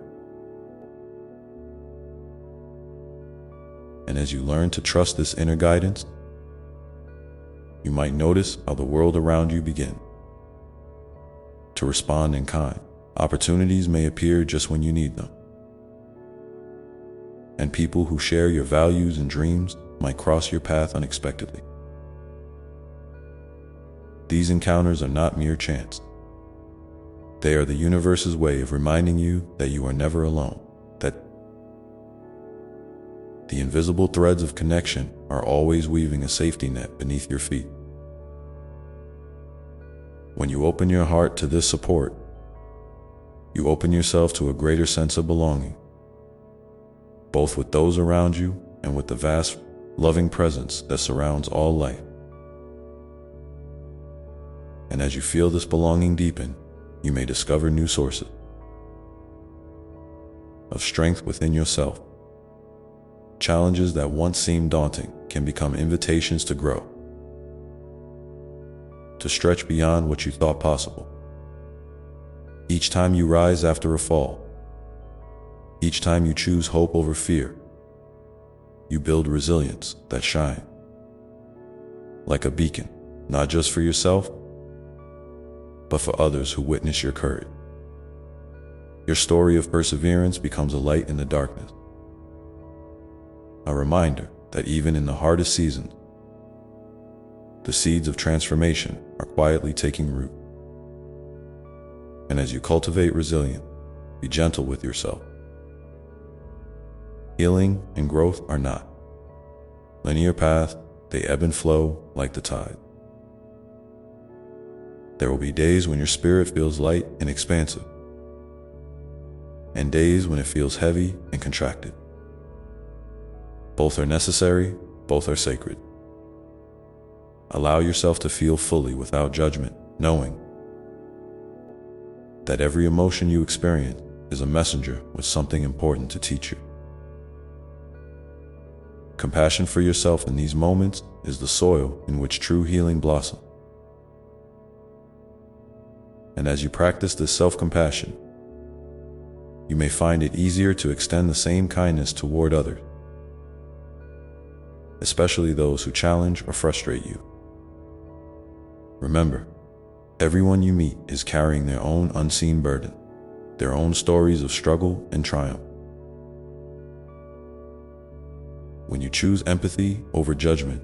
And as you learn to trust this inner guidance, you might notice how the world around you begins to respond in kind. Opportunities may appear just when you need them, and people who share your values and dreams might cross your path unexpectedly. These encounters are not mere chance. They are the universe's way of reminding you that you are never alone, that the invisible threads of connection are always weaving a safety net beneath your feet. When you open your heart to this support, you open yourself to a greater sense of belonging, both with those around you and with the vast, loving presence that surrounds all life. And as you feel this belonging deepen, you may discover new sources of strength within yourself. Challenges that once seemed daunting can become invitations to grow, to stretch beyond what you thought possible. Each time you rise after a fall, each time you choose hope over fear, you build resilience that shines like a beacon, not just for yourself, but for others who witness your courage. Your story of perseverance becomes a light in the darkness, a reminder that even in the hardest seasons, the seeds of transformation are quietly taking root. And as you cultivate resilience, be gentle with yourself. Healing and growth are not linear paths, they ebb and flow like the tide. There will be days when your spirit feels light and expansive, and days when it feels heavy and contracted. Both are necessary, both are sacred. Allow yourself to feel fully without judgment, knowing that every emotion you experience is a messenger with something important to teach you. Compassion for yourself in these moments is the soil in which true healing blossoms. And as you practice this self-compassion, you may find it easier to extend the same kindness toward others, especially those who challenge or frustrate you. Remember, everyone you meet is carrying their own unseen burden, their own stories of struggle and triumph. When you choose empathy over judgment,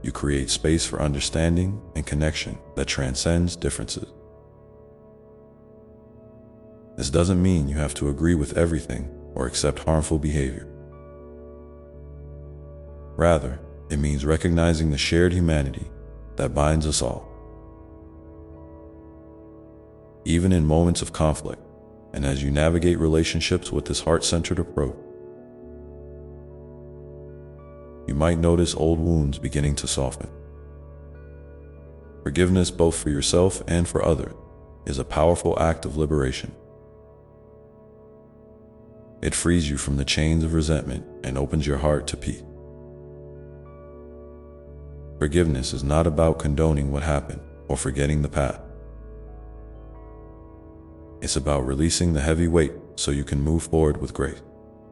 you create space for understanding and connection that transcends differences. This doesn't mean you have to agree with everything or accept harmful behavior. Rather, it means recognizing the shared humanity that binds us all. Even in moments of conflict, and as you navigate relationships with this heart-centered approach, you might notice old wounds beginning to soften. Forgiveness, both for yourself and for others, is a powerful act of liberation. It frees you from the chains of resentment and opens your heart to peace. Forgiveness is not about condoning what happened or forgetting the past. It's about releasing the heavy weight so you can move forward with grace.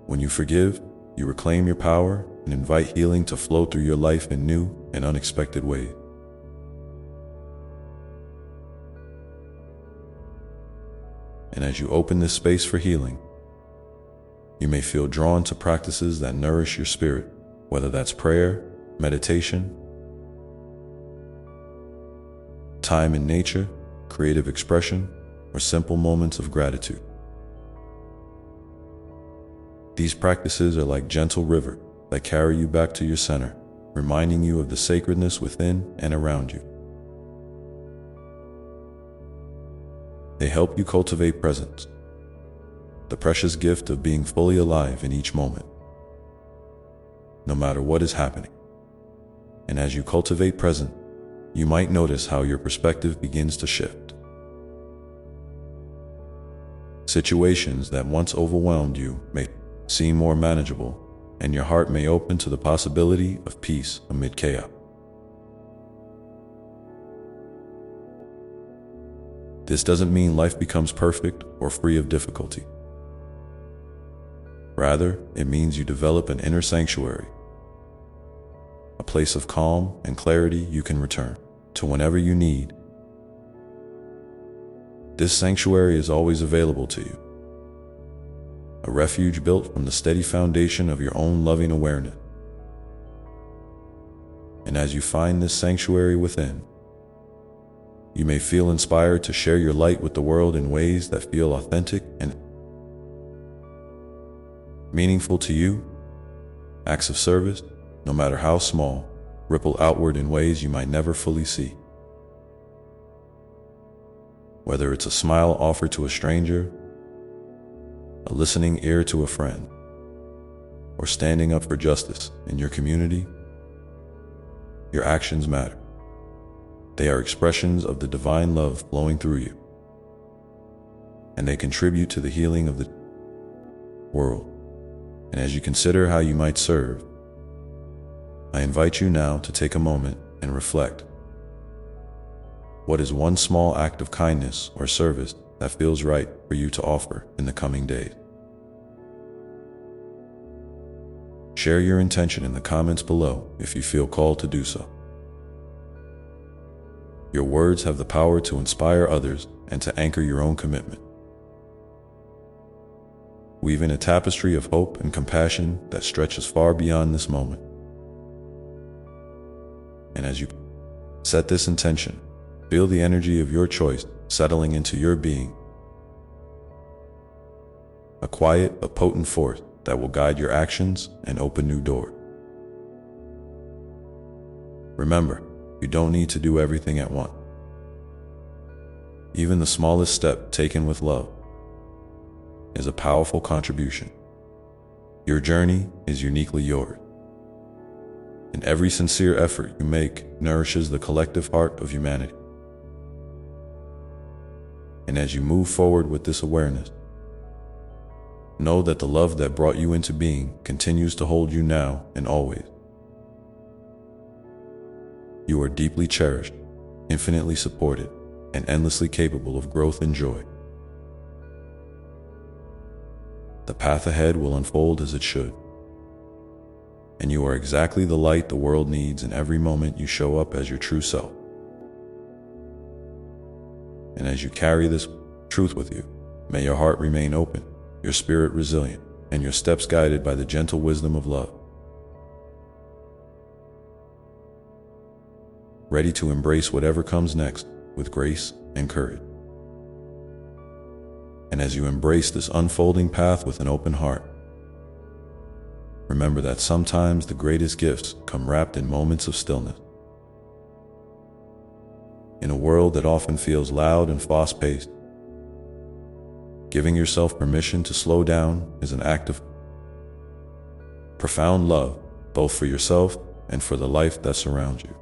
When you forgive, you reclaim your power and invite healing to flow through your life in new and unexpected ways. And as you open this space for healing, you may feel drawn to practices that nourish your spirit, whether that's prayer, meditation, time in nature, creative expression, or simple moments of gratitude. These practices are like gentle rivers that carry you back to your center, reminding you of the sacredness within and around you. They help you cultivate presence, the precious gift of being fully alive in each moment, no matter what is happening. And as you cultivate presence, you might notice how your perspective begins to shift. Situations that once overwhelmed you may seem more manageable, and your heart may open to the possibility of peace amid chaos. This doesn't mean life becomes perfect or free of difficulty. Rather, it means you develop an inner sanctuary, a place of calm and clarity you can return to whenever you need. This sanctuary is always available to you, a refuge built from the steady foundation of your own loving awareness. And as you find this sanctuary within, you may feel inspired to share your light with the world in ways that feel authentic and meaningful to you. Acts of service, no matter how small, ripple outward in ways you might never fully see. Whether it's a smile offered to a stranger, a listening ear to a friend, or standing up for justice in your community, your actions matter. They are expressions of the divine love flowing through you, and they contribute to the healing of the world. And as you consider how you might serve, I invite you now to take a moment and reflect. What is one small act of kindness or service that feels right for you to offer in the coming days? Share your intention in the comments below if you feel called to do so. Your words have the power to inspire others and to anchor your own commitment, weaving a tapestry of hope and compassion that stretches far beyond this moment. And as you set this intention, feel the energy of your choice settling into your being, a quiet but potent force that will guide your actions and open new doors. Remember, you don't need to do everything at once. Even the smallest step taken with love is a powerful contribution. Your journey is uniquely yours, and every sincere effort you make nourishes the collective heart of humanity. And as you move forward with this awareness, know that the love that brought you into being continues to hold you now and always. You are deeply cherished, infinitely supported, and endlessly capable of growth and joy. The path ahead will unfold as it should, and you are exactly the light the world needs in every moment you show up as your true self. And as you carry this truth with you, may your heart remain open, your spirit resilient, and your steps guided by the gentle wisdom of love. Ready to embrace whatever comes next with grace and courage. And as you embrace this unfolding path with an open heart, remember that sometimes the greatest gifts come wrapped in moments of stillness. In a world that often feels loud and fast-paced, giving yourself permission to slow down is an act of profound love, both for yourself and for the life that surrounds you.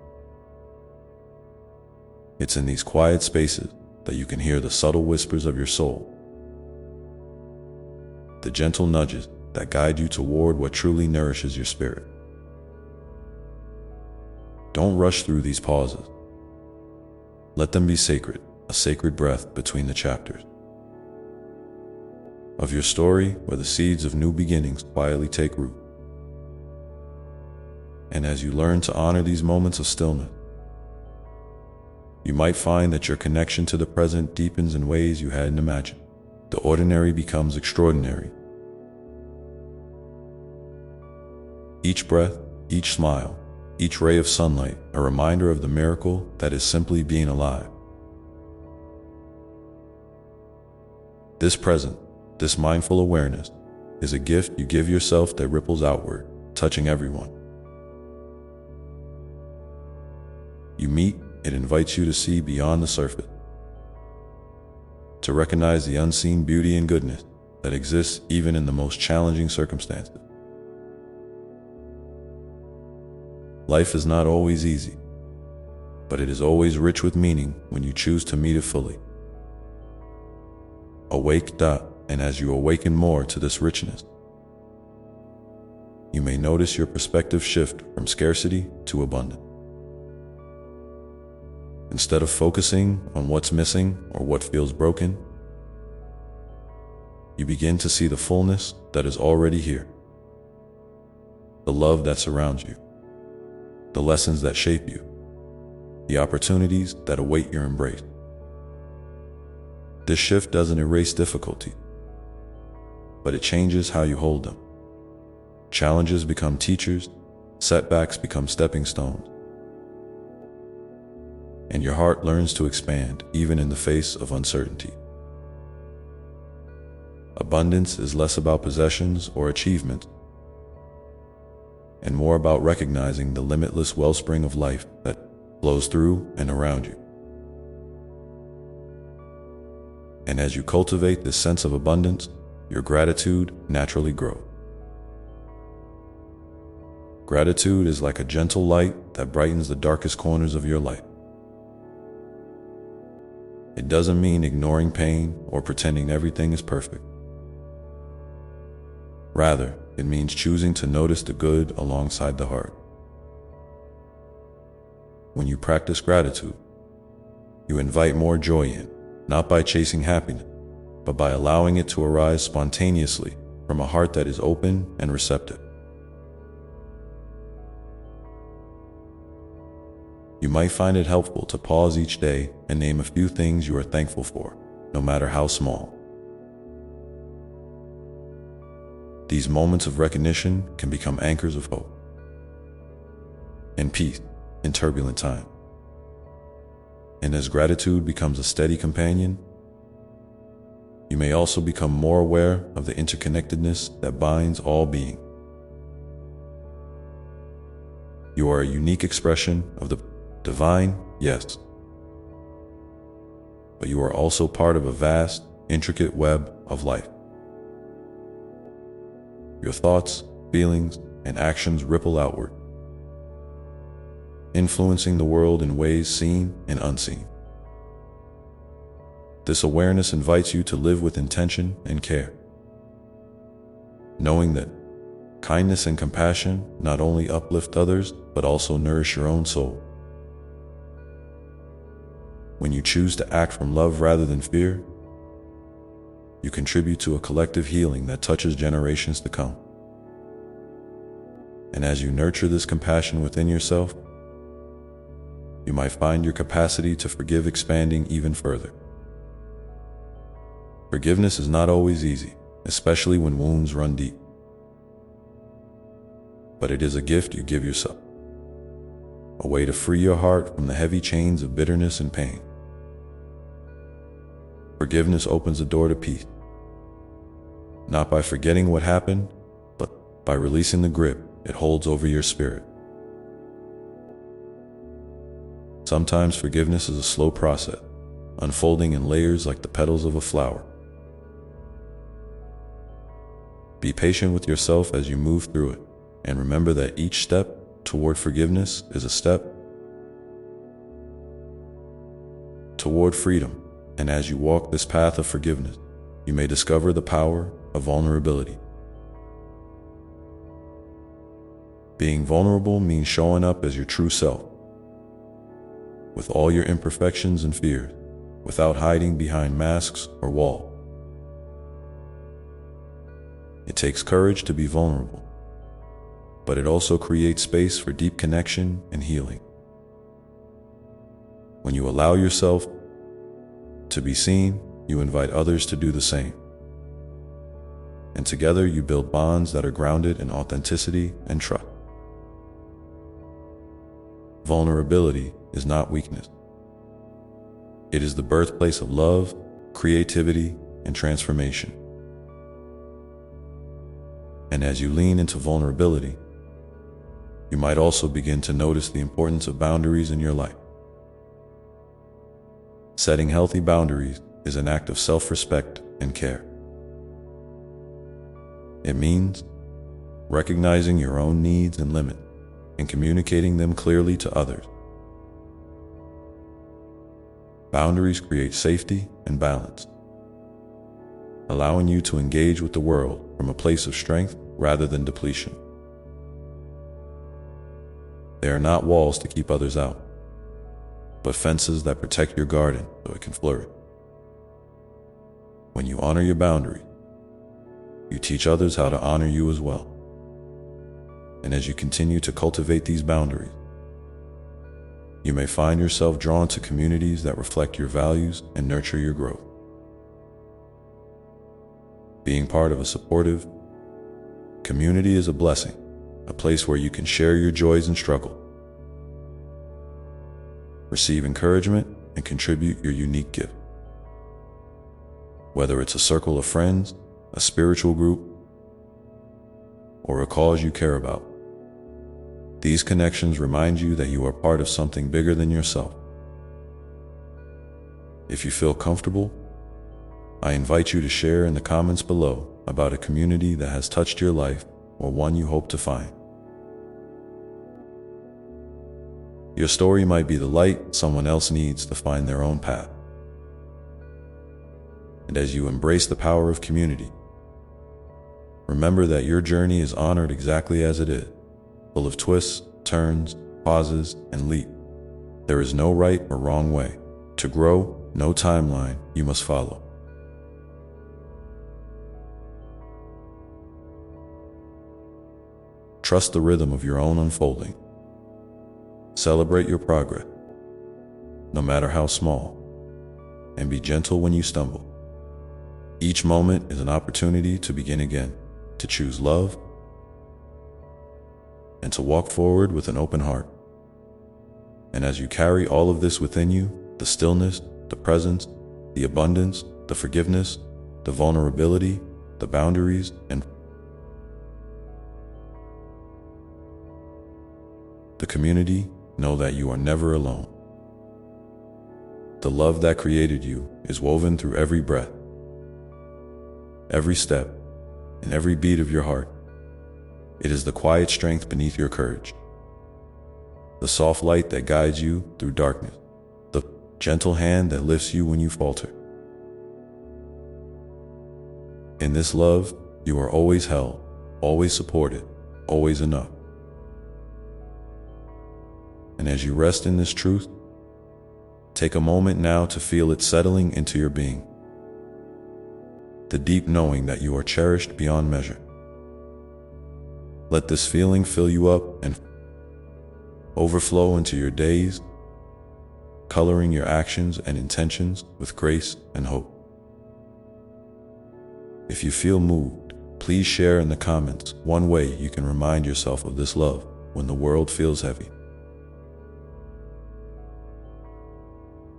It's in these quiet spaces that you can hear the subtle whispers of your soul, the gentle nudges that guide you toward what truly nourishes your spirit. Don't rush through these pauses. Let them be sacred, a sacred breath between the chapters of your story where the seeds of new beginnings quietly take root. And as you learn to honor these moments of stillness, you might find that your connection to the present deepens in ways you hadn't imagined. The ordinary becomes extraordinary. Each breath, each smile, each ray of sunlight, a reminder of the miracle that is simply being alive. This present, this mindful awareness, is a gift you give yourself that ripples outward, touching everyone you meet. It invites you to see beyond the surface, to recognize the unseen beauty and goodness that exists even in the most challenging circumstances. Life is not always easy, but it is always rich with meaning when you choose to meet it fully. And as you awaken more to this richness, you may notice your perspective shift from scarcity to abundance. Instead of focusing on what's missing or what feels broken, you begin to see the fullness that is already here, the love that surrounds you, the lessons that shape you, the opportunities that await your embrace. This shift doesn't erase difficulty, but it changes how you hold them. Challenges become teachers, setbacks become stepping stones, and your heart learns to expand even in the face of uncertainty. Abundance is less about possessions or achievements, and more about recognizing the limitless wellspring of life that flows through and around you. And as you cultivate this sense of abundance, your gratitude naturally grows. Gratitude is like a gentle light that brightens the darkest corners of your life. It doesn't mean ignoring pain or pretending everything is perfect. Rather, it means choosing to notice the good alongside the hard. When you practice gratitude, you invite more joy in, not by chasing happiness, but by allowing it to arise spontaneously from a heart that is open and receptive. You might find it helpful to pause each day and name a few things you are thankful for, no matter how small. These moments of recognition can become anchors of hope and peace in turbulent times. And as gratitude becomes a steady companion, you may also become more aware of the interconnectedness that binds all beings. You are a unique expression of the divine, yes, but you are also part of a vast, intricate web of life. Your thoughts, feelings, and actions ripple outward, influencing the world in ways seen and unseen. This awareness invites you to live with intention and care, knowing that kindness and compassion not only uplift others, but also nourish your own soul. When you choose to act from love rather than fear, you contribute to a collective healing that touches generations to come. And as you nurture this compassion within yourself, you might find your capacity to forgive expanding even further. Forgiveness is not always easy, especially when wounds run deep. But it is a gift you give yourself, a way to free your heart from the heavy chains of bitterness and pain. Forgiveness opens the door to peace, not by forgetting what happened, but by releasing the grip it holds over your spirit. Sometimes forgiveness is a slow process, unfolding in layers like the petals of a flower. Be patient with yourself as you move through it, and remember that each step toward forgiveness is a step toward freedom. And as you walk this path of forgiveness, you may discover the power of vulnerability. Being vulnerable means showing up as your true self, with all your imperfections and fears, without hiding behind masks or walls. It takes courage to be vulnerable, but it also creates space for deep connection and healing. When you allow yourself to be seen, you invite others to do the same. And together you build bonds that are grounded in authenticity and trust. Vulnerability is not weakness. It is the birthplace of love, creativity, and transformation. And as you lean into vulnerability, you might also begin to notice the importance of boundaries in your life. Setting healthy boundaries is an act of self-respect and care. It means recognizing your own needs and limits and communicating them clearly to others. Boundaries create safety and balance, allowing you to engage with the world from a place of strength rather than depletion. They are not walls to keep others out, but fences that protect your garden so it can flourish. When you honor your boundaries, you teach others how to honor you as well. And as you continue to cultivate these boundaries, you may find yourself drawn to communities that reflect your values and nurture your growth. Being part of a supportive community is a blessing, a place where you can share your joys and struggles, receive encouragement, and contribute your unique gift. Whether it's a circle of friends, a spiritual group, or a cause you care about, these connections remind you that you are part of something bigger than yourself. If you feel comfortable, I invite you to share in the comments below about a community that has touched your life or one you hope to find. Your story might be the light someone else needs to find their own path. And as you embrace the power of community, remember that your journey is honored exactly as it is, full of twists, turns, pauses, and leaps. There is no right or wrong way to grow, no timeline you must follow. Trust the rhythm of your own unfolding. Celebrate your progress, no matter how small, and be gentle when you stumble. Each moment is an opportunity to begin again, to choose love, and to walk forward with an open heart. And as you carry all of this within you, the stillness, the presence, the abundance, the forgiveness, the vulnerability, the boundaries, and the community, know that you are never alone. The love that created you is woven through every breath, every step, and every beat of your heart. It is the quiet strength beneath your courage, the soft light that guides you through darkness, the gentle hand that lifts you when you falter. In this love, you are always held, always supported, always enough. And as you rest in this truth, take a moment now to feel it settling into your being. The deep knowing that you are cherished beyond measure. Let this feeling fill you up and overflow into your days, coloring your actions and intentions with grace and hope. If you feel moved, please share in the comments one way you can remind yourself of this love when the world feels heavy.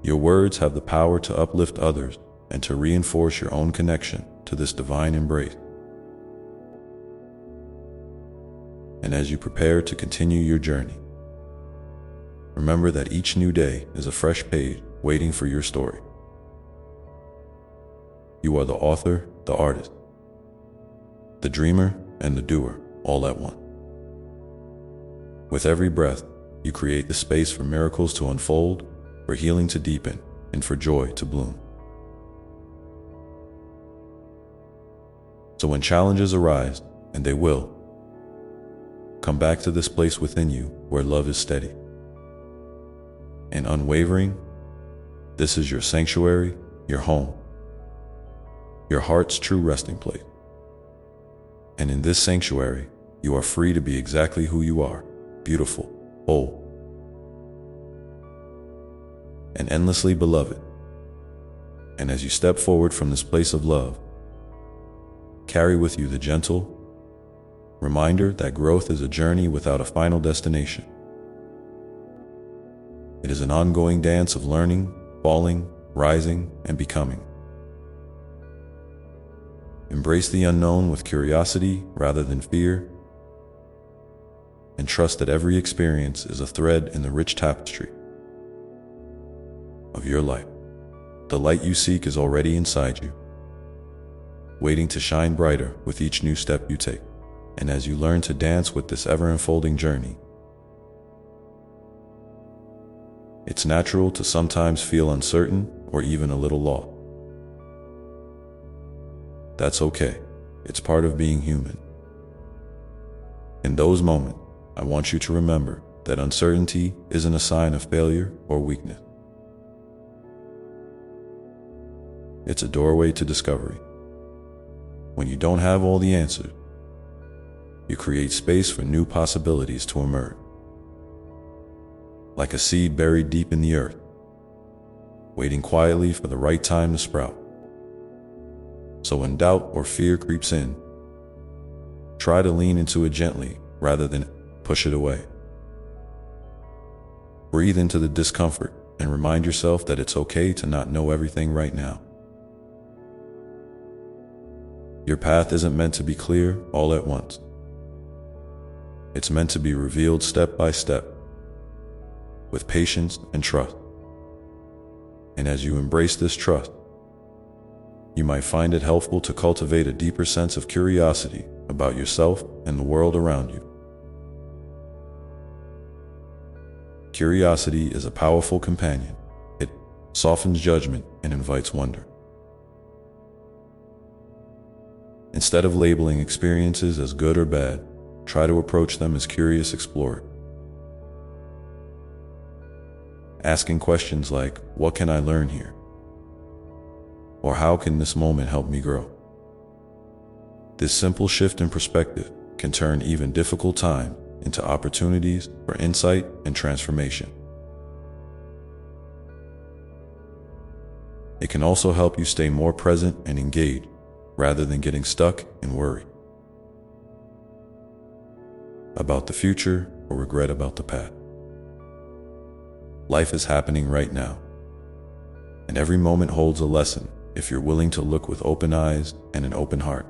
Your words have the power to uplift others and to reinforce your own connection to this divine embrace. And as you prepare to continue your journey, remember that each new day is a fresh page waiting for your story. You are the author, the artist, the dreamer, and the doer, all at once. With every breath, you create the space for miracles to unfold, for healing to deepen, and for joy to bloom. So when challenges arise, and they will, come back to this place within you where love is steady and unwavering. This is your sanctuary, your home, your heart's true resting place. And in this sanctuary, you are free to be exactly who you are, beautiful, whole, and endlessly beloved. And as you step forward from this place of love, carry with you the gentle reminder that growth is a journey without a final destination. It is an ongoing dance of learning, falling, rising, and becoming. Embrace the unknown with curiosity rather than fear, and trust that every experience is a thread in the rich tapestry of your life. The light you seek is already inside you, waiting to shine brighter with each new step you take. And as you learn to dance with this ever-unfolding journey, it's natural to sometimes feel uncertain or even a little lost. That's okay. It's part of being human. In those moments, I want you to remember that uncertainty isn't a sign of failure or weakness. It's a doorway to discovery. When you don't have all the answers, you create space for new possibilities to emerge. Like a seed buried deep in the earth, waiting quietly for the right time to sprout. So when doubt or fear creeps in, try to lean into it gently rather than push it away. Breathe into the discomfort and remind yourself that it's okay to not know everything right now. Your path isn't meant to be clear all at once. It's meant to be revealed step by step, with patience and trust. And as you embrace this trust, you might find it helpful to cultivate a deeper sense of curiosity about yourself and the world around you. Curiosity is a powerful companion. It softens judgment and invites wonder. Instead of labeling experiences as good or bad, try to approach them as curious explorers. Asking questions like, what can I learn here? Or how can this moment help me grow? This simple shift in perspective can turn even difficult time into opportunities for insight and transformation. It can also help you stay more present and engaged rather than getting stuck in worry about the future or regret about the past. Life is happening right now, and every moment holds a lesson if you're willing to look with open eyes and an open heart.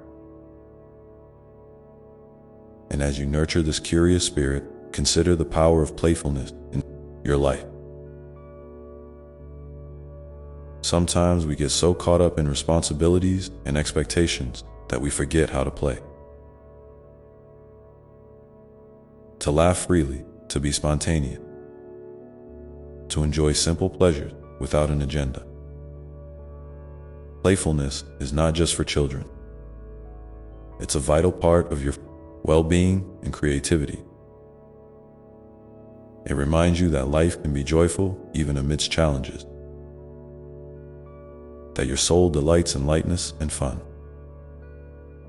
And as you nurture this curious spirit, consider the power of playfulness in your life. Sometimes we get so caught up in responsibilities and expectations that we forget how to play. To laugh freely, to be spontaneous, to enjoy simple pleasures without an agenda. Playfulness is not just for children. It's a vital part of your well-being and creativity. It reminds you that life can be joyful even amidst challenges, that your soul delights in lightness and fun.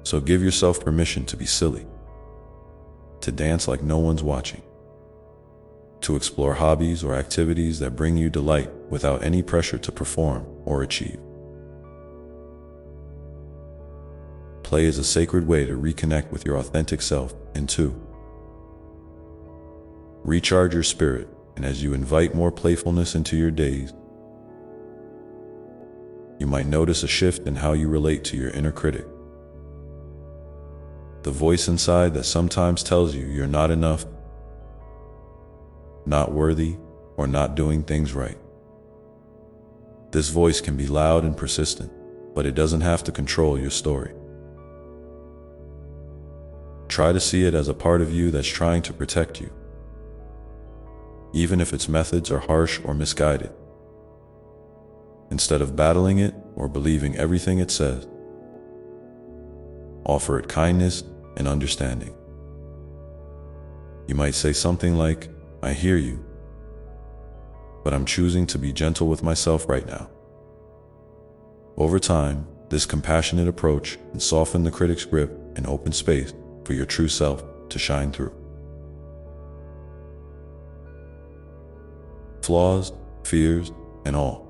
So give yourself permission to be silly, to dance like no one's watching, to explore hobbies or activities that bring you delight without any pressure to perform or achieve. Play is a sacred way to reconnect with your authentic self and to recharge your spirit. And as you invite more playfulness into your days, you might notice a shift in how you relate to your inner critic, the voice inside that sometimes tells you you're not enough, not worthy, or not doing things right. This voice can be loud and persistent, but it doesn't have to control your story. Try to see it as a part of you that's trying to protect you, even if its methods are harsh or misguided. Instead of battling it or believing everything it says, offer it kindness and understanding. You might say something like, I hear you, but I'm choosing to be gentle with myself right now. Over time, this compassionate approach can soften the critic's grip and open space for your true self to shine through. Flaws, fears, and all.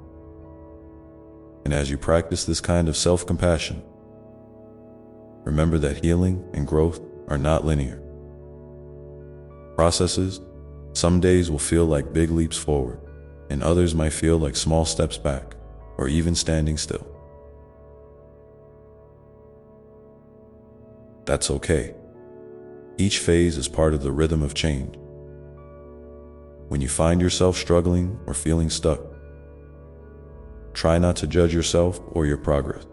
And as you practice this kind of self-compassion, remember that healing and growth are not linear processes. Some days will feel like big leaps forward, and others might feel like small steps back, or even standing still. That's okay. Each phase is part of the rhythm of change. When you find yourself struggling or feeling stuck, try not to judge yourself or your progress.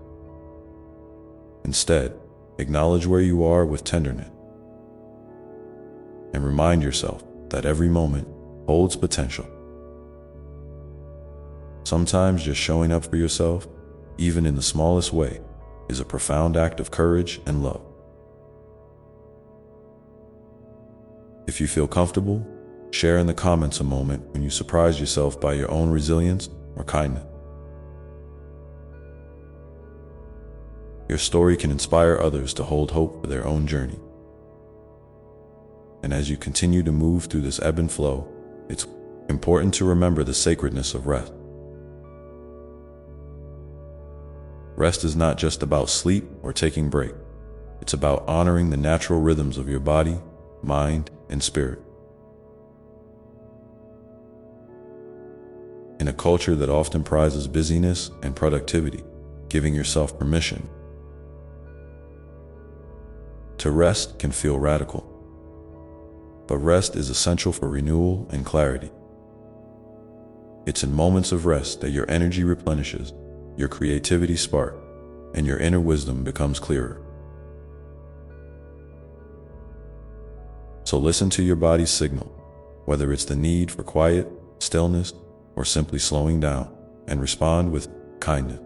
Instead, acknowledge where you are with tenderness, and remind yourself that every moment holds potential. Sometimes just showing up for yourself, even in the smallest way, is a profound act of courage and love. If you feel comfortable, share in the comments a moment when you surprise yourself by your own resilience or kindness. Your story can inspire others to hold hope for their own journey. And as you continue to move through this ebb and flow, it's important to remember the sacredness of rest. Rest is not just about sleep or taking break. It's about honoring the natural rhythms of your body, mind, and spirit. In a culture that often prizes busyness and productivity, giving yourself permission to rest can feel radical. But rest is essential for renewal and clarity. It's in moments of rest that your energy replenishes, your creativity sparks, and your inner wisdom becomes clearer. So listen to your body's signal, whether it's the need for quiet, stillness, or simply slowing down, and respond with kindness.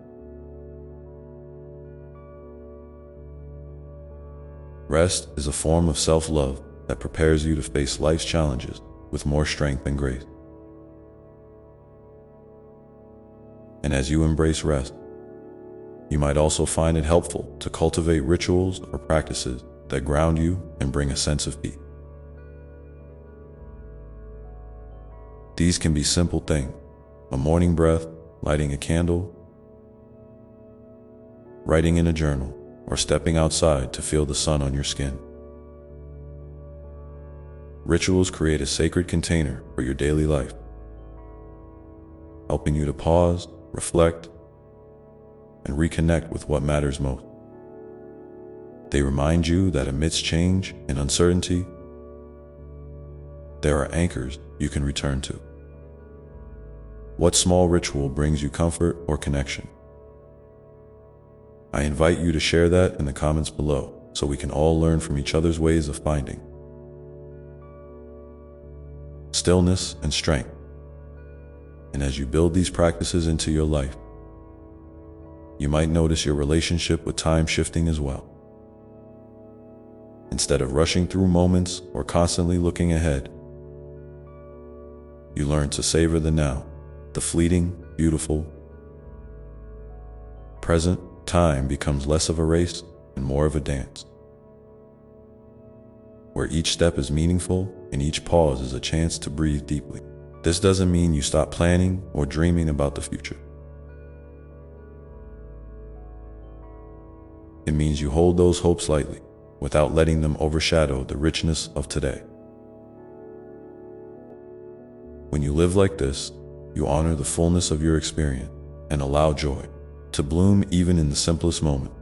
Rest is a form of self-love that prepares you to face life's challenges with more strength and grace. And as you embrace rest, you might also find it helpful to cultivate rituals or practices that ground you and bring a sense of peace. These can be simple things: a morning breath, lighting a candle, writing in a journal, or stepping outside to feel the sun on your skin. Rituals create a sacred container for your daily life, helping you to pause, reflect, and reconnect with what matters most. They remind you that amidst change and uncertainty, there are anchors you can return to. What small ritual brings you comfort or connection? I invite you to share that in the comments below so we can all learn from each other's ways of finding stillness and strength. And as you build these practices into your life, you might notice your relationship with time shifting as well. Instead of rushing through moments or constantly looking ahead, you learn to savor the now, the fleeting, beautiful, present. Time becomes less of a race and more of a dance, where each step is meaningful and each pause is a chance to breathe deeply. This doesn't mean you stop planning or dreaming about the future. It means you hold those hopes lightly without letting them overshadow the richness of today. When you live like this, you honor the fullness of your experience and allow joy to bloom even in the simplest moment.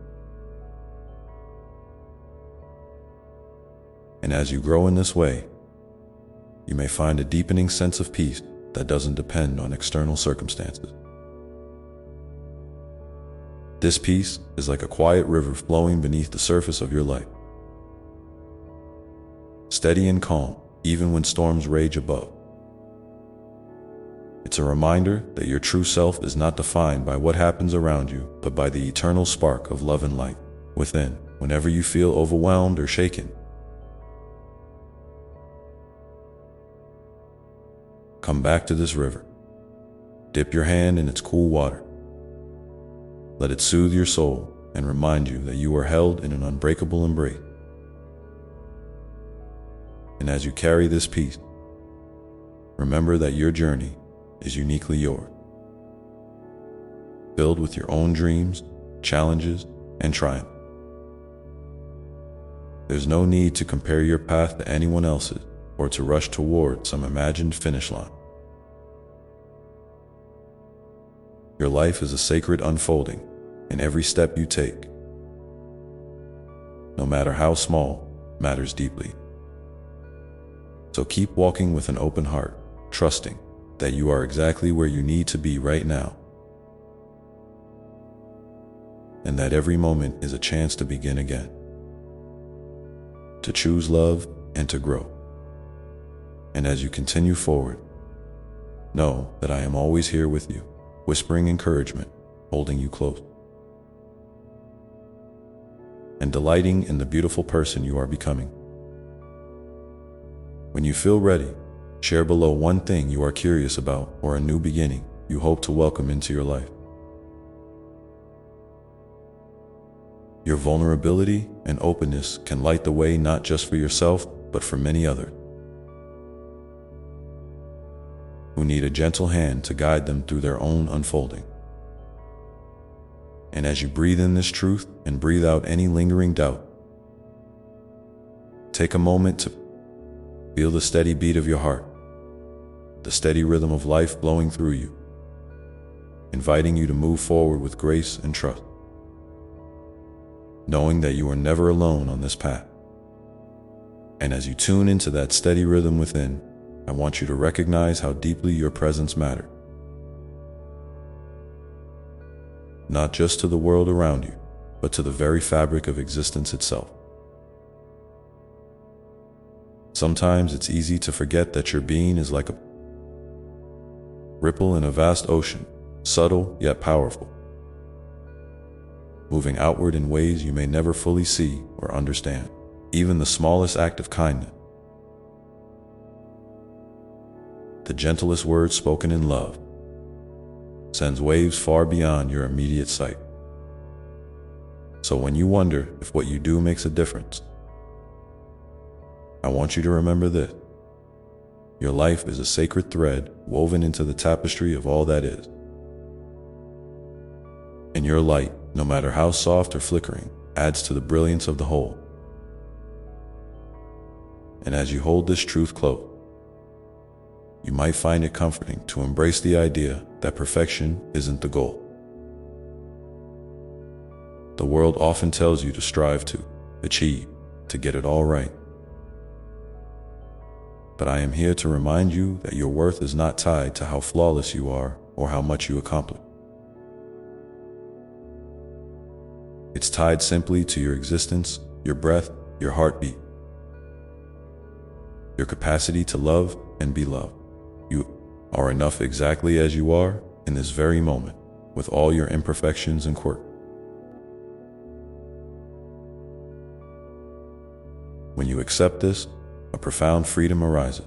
And as you grow in this way, you may find a deepening sense of peace that doesn't depend on external circumstances. This peace is like a quiet river flowing beneath the surface of your life, steady and calm even when storms rage above. It's a reminder that your true self is not defined by what happens around you, but by the eternal spark of love and light within. Whenever you feel overwhelmed or shaken, come back to this river. Dip your hand in its cool water. Let it soothe your soul and remind you that you are held in an unbreakable embrace. And as you carry this peace, remember that your journey is uniquely yours, filled with your own dreams, challenges, and triumph. There's no need to compare your path to anyone else's or to rush toward some imagined finish line. Your life is a sacred unfolding, and every step you take, no matter how small, matters deeply. So keep walking with an open heart, trusting that you are exactly where you need to be right now, and that every moment is a chance to begin again, to choose love and to grow. And as you continue forward, know that I am always here with you, whispering encouragement, holding you close, and delighting in the beautiful person you are becoming. When you feel ready, share below one thing you are curious about or a new beginning you hope to welcome into your life. Your vulnerability and openness can light the way not just for yourself, but for many others who need a gentle hand to guide them through their own unfolding. And as you breathe in this truth and breathe out any lingering doubt, take a moment to feel the steady beat of your heart, the steady rhythm of life flowing through you, inviting you to move forward with grace and trust, knowing that you are never alone on this path. And as you tune into that steady rhythm within, I want you to recognize how deeply your presence matters, not just to the world around you, but to the very fabric of existence itself. Sometimes it's easy to forget that your being is like a ripple in a vast ocean, subtle yet powerful, moving outward in ways you may never fully see or understand. Even the smallest act of kindness, the gentlest word spoken in love, sends waves far beyond your immediate sight. So when you wonder if what you do makes a difference, I want you to remember this. Your life is a sacred thread woven into the tapestry of all that is. And your light, no matter how soft or flickering, adds to the brilliance of the whole. And as you hold this truth close, you might find it comforting to embrace the idea that perfection isn't the goal. The world often tells you to strive to achieve, to get it all right. But I am here to remind you that your worth is not tied to how flawless you are or how much you accomplish. It's tied simply to your existence, your breath, your heartbeat, your capacity to love and be loved. You are enough exactly as you are in this very moment, with all your imperfections and quirks. When you accept this, a profound freedom arises.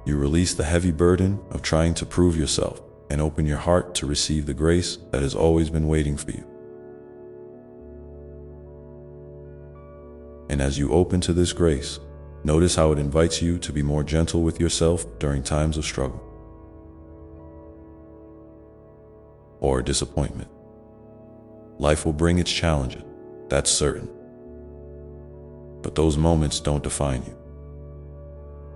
You release the heavy burden of trying to prove yourself and open your heart to receive the grace that has always been waiting for you. And as you open to this grace, notice how it invites you to be more gentle with yourself during times of struggle or disappointment. Life will bring its challenges, that's certain. But those moments don't define you.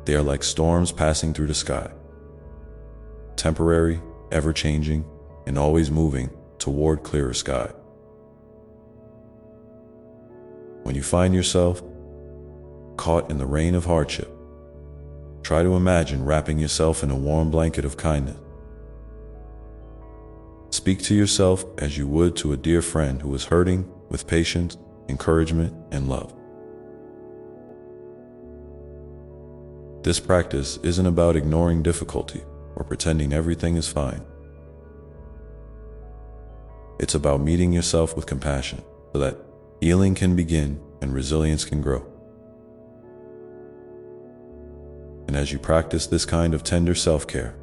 They are like storms passing through the sky, temporary, ever-changing, and always moving toward clearer sky. When you find yourself caught in the rain of hardship, try to imagine wrapping yourself in a warm blanket of kindness. Speak to yourself as you would to a dear friend who is hurting, with patience, encouragement, and love. This practice isn't about ignoring difficulty or pretending everything is fine. It's about meeting yourself with compassion so that healing can begin and resilience can grow. And as you practice this kind of tender self-care,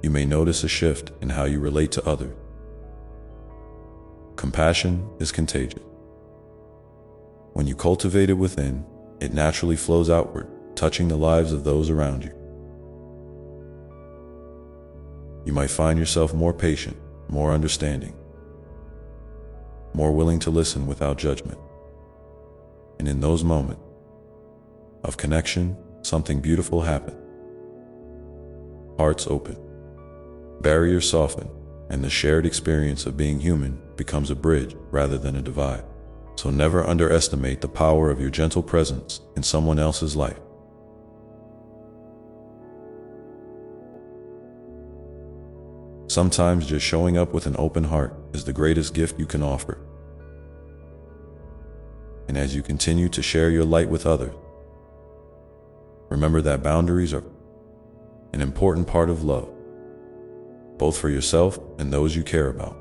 you may notice a shift in how you relate to others. Compassion is contagious. When you cultivate it within, it naturally flows outward, touching the lives of those around you. You might find yourself more patient, more understanding, more willing to listen without judgment. And in those moments of connection, something beautiful happens. Hearts open, barriers soften, and the shared experience of being human becomes a bridge rather than a divide. So never underestimate the power of your gentle presence in someone else's life. Sometimes just showing up with an open heart is the greatest gift you can offer. And as you continue to share your light with others, remember that boundaries are an important part of love, both for yourself and those you care about.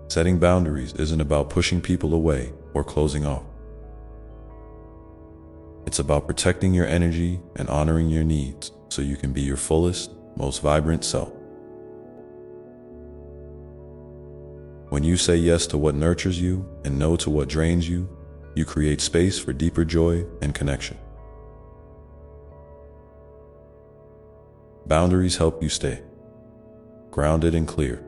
Setting boundaries isn't about pushing people away or closing off. It's about protecting your energy and honoring your needs so you can be your fullest, most vibrant self. When you say yes to what nurtures you and no to what drains you, you create space for deeper joy and connection. Boundaries help you stay grounded and clear,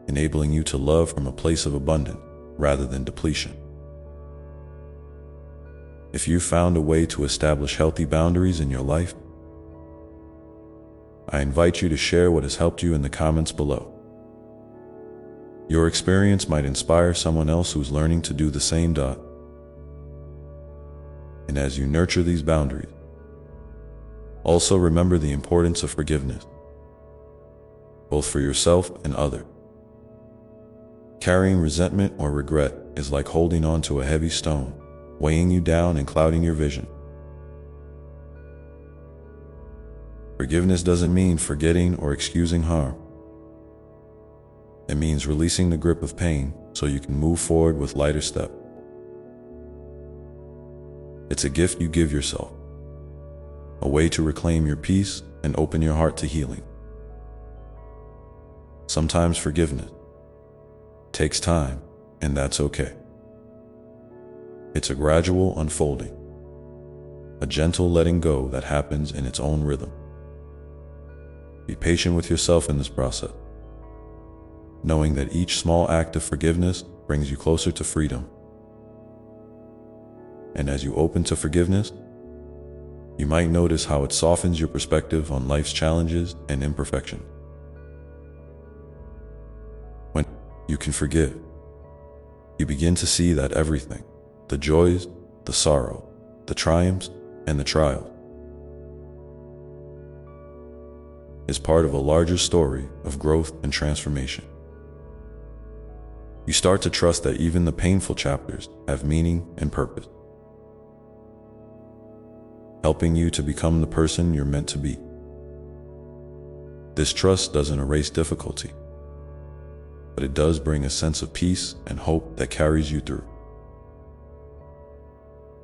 enabling you to love from a place of abundance rather than depletion. If you found a way to establish healthy boundaries in your life, I invite you to share what has helped you in the comments below. Your experience might inspire someone else who's learning to do the same. And as you nurture these boundaries, also remember the importance of forgiveness, both for yourself and others. Carrying resentment or regret is like holding on to a heavy stone, weighing you down and clouding your vision. Forgiveness doesn't mean forgetting or excusing harm. It means releasing the grip of pain so you can move forward with lighter step. It's a gift you give yourself, a way to reclaim your peace and open your heart to healing. Sometimes forgiveness takes time, and that's okay. It's a gradual unfolding, a gentle letting go that happens in its own rhythm. Be patient with yourself in this process, knowing that each small act of forgiveness brings you closer to freedom. And as you open to forgiveness, you might notice how it softens your perspective on life's challenges and imperfections. When you can forgive, you begin to see that everything, the joys, the sorrow, the triumphs, and the trials, is part of a larger story of growth and transformation. You start to trust that even the painful chapters have meaning and purpose, helping you to become the person you're meant to be. This trust doesn't erase difficulty, but it does bring a sense of peace and hope that carries you through.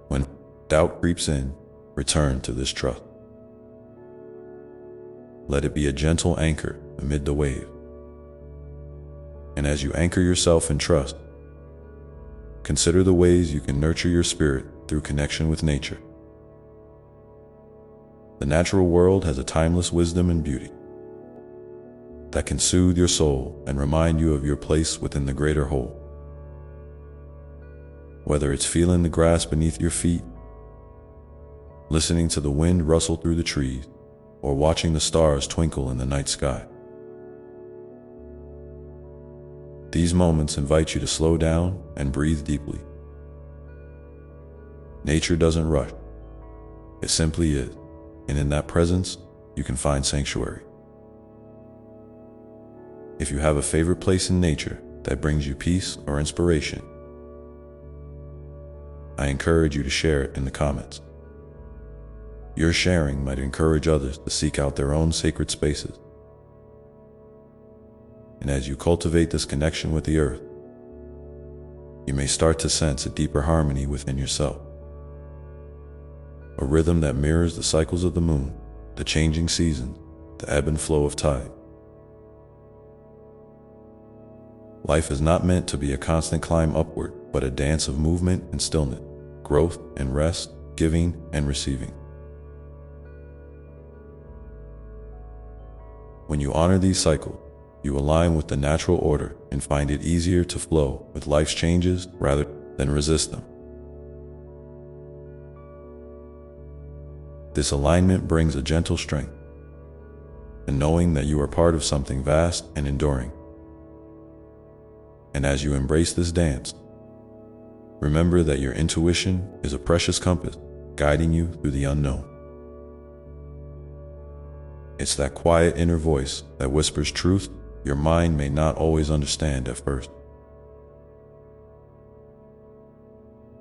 When doubt creeps in, return to this trust. Let it be a gentle anchor amid the wave. And as you anchor yourself in trust, consider the ways you can nurture your spirit through connection with nature. The natural world has a timeless wisdom and beauty that can soothe your soul and remind you of your place within the greater whole. Whether it's feeling the grass beneath your feet, listening to the wind rustle through the trees, or watching the stars twinkle in the night sky, these moments invite you to slow down and breathe deeply. Nature doesn't rush. It simply is. And in that presence, you can find sanctuary. If you have a favorite place in nature that brings you peace or inspiration, I encourage you to share it in the comments. Your sharing might encourage others to seek out their own sacred spaces. And as you cultivate this connection with the earth, you may start to sense a deeper harmony within yourself. A rhythm that mirrors the cycles of the moon, the changing seasons, the ebb and flow of tide. Life is not meant to be a constant climb upward, but a dance of movement and stillness, growth and rest, giving and receiving. When you honor these cycles, you align with the natural order and find it easier to flow with life's changes rather than resist them. This alignment brings a gentle strength, and knowing that you are part of something vast and enduring. And as you embrace this dance, remember that your intuition is a precious compass guiding you through the unknown. It's that quiet inner voice that whispers truth your mind may not always understand at first.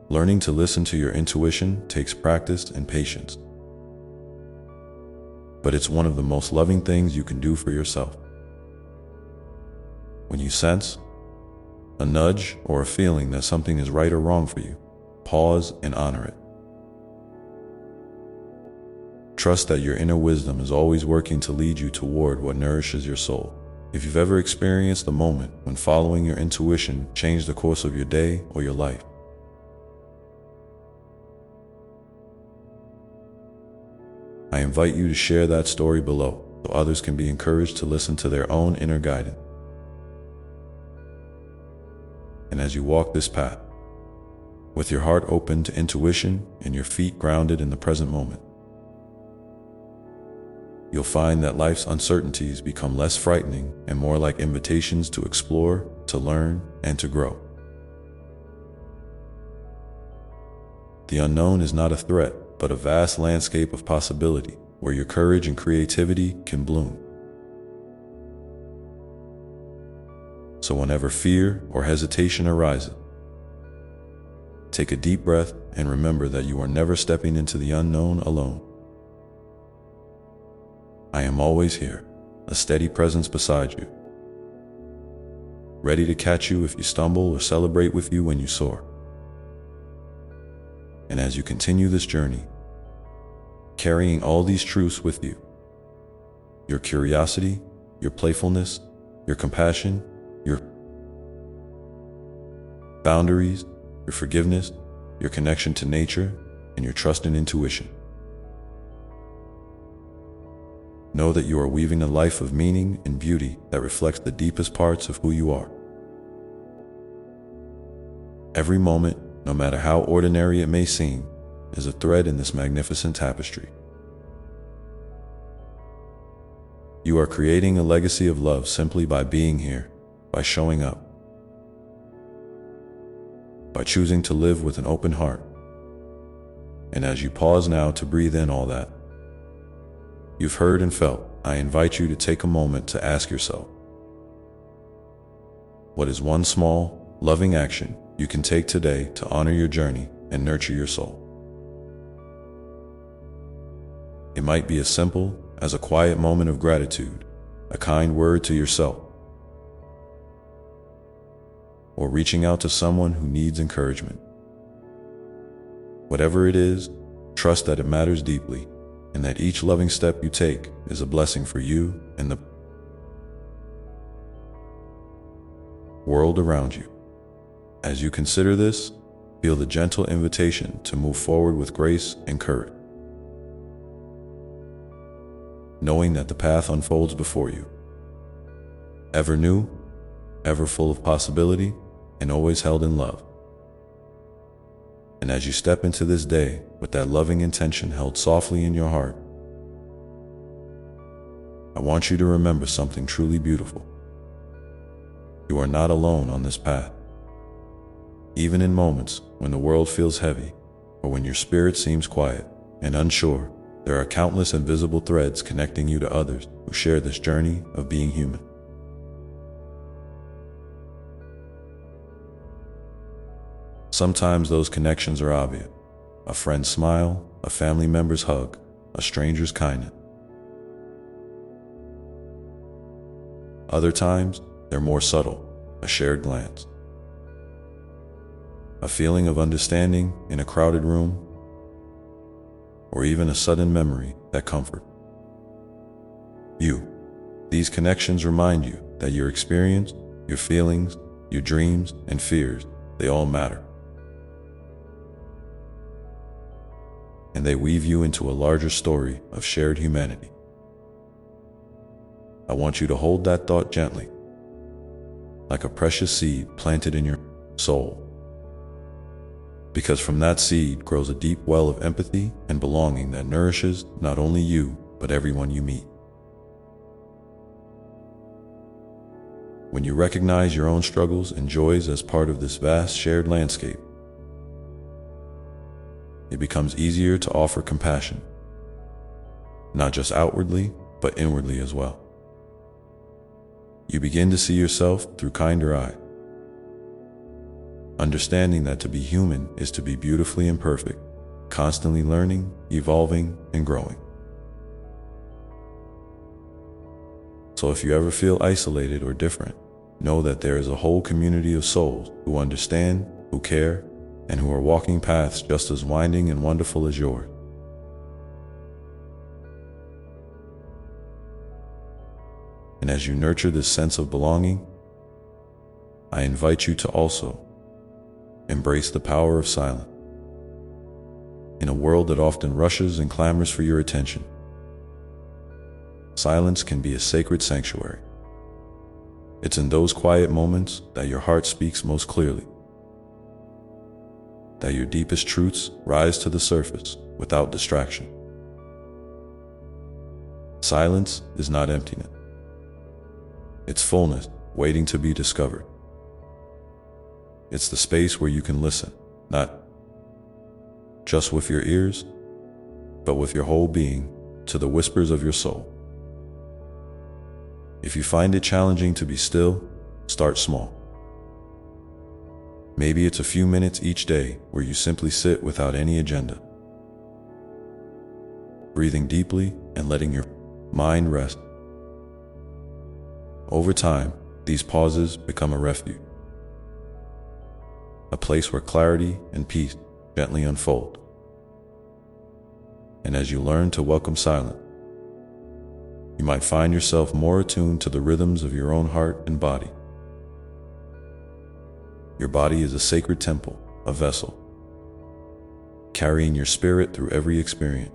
Learning to listen to your intuition takes practice and patience, but it's one of the most loving things you can do for yourself. When you sense a nudge or a feeling that something is right or wrong for you, pause and honor it. Trust that your inner wisdom is always working to lead you toward what nourishes your soul. If you've ever experienced a moment when following your intuition changed the course of your day or your life, I invite you to share that story below so others can be encouraged to listen to their own inner guidance. And as you walk this path, with your heart open to intuition and your feet grounded in the present moment, you'll find that life's uncertainties become less frightening and more like invitations to explore, to learn, and to grow. The unknown is not a threat, but a vast landscape of possibility where your courage and creativity can bloom. So whenever fear or hesitation arises, take a deep breath and remember that you are never stepping into the unknown alone. I am always here, a steady presence beside you. ready to catch you if you stumble or celebrate with you when you soar. And as you continue this journey, carrying all these truths with you, your curiosity, your playfulness, your compassion, your boundaries, your forgiveness, your connection to nature, and your trust and intuition. Know that you are weaving a life of meaning and beauty that reflects the deepest parts of who you are. Every moment, no matter how ordinary it may seem, is a thread in this magnificent tapestry. You are creating a legacy of love simply by being here, by showing up, by choosing to live with an open heart. And as you pause now to breathe in all that you've heard and felt, I invite you to take a moment to ask yourself, what is one small, loving action you can take today to honor your journey and nurture your soul? It might be as simple as a quiet moment of gratitude, a kind word to yourself, or reaching out to someone who needs encouragement. Whatever it is, trust that it matters deeply, and that each loving step you take is a blessing for you and the world around you. As you consider this, feel the gentle invitation to move forward with grace and courage, knowing that the path unfolds before you, ever new, ever full of possibility, and always held in love. And as you step into this day with that loving intention held softly in your heart, I want you to remember something truly beautiful. You are not alone on this path. Even in moments when the world feels heavy, or when your spirit seems quiet and unsure, there are countless invisible threads connecting you to others who share this journey of being human. Sometimes those connections are obvious: a friend's smile, a family member's hug, a stranger's kindness. Other times, they're more subtle: a shared glance, a feeling of understanding in a crowded room, or even a sudden memory that comforts you. These connections remind you that your experience, your feelings, your dreams and fears, they all matter. And they weave you into a larger story of shared humanity. I want you to hold that thought gently, like a precious seed planted in your soul. Because from that seed grows a deep well of empathy and belonging that nourishes not only you, but everyone you meet. When you recognize your own struggles and joys as part of this vast shared landscape, it becomes easier to offer compassion, not just outwardly, but inwardly as well. You begin to see yourself through kinder eyes, understanding that to be human is to be beautifully imperfect, constantly learning, evolving, and growing. So if you ever feel isolated or different, know that there is a whole community of souls who understand, who care, and who are walking paths just as winding and wonderful as yours. And as you nurture this sense of belonging, I invite you to also embrace the power of silence. In a world that often rushes and clamors for your attention, silence can be a sacred sanctuary. It's in those quiet moments that your heart speaks most clearly, that your deepest truths rise to the surface without distraction. Silence is not emptiness. It's fullness waiting to be discovered. It's the space where you can listen, not just with your ears, but with your whole being, to the whispers of your soul. If you find it challenging to be still, start small. Maybe it's a few minutes each day where you simply sit without any agenda, breathing deeply and letting your mind rest. Over time, These pauses become a refuge, a place where clarity and peace gently unfold. And as you learn to welcome silence, you might find yourself more attuned to the rhythms of your own heart and body. Your body is a sacred temple, a vessel, carrying your spirit through every experience.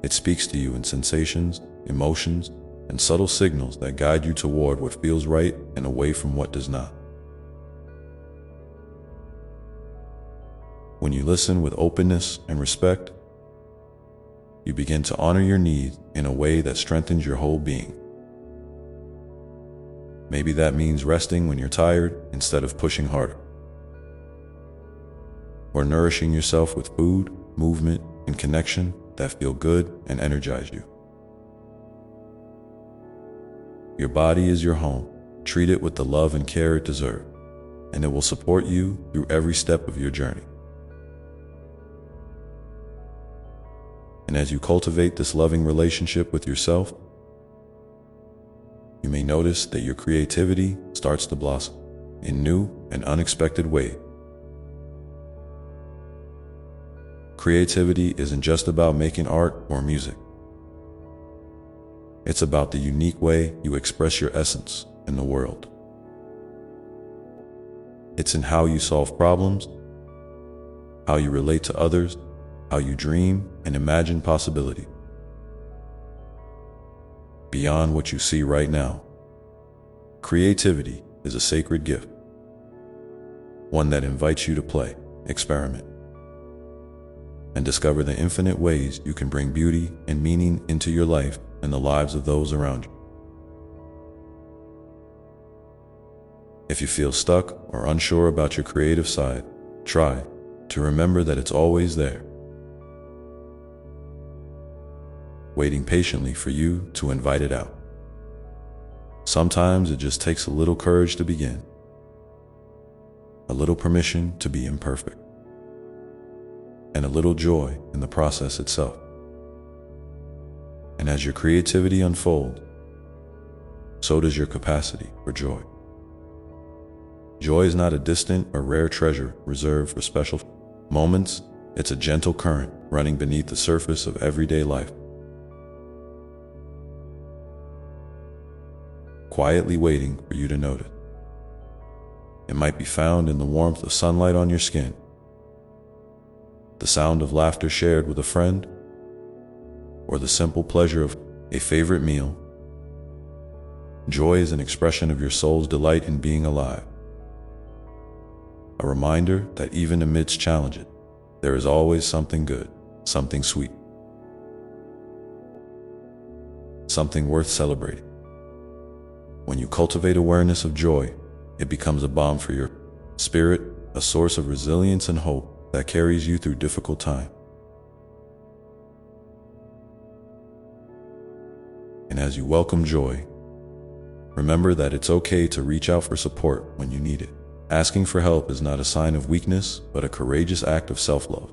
It speaks to you in sensations, emotions, and subtle signals that guide you toward what feels right and away from what does not. When you listen with openness and respect, you begin to honor your needs in a way that strengthens your whole being. Maybe that means resting when you're tired instead of pushing harder, or nourishing yourself with food, movement, and connection that feel good and energize you. Your body is your home. Treat it with the love and care it deserves, and it will support you through every step of your journey. And as you cultivate this loving relationship with yourself, you may notice that your creativity starts to blossom in new and unexpected ways. Creativity isn't just about making art or music. It's about the unique way you express your essence in the world. It's in how you solve problems, how you relate to others, how you dream and imagine possibility beyond what you see right now. Creativity is a sacred gift, one that invites you to play, experiment, and discover the infinite ways you can bring beauty and meaning into your life and the lives of those around you. If you feel stuck or unsure about your creative side, try to remember that it's always there, waiting patiently for you to invite it out. Sometimes it just takes a little courage to begin, a little permission to be imperfect, and a little joy in the process itself. And as your creativity unfolds, so does your capacity for joy. Joy is not a distant or rare treasure reserved for special moments. It's a gentle current running beneath the surface of everyday life, quietly waiting for you to notice. It might be found in the warmth of sunlight on your skin, the sound of laughter shared with a friend, or the simple pleasure of a favorite meal. Joy is an expression of your soul's delight in being alive, a reminder that even amidst challenges, there is always something good, something sweet, something worth celebrating. When you cultivate awareness of joy, it becomes a balm for your spirit, a source of resilience and hope that carries you through difficult times. And as you welcome joy, remember that it's okay to reach out for support when you need it. Asking for help is not a sign of weakness, but a courageous act of self-love.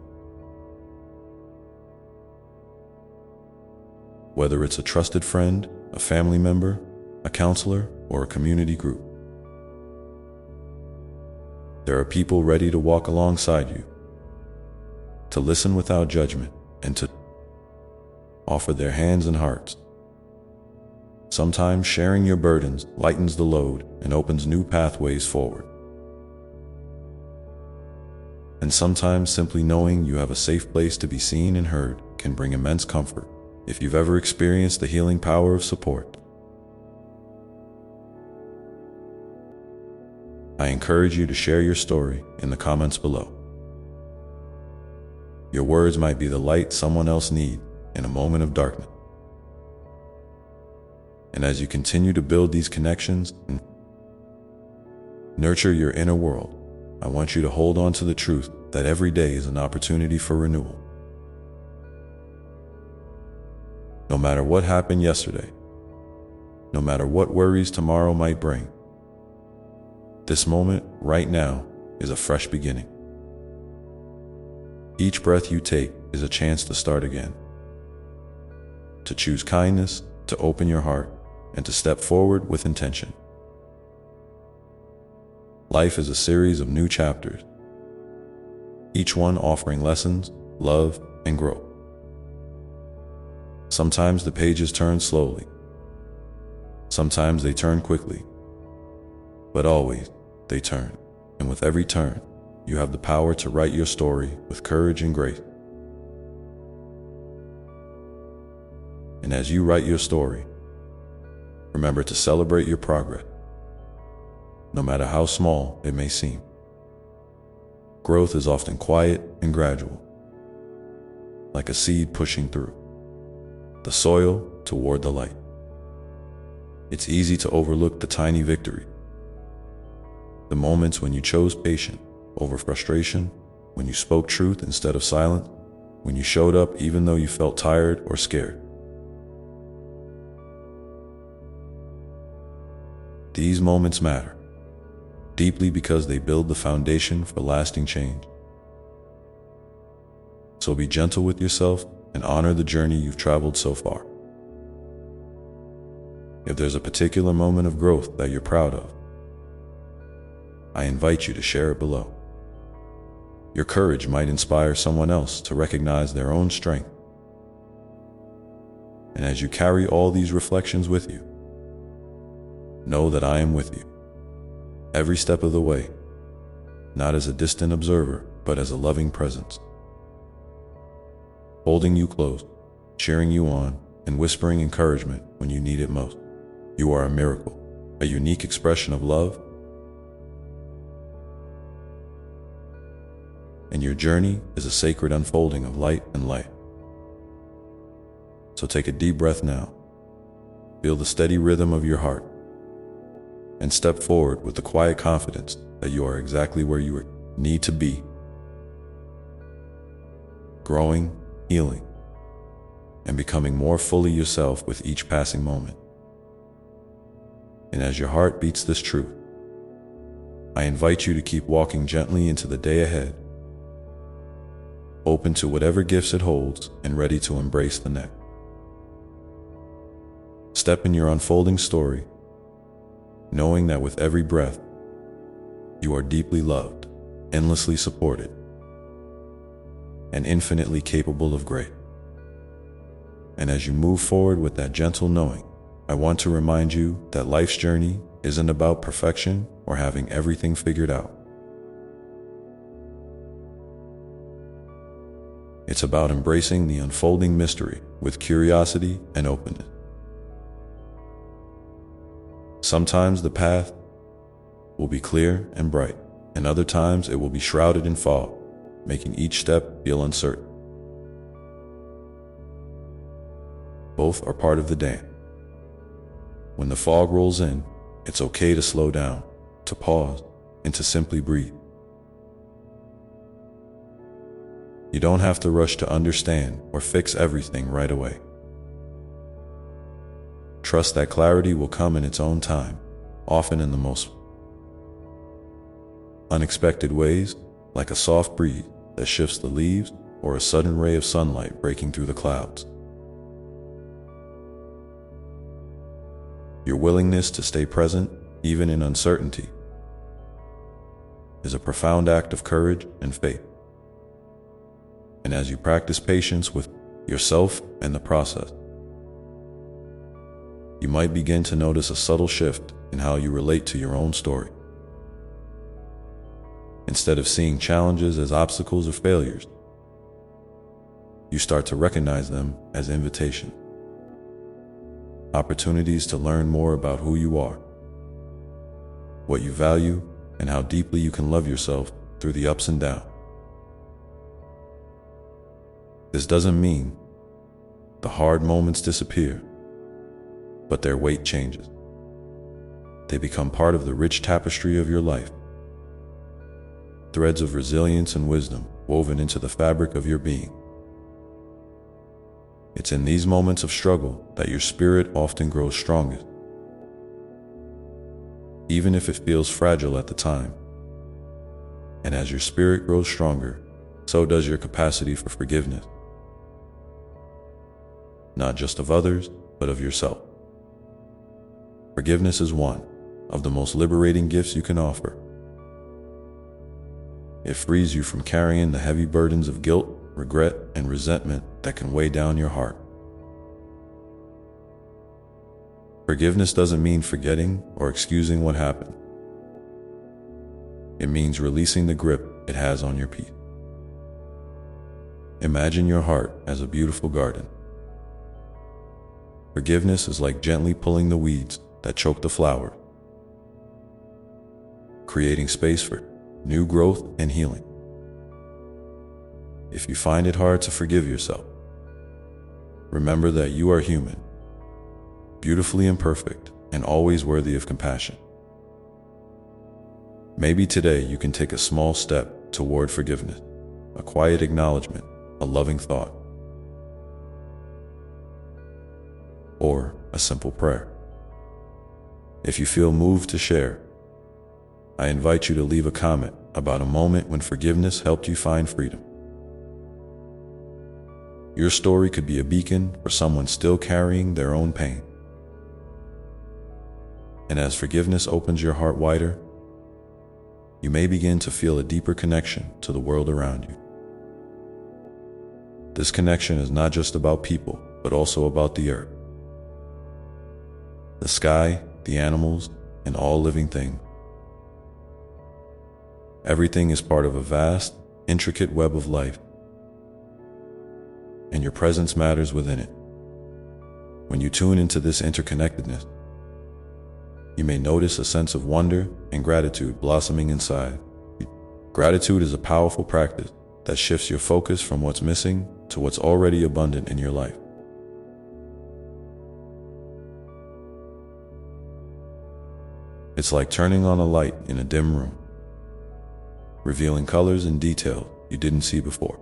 Whether it's a trusted friend, a family member, a counselor, or a community group, there are people ready to walk alongside you, to listen without judgment, and to offer their hands and hearts. Sometimes sharing your burdens lightens the load and opens new pathways forward. And sometimes simply knowing you have a safe place to be seen and heard can bring immense comfort. If you've ever experienced the healing power of support, I encourage you to share your story in the comments below. Your words might be the light someone else needs in a moment of darkness. And as you continue to build these connections and nurture your inner world, I want you to hold on to the truth that every day is an opportunity for renewal. No matter what happened yesterday, no matter what worries tomorrow might bring, this moment right now is a fresh beginning. Each breath you take is a chance to start again, to choose kindness, to open your heart, and to step forward with intention. Life is a series of new chapters, each one offering lessons, love, and growth. Sometimes the pages turn slowly, sometimes they turn quickly, but always they turn. And with every turn, you have the power to write your story with courage and grace. And as you write your story, remember to celebrate your progress, no matter how small it may seem. Growth is often quiet and gradual, like a seed pushing through the soil toward the light. It's easy to overlook the tiny victory, the moments when you chose patience over frustration, when you spoke truth instead of silence, when you showed up even though you felt tired or scared. These moments matter deeply because they build the foundation for lasting change. So be gentle with yourself and honor the journey you've traveled so far. If there's a particular moment of growth that you're proud of, I invite you to share it below. Your courage might inspire someone else to recognize their own strength. And as you carry all these reflections with you, know that I am with you every step of the way, not as a distant observer, but as a loving presence, holding you close, cheering you on, and whispering encouragement when you need it most. You are a miracle, a unique expression of love, and your journey is a sacred unfolding of light and light. So take a deep breath now, feel the steady rhythm of your heart, and step forward with the quiet confidence that you are exactly where you need to be, growing, healing, and becoming more fully yourself with each passing moment. And as your heart beats this truth, I invite you to keep walking gently into the day ahead, open to whatever gifts it holds and ready to embrace the next. Step in your unfolding story, knowing that with every breath, you are deeply loved, endlessly supported, and infinitely capable of great. And as you move forward with that gentle knowing, I want to remind you that life's journey isn't about perfection or having everything figured out. It's about embracing the unfolding mystery with curiosity and openness. Sometimes the path will be clear and bright, and other times it will be shrouded in fog, making each step feel uncertain. Both are part of the dance. When the fog rolls in, it's okay to slow down, to pause, and to simply breathe. You don't have to rush to understand or fix everything right away. Trust that clarity will come in its own time, often in the most unexpected ways, like a soft breeze that shifts the leaves or a sudden ray of sunlight breaking through the clouds. Your willingness to stay present, even in uncertainty, is a profound act of courage and faith. And as you practice patience with yourself and the process, you might begin to notice a subtle shift in how you relate to your own story. Instead of seeing challenges as obstacles or failures, you start to recognize them as invitations, opportunities to learn more about who you are, what you value, and how deeply you can love yourself through the ups and downs. This doesn't mean the hard moments disappear, but their weight changes. They become part of the rich tapestry of your life, threads of resilience and wisdom woven into the fabric of your being. It's in these moments of struggle that your spirit often grows strongest, even if it feels fragile at the time. And as your spirit grows stronger, so does your capacity for forgiveness, not just of others, but of yourself. Forgiveness is one of the most liberating gifts you can offer. It frees you from carrying the heavy burdens of guilt, regret, and resentment that can weigh down your heart. Forgiveness doesn't mean forgetting or excusing what happened. It means releasing the grip it has on your peace. Imagine your heart as a beautiful garden. Forgiveness is like gently pulling the weeds that choke the flowers, creating space for new growth and healing. If you find it hard to forgive yourself, remember that you are human, beautifully imperfect, and always worthy of compassion. Maybe today you can take a small step toward forgiveness, a quiet acknowledgement, a loving thought, or a simple prayer. If you feel moved to share, I invite you to leave a comment about a moment when forgiveness helped you find freedom. Your story could be a beacon for someone still carrying their own pain. And as forgiveness opens your heart wider, you may begin to feel a deeper connection to the world around you. This connection is not just about people, but also about the earth, the sky, the animals, and all living things. Everything is part of a vast, intricate web of life, and your presence matters within it. When you tune into this interconnectedness, you may notice a sense of wonder and gratitude blossoming inside. Gratitude is a powerful practice that shifts your focus from what's missing to what's already abundant in your life. It's like turning on a light in a dim room, revealing colors and details you didn't see before.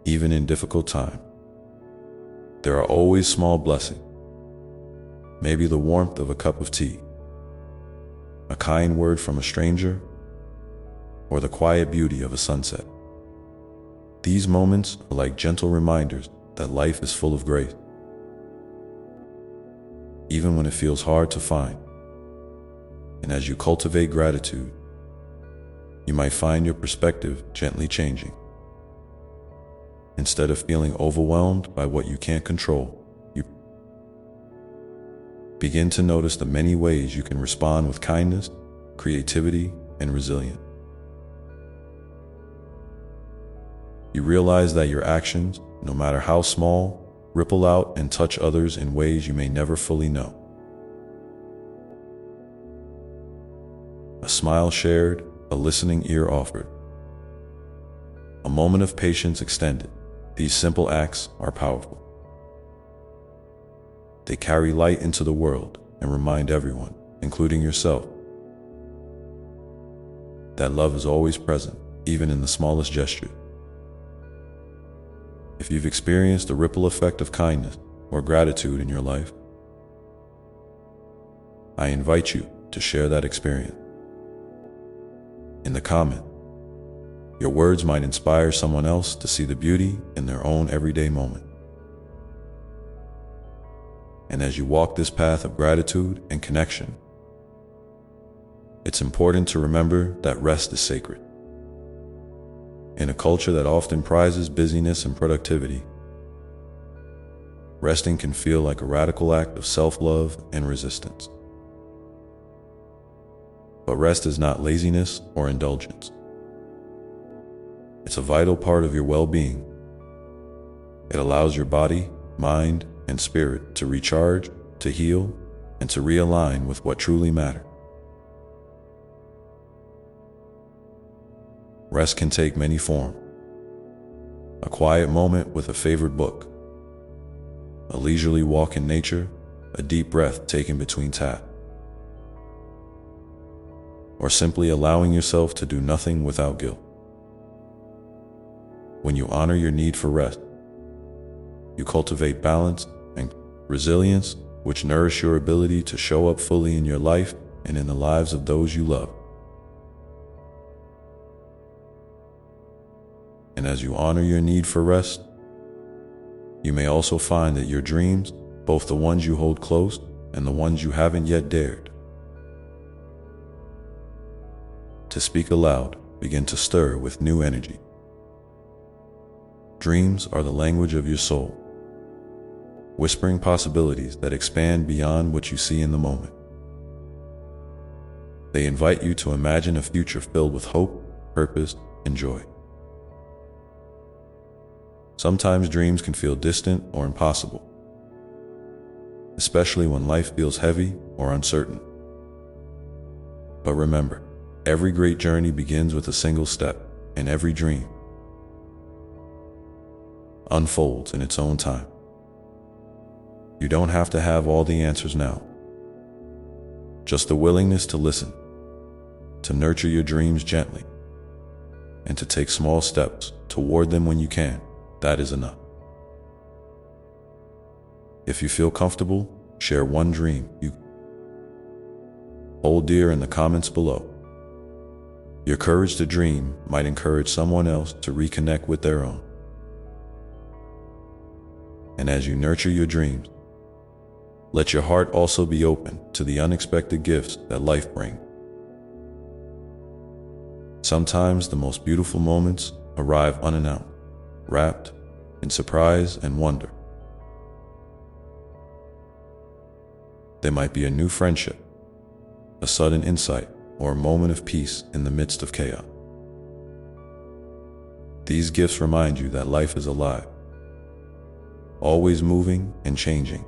Even in difficult times, there are always small blessings. Maybe the warmth of a cup of tea, a kind word from a stranger, or the quiet beauty of a sunset. These moments are like gentle reminders that life is full of grace, even when it feels hard to find. And as you cultivate gratitude, you might find your perspective gently changing. Instead of feeling overwhelmed by what you can't control, you begin to notice the many ways you can respond with kindness, creativity, and resilience. You realize that your actions, no matter how small, ripple out and touch others in ways you may never fully know. A smile shared, a listening ear offered, a moment of patience extended. These simple acts are powerful. They carry light into the world and remind everyone, including yourself, that love is always present, even in the smallest gesture. If you've experienced the ripple effect of kindness or gratitude in your life, I invite you to share that experience. In the comment, your words might inspire someone else to see the beauty in their own everyday moment. And as you walk this path of gratitude and connection, it's important to remember that rest is sacred. In a culture that often prizes busyness and productivity, resting can feel like a radical act of self-love and resistance. But rest is not laziness or indulgence. It's a vital part of your well-being. It allows your body, mind, and spirit to recharge, to heal, and to realign with what truly matters. Rest can take many forms. A quiet moment with a favorite book, a leisurely walk in nature, a deep breath taken between tasks, or simply allowing yourself to do nothing without guilt. When you honor your need for rest, you cultivate balance and resilience, which nourish your ability to show up fully in your life and in the lives of those you love. And as you honor your need for rest, you may also find that your dreams, both the ones you hold close and the ones you haven't yet dared to speak aloud begin to stir with new energy. Dreams are the language of your soul, whispering possibilities that expand beyond what you see in the moment. They invite you to imagine a future filled with hope, purpose, and joy. Sometimes dreams can feel distant or impossible, especially when life feels heavy or uncertain. But remember, every great journey begins with a single step, and every dream unfolds in its own time. You don't have to have all the answers now. Just the willingness to listen, to nurture your dreams gently, and to take small steps toward them when you can, that is enough. If you feel comfortable, share one dream you hold dear in the comments below. Your courage to dream might encourage someone else to reconnect with their own. And as you nurture your dreams, let your heart also be open to the unexpected gifts that life brings. Sometimes the most beautiful moments arrive unannounced, wrapped in surprise and wonder. They might be a new friendship, a sudden insight, or a moment of peace in the midst of chaos. These gifts remind you that life is alive, always moving and changing,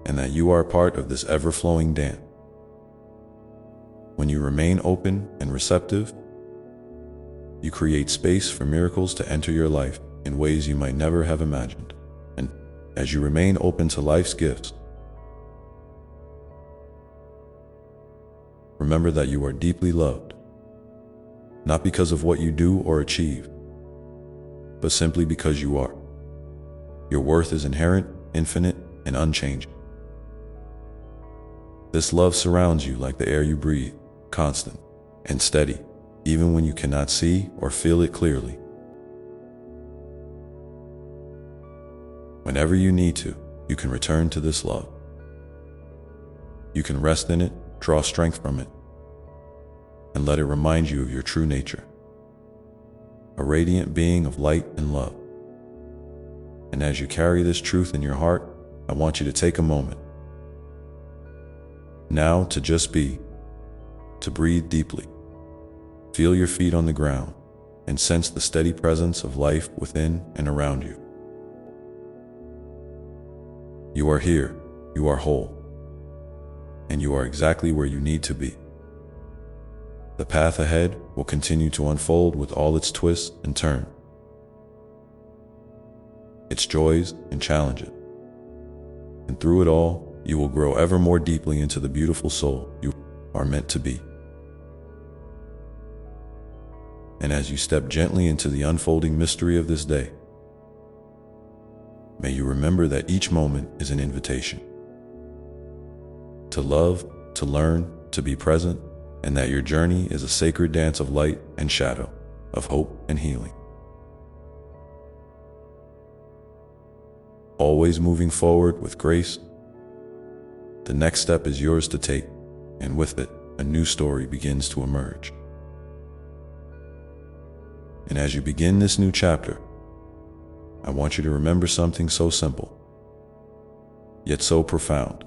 and that you are part of this ever-flowing dance. When you remain open and receptive, you create space for miracles to enter your life in ways you might never have imagined. And as you remain open to life's gifts, remember that you are deeply loved, not because of what you do or achieve, but simply because you are. Your worth is inherent, infinite, and unchanging. This love surrounds you like the air you breathe, constant and steady, even when you cannot see or feel it clearly. Whenever you need to, you can return to this love. You can rest in it, draw strength from it, and let it remind you of your true nature, a radiant being of light and love. And as you carry this truth in your heart, I want you to take a moment now to just be, to breathe deeply, feel your feet on the ground, and sense the steady presence of life within and around you. You are here, you are whole, and you are exactly where you need to be. The path ahead will continue to unfold with all its twists and turns, its joys and challenges. And through it all, you will grow ever more deeply into the beautiful soul you are meant to be. And as you step gently into the unfolding mystery of this day, may you remember that each moment is an invitation to love, to learn, to be present, and that your journey is a sacred dance of light and shadow, of hope and healing. Always moving forward with grace, the next step is yours to take, and with it, a new story begins to emerge. And as you begin this new chapter, I want you to remember something so simple, yet so profound.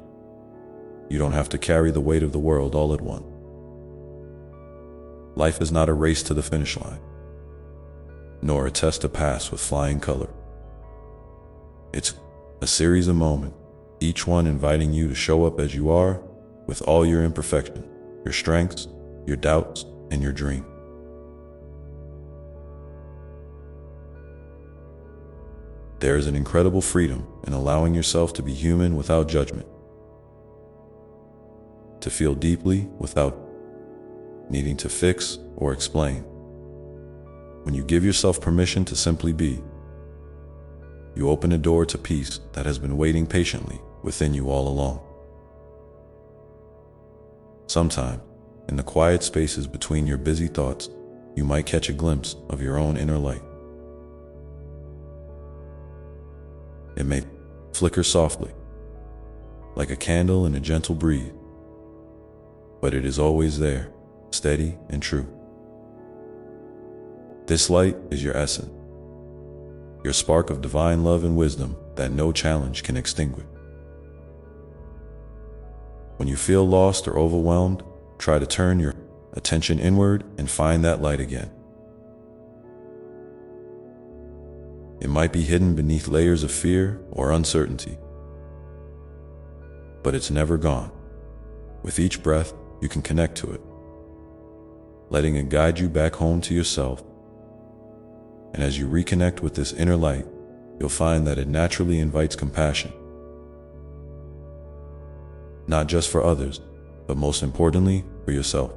You don't have to carry the weight of the world all at once. Life is not a race to the finish line, nor a test to pass with flying color. It's a series of moments, each one inviting you to show up as you are, with all your imperfections, your strengths, your doubts, and your dreams. There is an incredible freedom in allowing yourself to be human without judgment, to feel deeply without needing to fix or explain. When you give yourself permission to simply be, you open a door to peace that has been waiting patiently within you all along. Sometime, in the quiet spaces between your busy thoughts, you might catch a glimpse of your own inner light. It may flicker softly, like a candle in a gentle breeze, but it is always there, steady and true. This light is your essence, your spark of divine love and wisdom that no challenge can extinguish. When you feel lost or overwhelmed, try to turn your attention inward and find that light again. It might be hidden beneath layers of fear or uncertainty, but it's never gone. With each breath, you can connect to it, letting it guide you back home to yourself. And as you reconnect with this inner light, you'll find that it naturally invites compassion, not just for others, but most importantly, for yourself.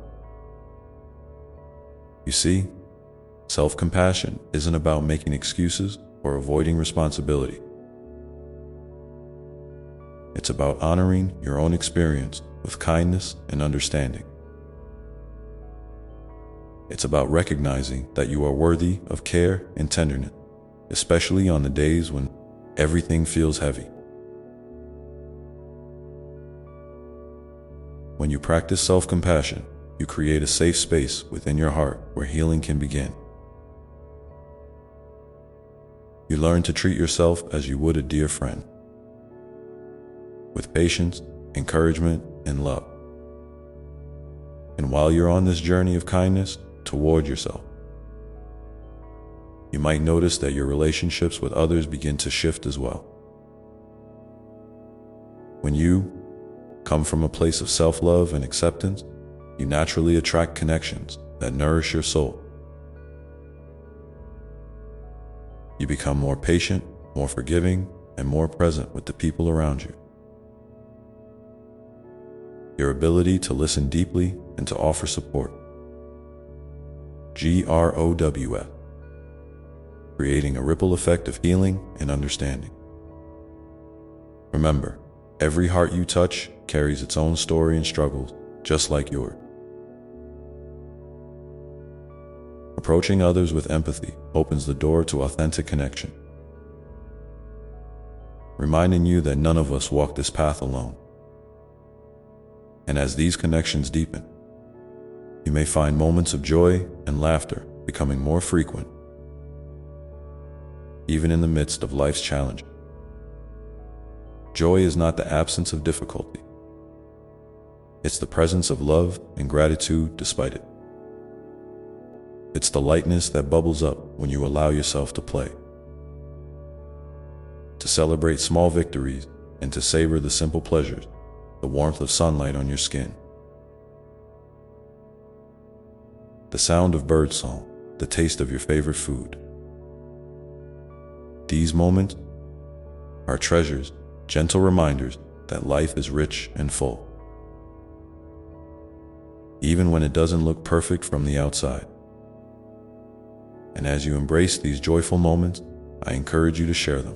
You see, self-compassion isn't about making excuses or avoiding responsibility. It's about honoring your own experience with kindness and understanding. It's about recognizing that you are worthy of care and tenderness, especially on the days when everything feels heavy. When you practice self-compassion, you create a safe space within your heart where healing can begin. You learn to treat yourself as you would a dear friend, with patience, encouragement, and love. And while you're on this journey of kindness toward yourself, you might notice that your relationships with others begin to shift as well. When you come from a place of self-love and acceptance, you naturally attract connections that nourish your soul. You become more patient, more forgiving, and more present with the people around you. Your ability to listen deeply and to offer support grows, creating a ripple effect of healing and understanding. Remember, every heart you touch carries its own story and struggles, just like yours. Approaching others with empathy opens the door to authentic connection, reminding you that none of us walk this path alone. And as these connections deepen, you may find moments of joy and laughter becoming more frequent, even in the midst of life's challenges. Joy is not the absence of difficulty. It's the presence of love and gratitude despite it. It's the lightness that bubbles up when you allow yourself to play, to celebrate small victories, and to savor the simple pleasures, the warmth of sunlight on your skin, the sound of birdsong, the taste of your favorite food. These moments are treasures, gentle reminders that life is rich and full, even when it doesn't look perfect from the outside. And as you embrace these joyful moments, I encourage you to share them.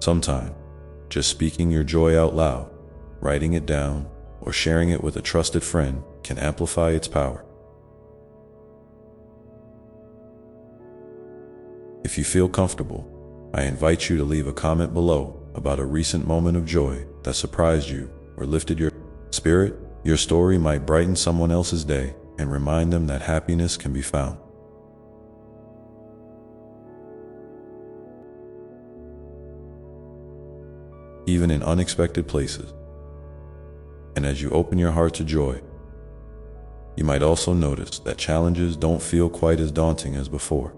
Sometimes, just speaking your joy out loud, writing it down, or sharing it with a trusted friend can amplify its power. If you feel comfortable, I invite you to leave a comment below about a recent moment of joy that surprised you or lifted your spirit. Your story might brighten someone else's day and remind them that happiness can be found even in unexpected places. And as you open your heart to joy, you might also notice that challenges don't feel quite as daunting as before.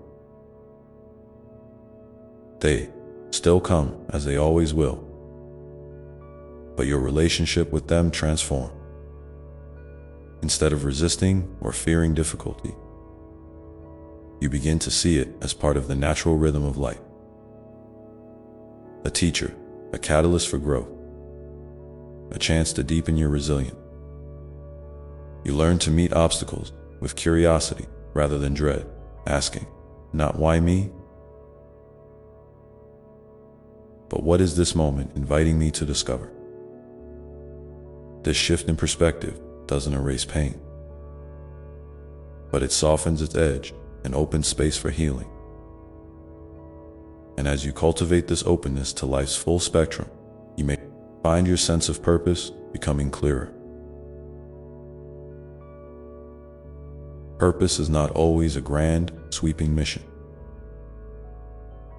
They still come, as they always will, but your relationship with them transforms. Instead of resisting or fearing difficulty, you begin to see it as part of the natural rhythm of life. A teacher, a catalyst for growth, a chance to deepen your resilience. You learn to meet obstacles with curiosity rather than dread, asking, not why me, but what is this moment inviting me to discover? This shift in perspective doesn't erase pain, but it softens its edge and opens space for healing. And as you cultivate this openness to life's full spectrum, you may find your sense of purpose becoming clearer. Purpose is not always a grand, sweeping mission.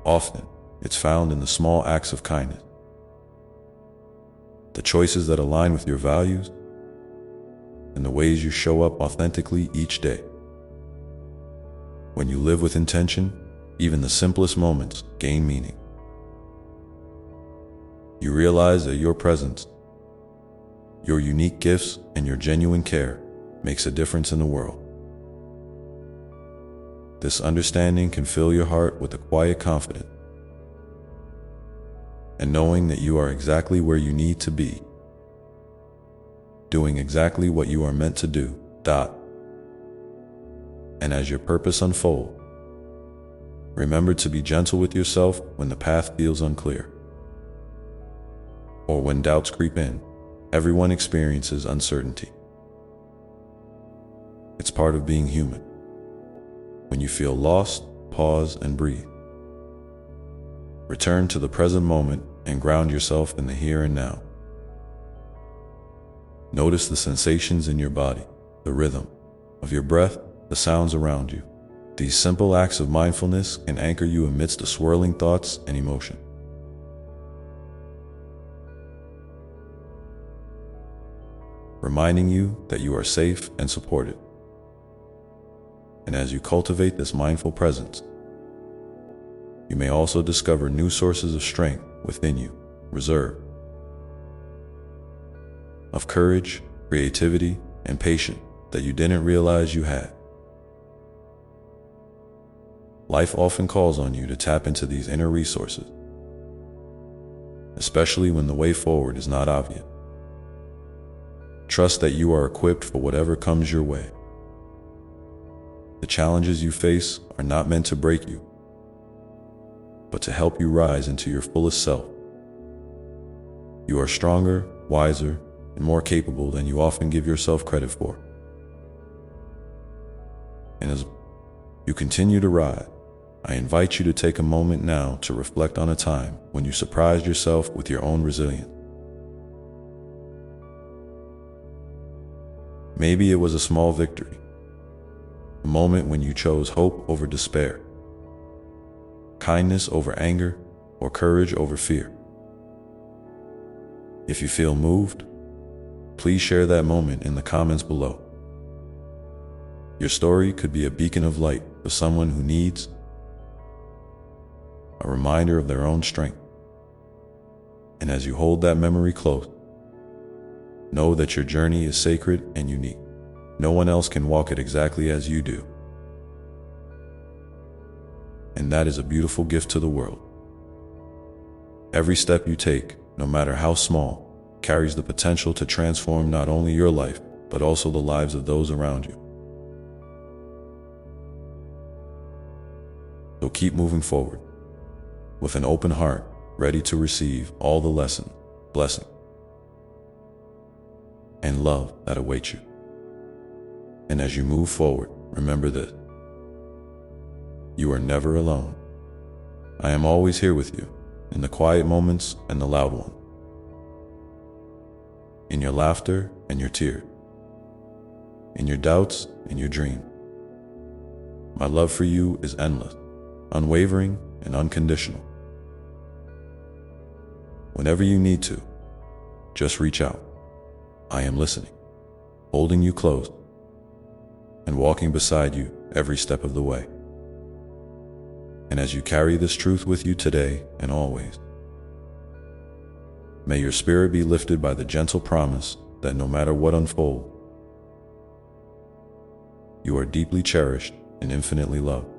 Often, it's found in the small acts of kindness, the choices that align with your values, and the ways you show up authentically each day. When you live with intention, even the simplest moments gain meaning. You realize that your presence, your unique gifts, and your genuine care makes a difference in the world. This understanding can fill your heart with a quiet confidence, and knowing that you are exactly where you need to be, doing exactly what you are meant to do. And as your purpose unfolds, remember to be gentle with yourself when the path feels unclear, or when doubts creep in. Everyone experiences uncertainty. It's part of being human. When you feel lost, pause and breathe. Return to the present moment and ground yourself in the here and now. Notice the sensations in your body, the rhythm of your breath, the sounds around you. These simple acts of mindfulness can anchor you amidst the swirling thoughts and emotion, reminding you that you are safe and supported. And as you cultivate this mindful presence, you may also discover new sources of strength within you, reserve of courage, creativity, and patience that you didn't realize you had. Life often calls on you to tap into these inner resources, especially when the way forward is not obvious. Trust that you are equipped for whatever comes your way. The challenges you face are not meant to break you, but to help you rise into your fullest self. You are stronger, wiser, and more capable than you often give yourself credit for. And as you continue to rise, I invite you to take a moment now to reflect on a time when you surprised yourself with your own resilience. Maybe it was a small victory, a moment when you chose hope over despair, kindness over anger, or courage over fear. If you feel moved, please share that moment in the comments below. Your story could be a beacon of light for someone who needs a reminder of their own strength. And as you hold that memory close, know that your journey is sacred and unique. No one else can walk it exactly as you do. And that is a beautiful gift to the world. Every step you take, no matter how small, carries the potential to transform not only your life, but also the lives of those around you. So keep moving forward, with an open heart, ready to receive all the lessons, blessings, and love that await you. And as you move forward, remember this: you are never alone. I am always here with you, in the quiet moments and the loud ones, in your laughter and your tears, in your doubts and your dreams. My love for you is endless, unwavering, and unconditional. Whenever you need to, just reach out. I am listening, holding you close, and walking beside you every step of the way. And as you carry this truth with you today and always, may your spirit be lifted by the gentle promise that no matter what unfolds, you are deeply cherished and infinitely loved.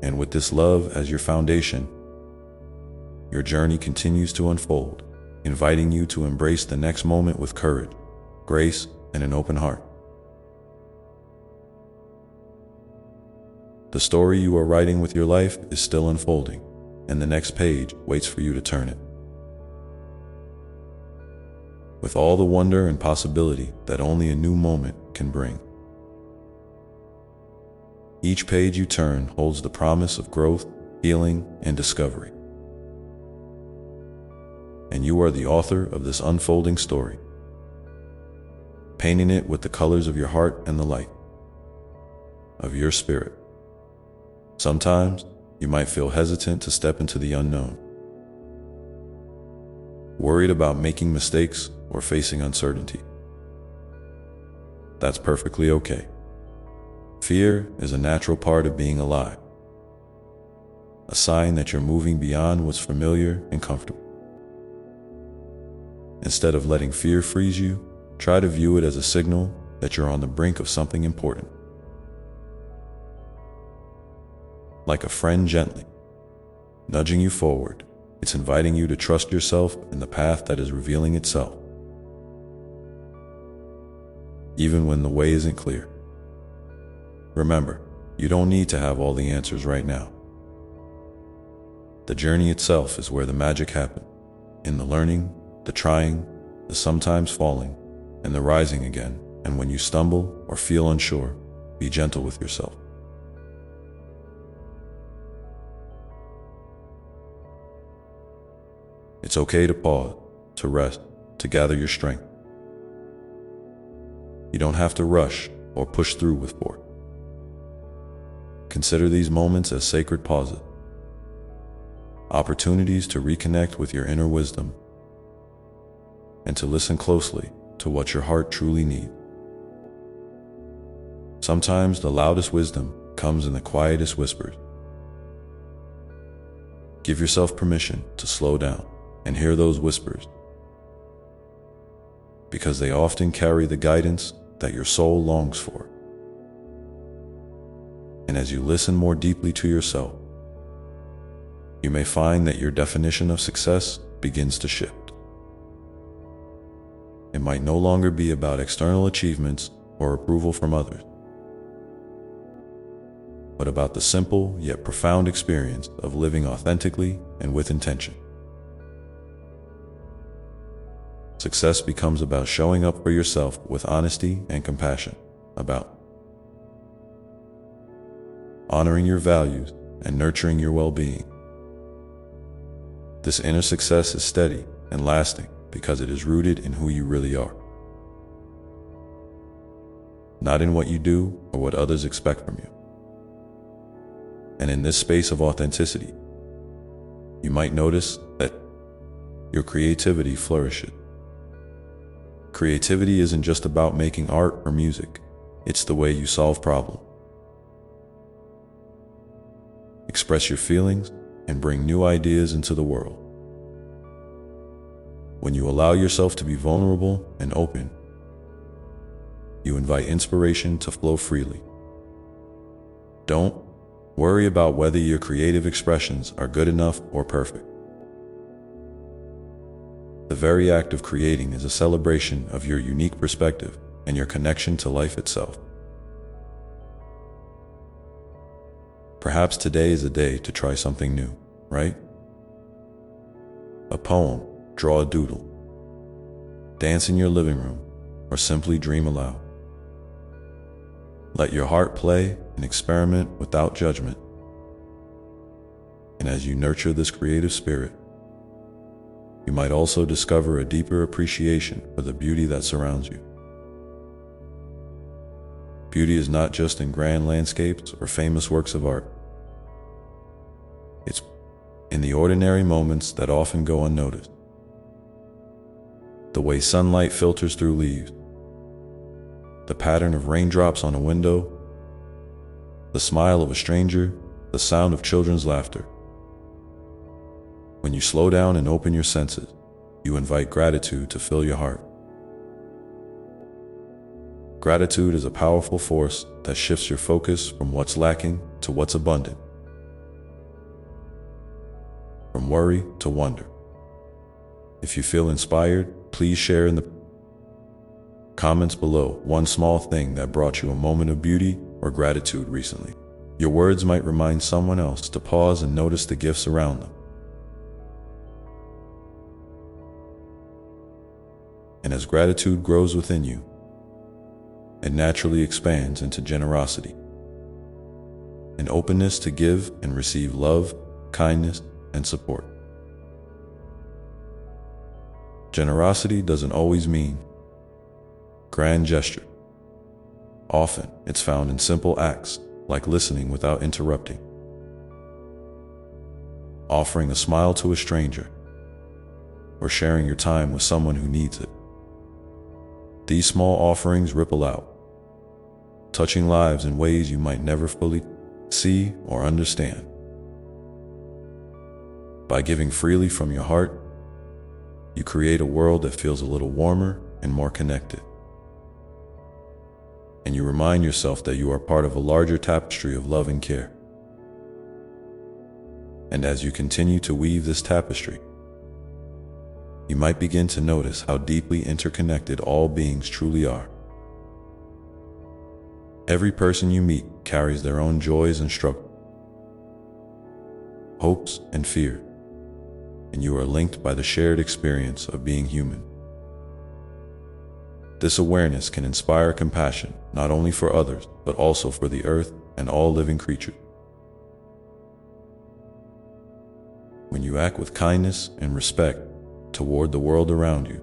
And with this love as your foundation, your journey continues to unfold, inviting you to embrace the next moment with courage, grace, and an open heart. The story you are writing with your life is still unfolding, and the next page waits for you to turn it. With all the wonder and possibility that only a new moment can bring. Each page you turn holds the promise of growth, healing, and discovery. and you are the author of this unfolding story, painting it with the colors of your heart and the light of your spirit. Sometimes you might feel hesitant to step into the unknown, worried about making mistakes or facing uncertainty. That's perfectly okay. Fear is a natural part of being alive, a sign that you're moving beyond what's familiar and comfortable. Instead of letting fear freeze you, try to view it as a signal that you're on the brink of something important. Like a friend gently nudging you forward, it's inviting you to trust yourself in the path that is revealing itself, even when the way isn't clear. Remember, you don't need to have all the answers right now. The journey itself is where the magic happens, in the learning, the trying, the sometimes falling, and the rising again. And when you stumble or feel unsure, be gentle with yourself. It's okay to pause, to rest, to gather your strength. You don't have to rush or push through with force. Consider these moments as sacred pauses, opportunities to reconnect with your inner wisdom and to listen closely to what your heart truly needs. Sometimes the loudest wisdom comes in the quietest whispers. Give yourself permission to slow down and hear those whispers, because they often carry the guidance that your soul longs for. And as you listen more deeply to yourself, you may find that your definition of success begins to shift. It might no longer be about external achievements or approval from others, but about the simple yet profound experience of living authentically and with intention. Success becomes about showing up for yourself with honesty and compassion, about honoring your values and nurturing your well-being. This inner success is steady and lasting because it is rooted in who you really are, not in what you do or what others expect from you. And in this space of authenticity, you might notice that your creativity flourishes. Creativity isn't just about making art or music, it's the way you solve problems, express your feelings, and bring new ideas into the world. When you allow yourself to be vulnerable and open, you invite inspiration to flow freely. Don't worry about whether your creative expressions are good enough or perfect. The very act of creating is a celebration of your unique perspective and your connection to life itself. Perhaps today is a day to try something new, right? A poem, draw a doodle, dance in your living room, or simply dream aloud. Let your heart play and experiment without judgment. And as you nurture this creative spirit, you might also discover a deeper appreciation for the beauty that surrounds you. Beauty is not just in grand landscapes or famous works of art. It's in the ordinary moments that often go unnoticed. The way sunlight filters through leaves, the pattern of raindrops on a window, the smile of a stranger, the sound of children's laughter. When you slow down and open your senses, you invite gratitude to fill your heart. Gratitude is a powerful force that shifts your focus from what's lacking to what's abundant, from worry to wonder. If you feel inspired, please share in the comments below one small thing that brought you a moment of beauty or gratitude recently. Your words might remind someone else to pause and notice the gifts around them. And as gratitude grows within you, it naturally expands into generosity, an openness to give and receive love, kindness, and support. Generosity doesn't always mean grand gesture. Often, it's found in simple acts like listening without interrupting, offering a smile to a stranger, or sharing your time with someone who needs it. These small offerings ripple out, touching lives in ways you might never fully see or understand. By giving freely from your heart, you create a world that feels a little warmer and more connected. And you remind yourself that you are part of a larger tapestry of love and care. And as you continue to weave this tapestry, you might begin to notice how deeply interconnected all beings truly are. Every person you meet carries their own joys and struggles, hopes and fears, and you are linked by the shared experience of being human. This awareness can inspire compassion, not only for others, but also for the earth and all living creatures. When you act with kindness and respect toward the world around you,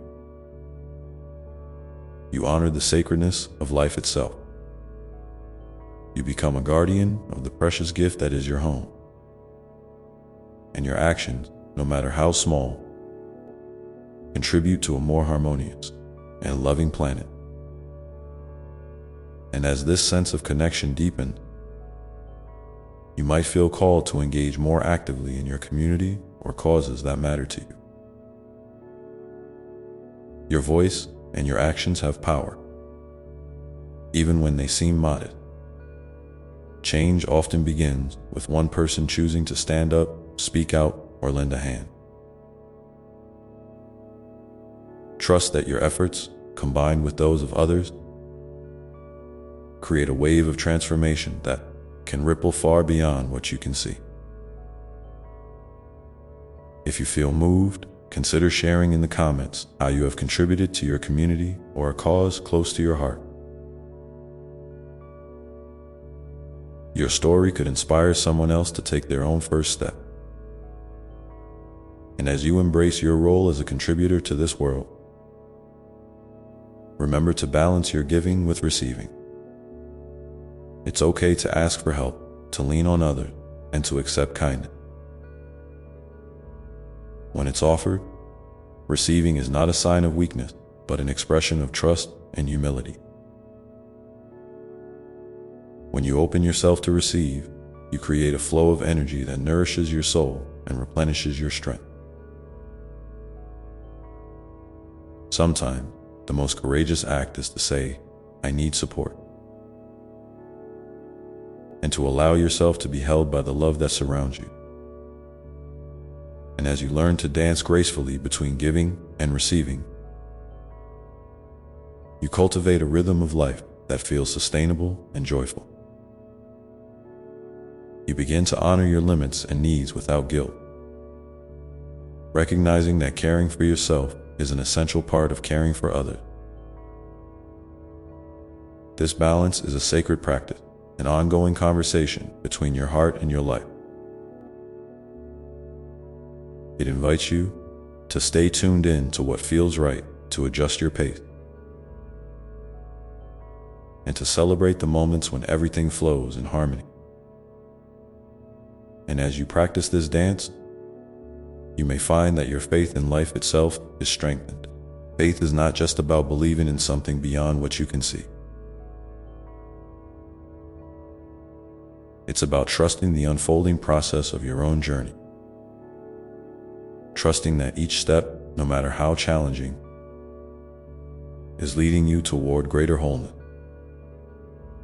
you honor the sacredness of life itself. You become a guardian of the precious gift that is your home. And your actions, no matter how small, contribute to a more harmonious and loving planet. And as this sense of connection deepens, you might feel called to engage more actively in your community or causes that matter to you. Your voice and your actions have power, even when they seem modest. Change often begins with one person choosing to stand up, speak out, or lend a hand. Trust that your efforts, combined with those of others, create a wave of transformation that can ripple far beyond what you can see. If you feel moved, consider sharing in the comments how you have contributed to your community or a cause close to your heart. Your story could inspire someone else to take their own first step. And as you embrace your role as a contributor to this world, remember to balance your giving with receiving. It's okay to ask for help, to lean on others, and to accept kindness. When it's offered, receiving is not a sign of weakness, but an expression of trust and humility. When you open yourself to receive, you create a flow of energy that nourishes your soul and replenishes your strength. Sometimes, the most courageous act is to say, "I need support," and to allow yourself to be held by the love that surrounds you. And as you learn to dance gracefully between giving and receiving, you cultivate a rhythm of life that feels sustainable and joyful. You begin to honor your limits and needs without guilt, recognizing that caring for yourself is an essential part of caring for others. This balance is a sacred practice, an ongoing conversation between your heart and your life. It invites you to stay tuned in to what feels right, to adjust your pace, and to celebrate the moments when everything flows in harmony. And as you practice this dance, you may find that your faith in life itself is strengthened. Faith is not just about believing in something beyond what you can see. It's about trusting the unfolding process of your own journey. Trusting that each step, no matter how challenging, is leading you toward greater wholeness.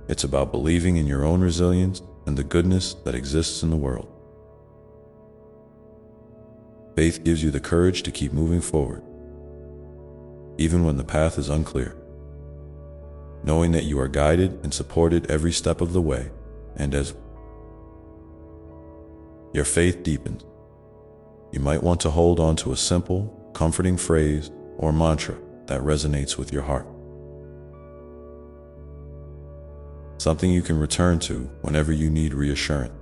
It's about believing in your own resilience and the goodness that exists in the world. Faith gives you the courage to keep moving forward, even when the path is unclear, knowing that you are guided and supported every step of the way. And as your faith deepens, you might want to hold on to a simple, comforting phrase or mantra that resonates with your heart. Something you can return to whenever you need reassurance.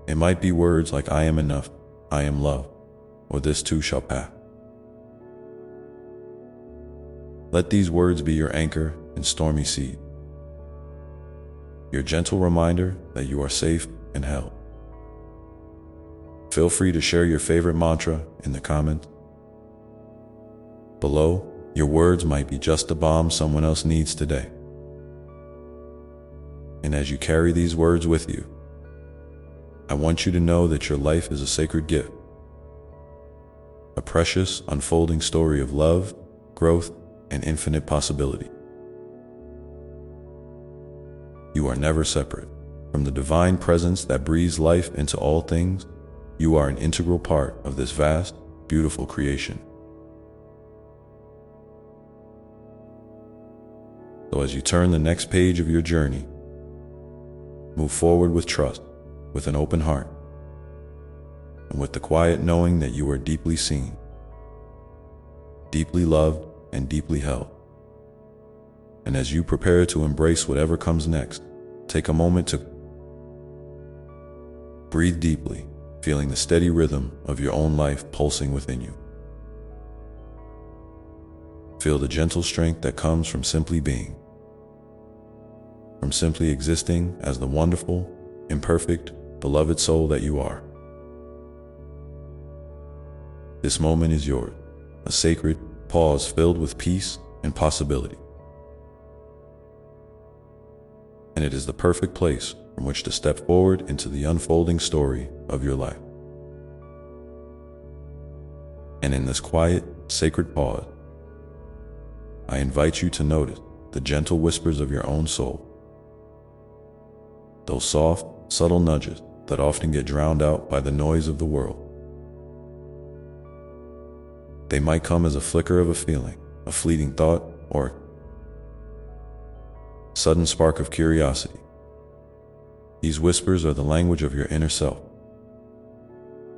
It might be words like "I am enough," "I am loved," or "this too shall pass." Let these words be your anchor in stormy seas, your gentle reminder that you are safe and held. Feel free to share your favorite mantra in the comments below. Your words might be just the balm someone else needs today. And as you carry these words with you, I want you to know that your life is a sacred gift, a precious, unfolding story of love, growth, and infinite possibility. You are never separate from the divine presence that breathes life into all things. You are an integral part of this vast, beautiful creation. So as you turn the next page of your journey, move forward with trust, with an open heart, and with the quiet knowing that you are deeply seen, deeply loved, and deeply held. And as you prepare to embrace whatever comes next, take a moment to breathe deeply, feeling the steady rhythm of your own life pulsing within you. Feel the gentle strength that comes from simply being, from simply existing as the wonderful, imperfect, beloved soul that you are. This moment is yours, a sacred pause filled with peace and possibility. And it is the perfect place from which to step forward into the unfolding story of your life. And in this quiet, sacred pause, I invite you to notice the gentle whispers of your own soul, those soft, subtle nudges that often get drowned out by the noise of the world. They might come as a flicker of a feeling, a fleeting thought, or a sudden spark of curiosity. These whispers are the language of your inner self,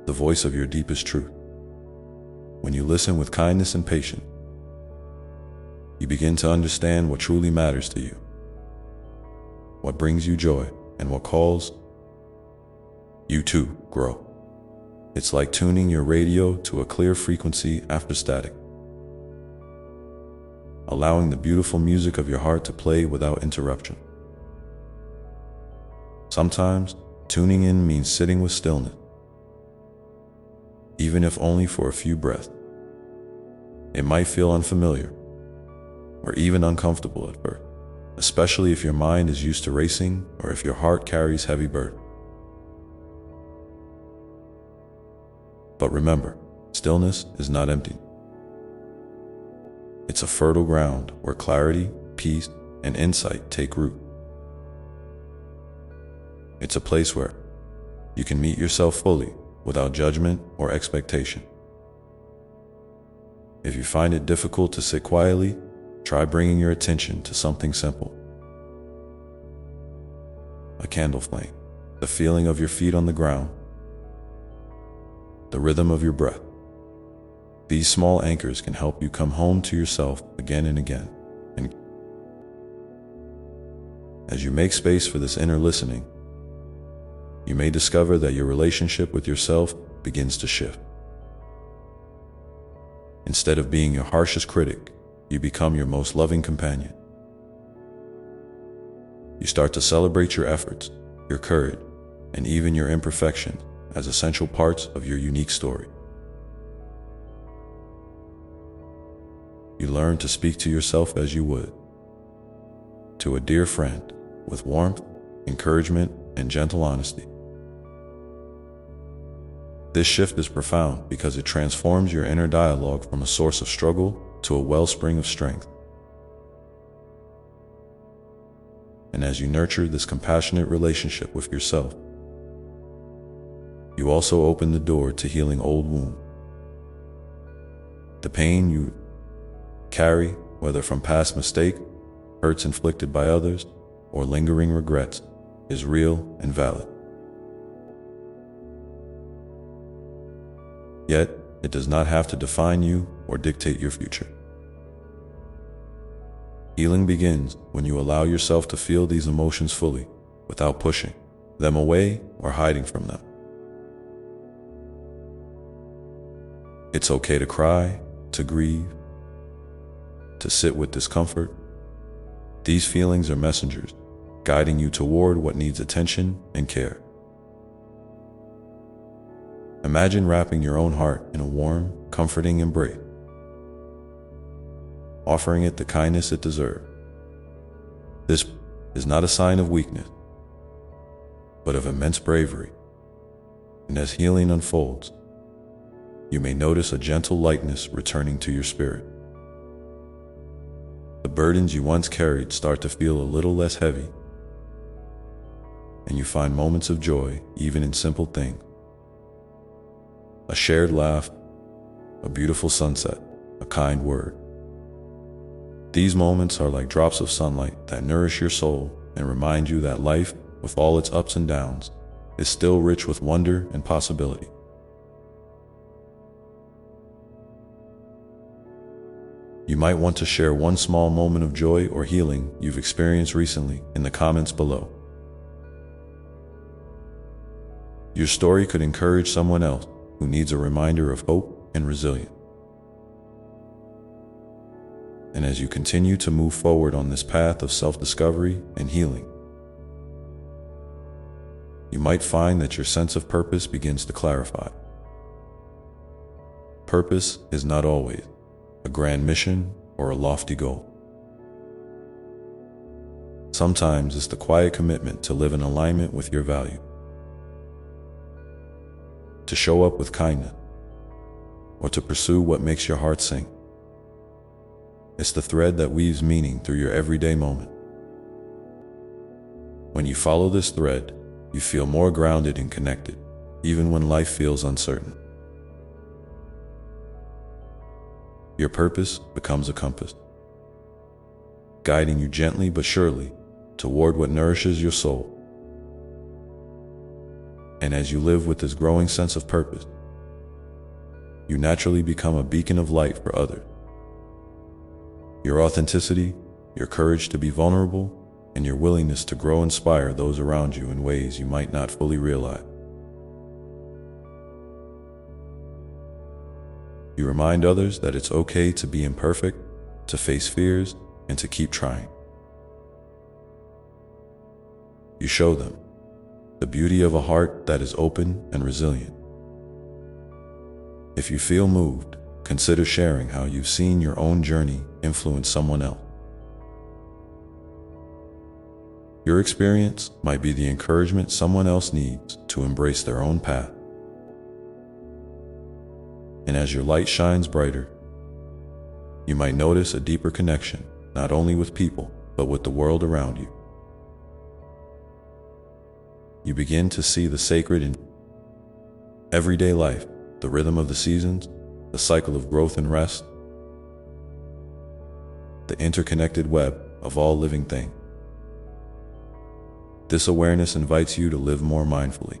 the voice of your deepest truth. When you listen with kindness and patience, you begin to understand what truly matters to you, what brings you joy, and what calls you to grow. It's like tuning your radio to a clear frequency after static, allowing the beautiful music of your heart to play without interruption. Sometimes, tuning in means sitting with stillness, even if only for a few breaths. It might feel unfamiliar, or even uncomfortable at first, especially if your mind is used to racing or if your heart carries heavy burden. But remember, stillness is not empty. It's a fertile ground where clarity, peace, and insight take root. It's a place where you can meet yourself fully without judgment or expectation. If you find it difficult to sit quietly, try bringing your attention to something simple. A candle flame, the feeling of your feet on the ground, the rhythm of your breath. These small anchors can help you come home to yourself again and again. And as you make space for this inner listening, you may discover that your relationship with yourself begins to shift. Instead of being your harshest critic, you become your most loving companion. You start to celebrate your efforts, your courage, and even your imperfections as essential parts of your unique story. You learn to speak to yourself as you would to a dear friend, with warmth, encouragement, and gentle honesty. This shift is profound because it transforms your inner dialogue from a source of struggle to a wellspring of strength. And as you nurture this compassionate relationship with yourself, you also open the door to healing old wounds. The pain you carry, whether from past mistakes, hurts inflicted by others, or lingering regrets, is real and valid. Yet, it does not have to define you or dictate your future. Healing begins when you allow yourself to feel these emotions fully, without pushing them away or hiding from them. It's okay to cry, to grieve, to sit with discomfort. These feelings are messengers, guiding you toward what needs attention and care. Imagine wrapping your own heart in a warm, comforting embrace, offering it the kindness it deserves. This is not a sign of weakness, but of immense bravery. And as healing unfolds, you may notice a gentle lightness returning to your spirit. The burdens you once carried start to feel a little less heavy, and you find moments of joy even in simple things. A shared laugh, a beautiful sunset, a kind word. These moments are like drops of sunlight that nourish your soul and remind you that life, with all its ups and downs, is still rich with wonder and possibility. You might want to share one small moment of joy or healing you've experienced recently in the comments below. Your story could encourage someone else who needs a reminder of hope and resilience. And as you continue to move forward on this path of self-discovery and healing, you might find that your sense of purpose begins to clarify. Purpose is not always a grand mission or a lofty goal. Sometimes it's the quiet commitment to live in alignment with your value, to show up with kindness, or to pursue what makes your heart sing. It's the thread that weaves meaning through your everyday moment. When you follow this thread, you feel more grounded and connected, even when life feels uncertain. Your purpose becomes a compass, guiding you gently but surely toward what nourishes your soul. And as you live with this growing sense of purpose, you naturally become a beacon of light for others. Your authenticity, your courage to be vulnerable, and your willingness to grow inspire those around you in ways you might not fully realize. You remind others that it's okay to be imperfect, to face fears, and to keep trying. You show them the beauty of a heart that is open and resilient. If you feel moved, consider sharing how you've seen your own journey influence someone else. Your experience might be the encouragement someone else needs to embrace their own path. And as your light shines brighter, you might notice a deeper connection, not only with people, but with the world around you. You begin to see the sacred in everyday life, the rhythm of the seasons, the cycle of growth and rest, the interconnected web of all living things. This awareness invites you to live more mindfully,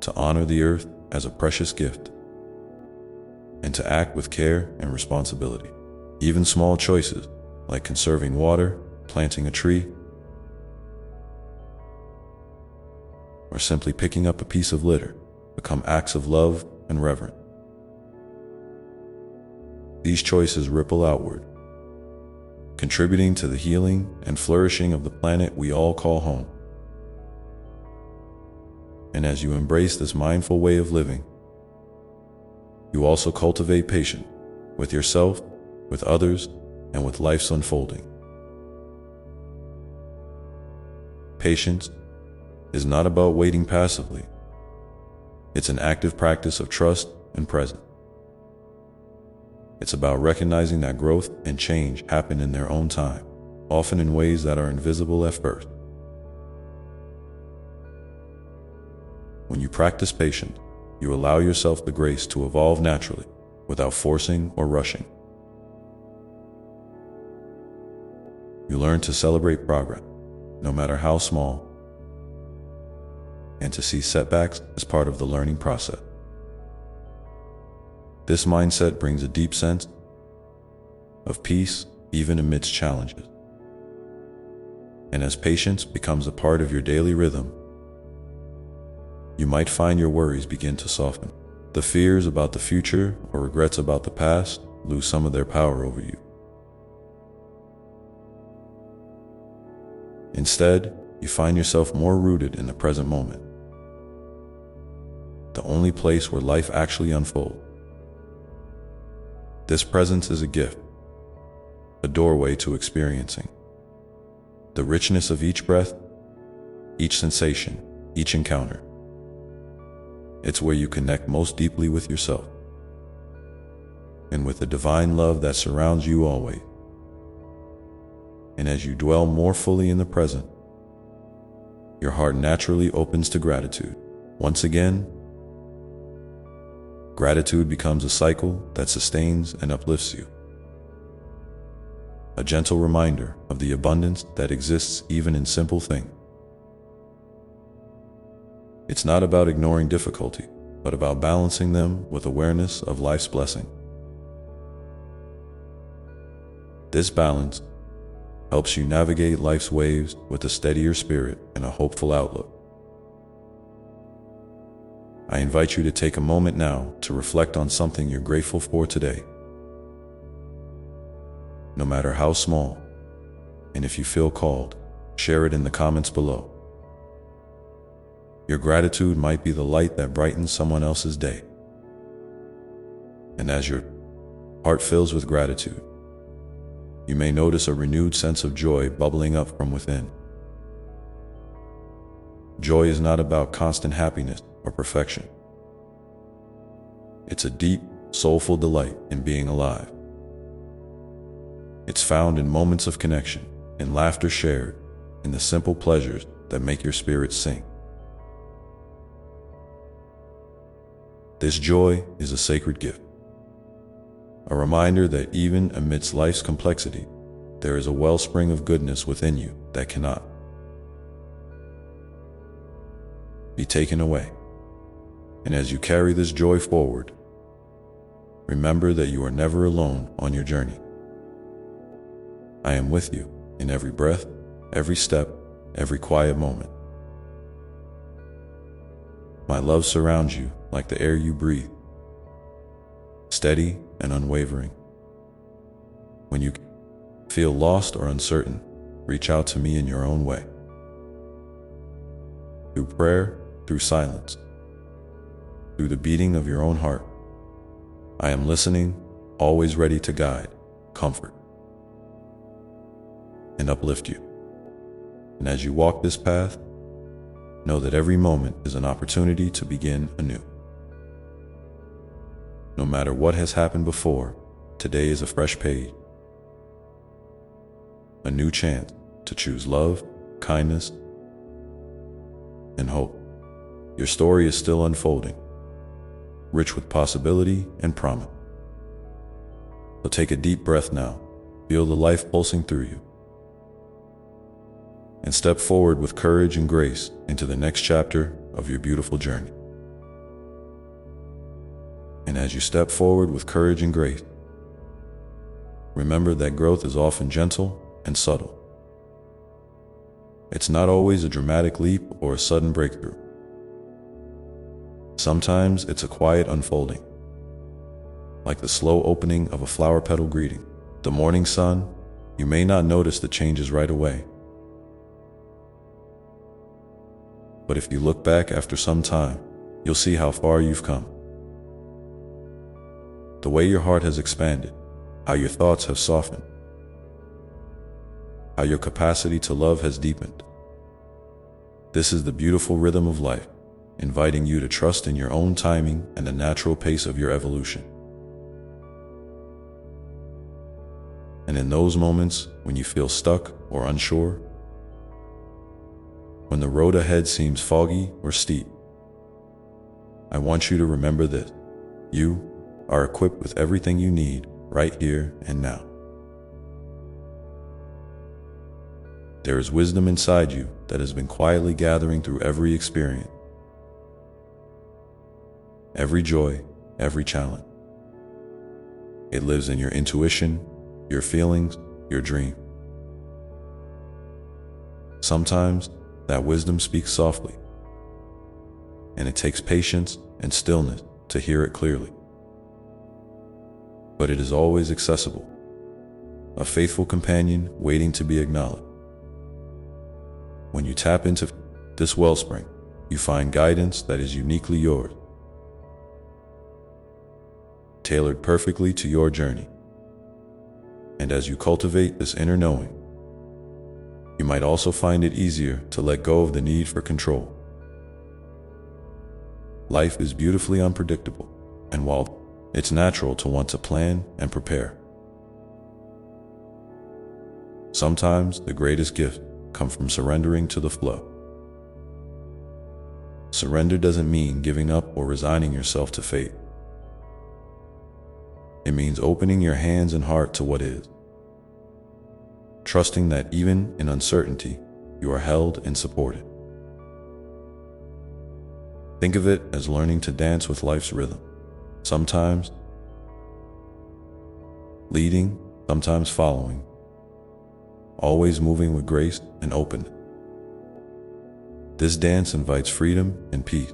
to honor the earth as a precious gift, and to act with care and responsibility. Even small choices, like conserving water, planting a tree, or simply picking up a piece of litter, become acts of love and reverence. These choices ripple outward, contributing to the healing and flourishing of the planet we all call home. And as you embrace this mindful way of living, you also cultivate patience with yourself, with others, and with life's unfolding. Patience is not about waiting passively. It's an active practice of trust and presence. It's about recognizing that growth and change happen in their own time, often in ways that are invisible at first. When you practice patience, you allow yourself the grace to evolve naturally, without forcing or rushing. You learn to celebrate progress, no matter how small, and to see setbacks as part of the learning process. This mindset brings a deep sense of peace even amidst challenges. And as patience becomes a part of your daily rhythm, you might find your worries begin to soften. The fears about the future or regrets about the past lose some of their power over you. Instead, you find yourself more rooted in the present moment, the only place where life actually unfolds. This presence is a gift, a doorway to experiencing the richness of each breath, each sensation, each encounter. It's where you connect most deeply with yourself and with the divine love that surrounds you always. And as you dwell more fully in the present, your heart naturally opens to gratitude. Once again, gratitude becomes a cycle that sustains and uplifts you. A gentle reminder of the abundance that exists even in simple things. It's not about ignoring difficulty, but about balancing them with awareness of life's blessing. This balance helps you navigate life's waves with a steadier spirit and a hopeful outlook. I invite you to take a moment now to reflect on something you're grateful for today, no matter how small, and if you feel called, share it in the comments below. Your gratitude might be the light that brightens someone else's day. And as your heart fills with gratitude, you may notice a renewed sense of joy bubbling up from within. Joy is not about constant happiness or perfection. It's a deep, soulful delight in being alive. It's found in moments of connection, in laughter shared, in the simple pleasures that make your spirit sing. This joy is a sacred gift, a reminder that even amidst life's complexity, there is a wellspring of goodness within you that cannot be taken away. And as you carry this joy forward, remember that you are never alone on your journey. I am with you in every breath, every step, every quiet moment. My love surrounds you like the air you breathe, steady and unwavering. When you feel lost or uncertain, reach out to me in your own way. Through prayer, through silence, through the beating of your own heart, I am listening, always ready to guide, comfort, and uplift you. And as you walk this path, know that every moment is an opportunity to begin anew. No matter what has happened before, today is a fresh page. A new chance to choose love, kindness, and hope. Your story is still unfolding, rich with possibility and promise. So take a deep breath now, feel the life pulsing through you, and step forward with courage and grace into the next chapter of your beautiful journey. And as you step forward with courage and grace, remember that growth is often gentle and subtle. It's not always a dramatic leap or a sudden breakthrough. Sometimes it's a quiet unfolding, like the slow opening of a flower petal greeting the morning sun. You may not notice the changes right away, but if you look back after some time, you'll see how far you've come. The way your heart has expanded, how your thoughts have softened, how your capacity to love has deepened. This is the beautiful rhythm of life, inviting you to trust in your own timing and the natural pace of your evolution. And in those moments when you feel stuck or unsure, when the road ahead seems foggy or steep, I want you to remember this: you are equipped with everything you need right here and now. There is wisdom inside you that has been quietly gathering through every experience, every joy, every challenge. It lives in your intuition, your feelings, your dream. Sometimes that wisdom speaks softly, and it takes patience and stillness to hear it clearly. but it is always accessible, a faithful companion waiting to be acknowledged. When you tap into this wellspring, you find guidance that is uniquely yours, tailored perfectly to your journey. And as you cultivate this inner knowing, you might also find it easier to let go of the need for control. Life is beautifully unpredictable, and while it's natural to want to plan and prepare, sometimes the greatest gift comes from surrendering to the flow. Surrender doesn't mean giving up or resigning yourself to fate. It means opening your hands and heart to what is, trusting that even in uncertainty, you are held and supported. Think of it as learning to dance with life's rhythm, sometimes leading, sometimes following, always moving with grace and openness. This dance invites freedom and peace,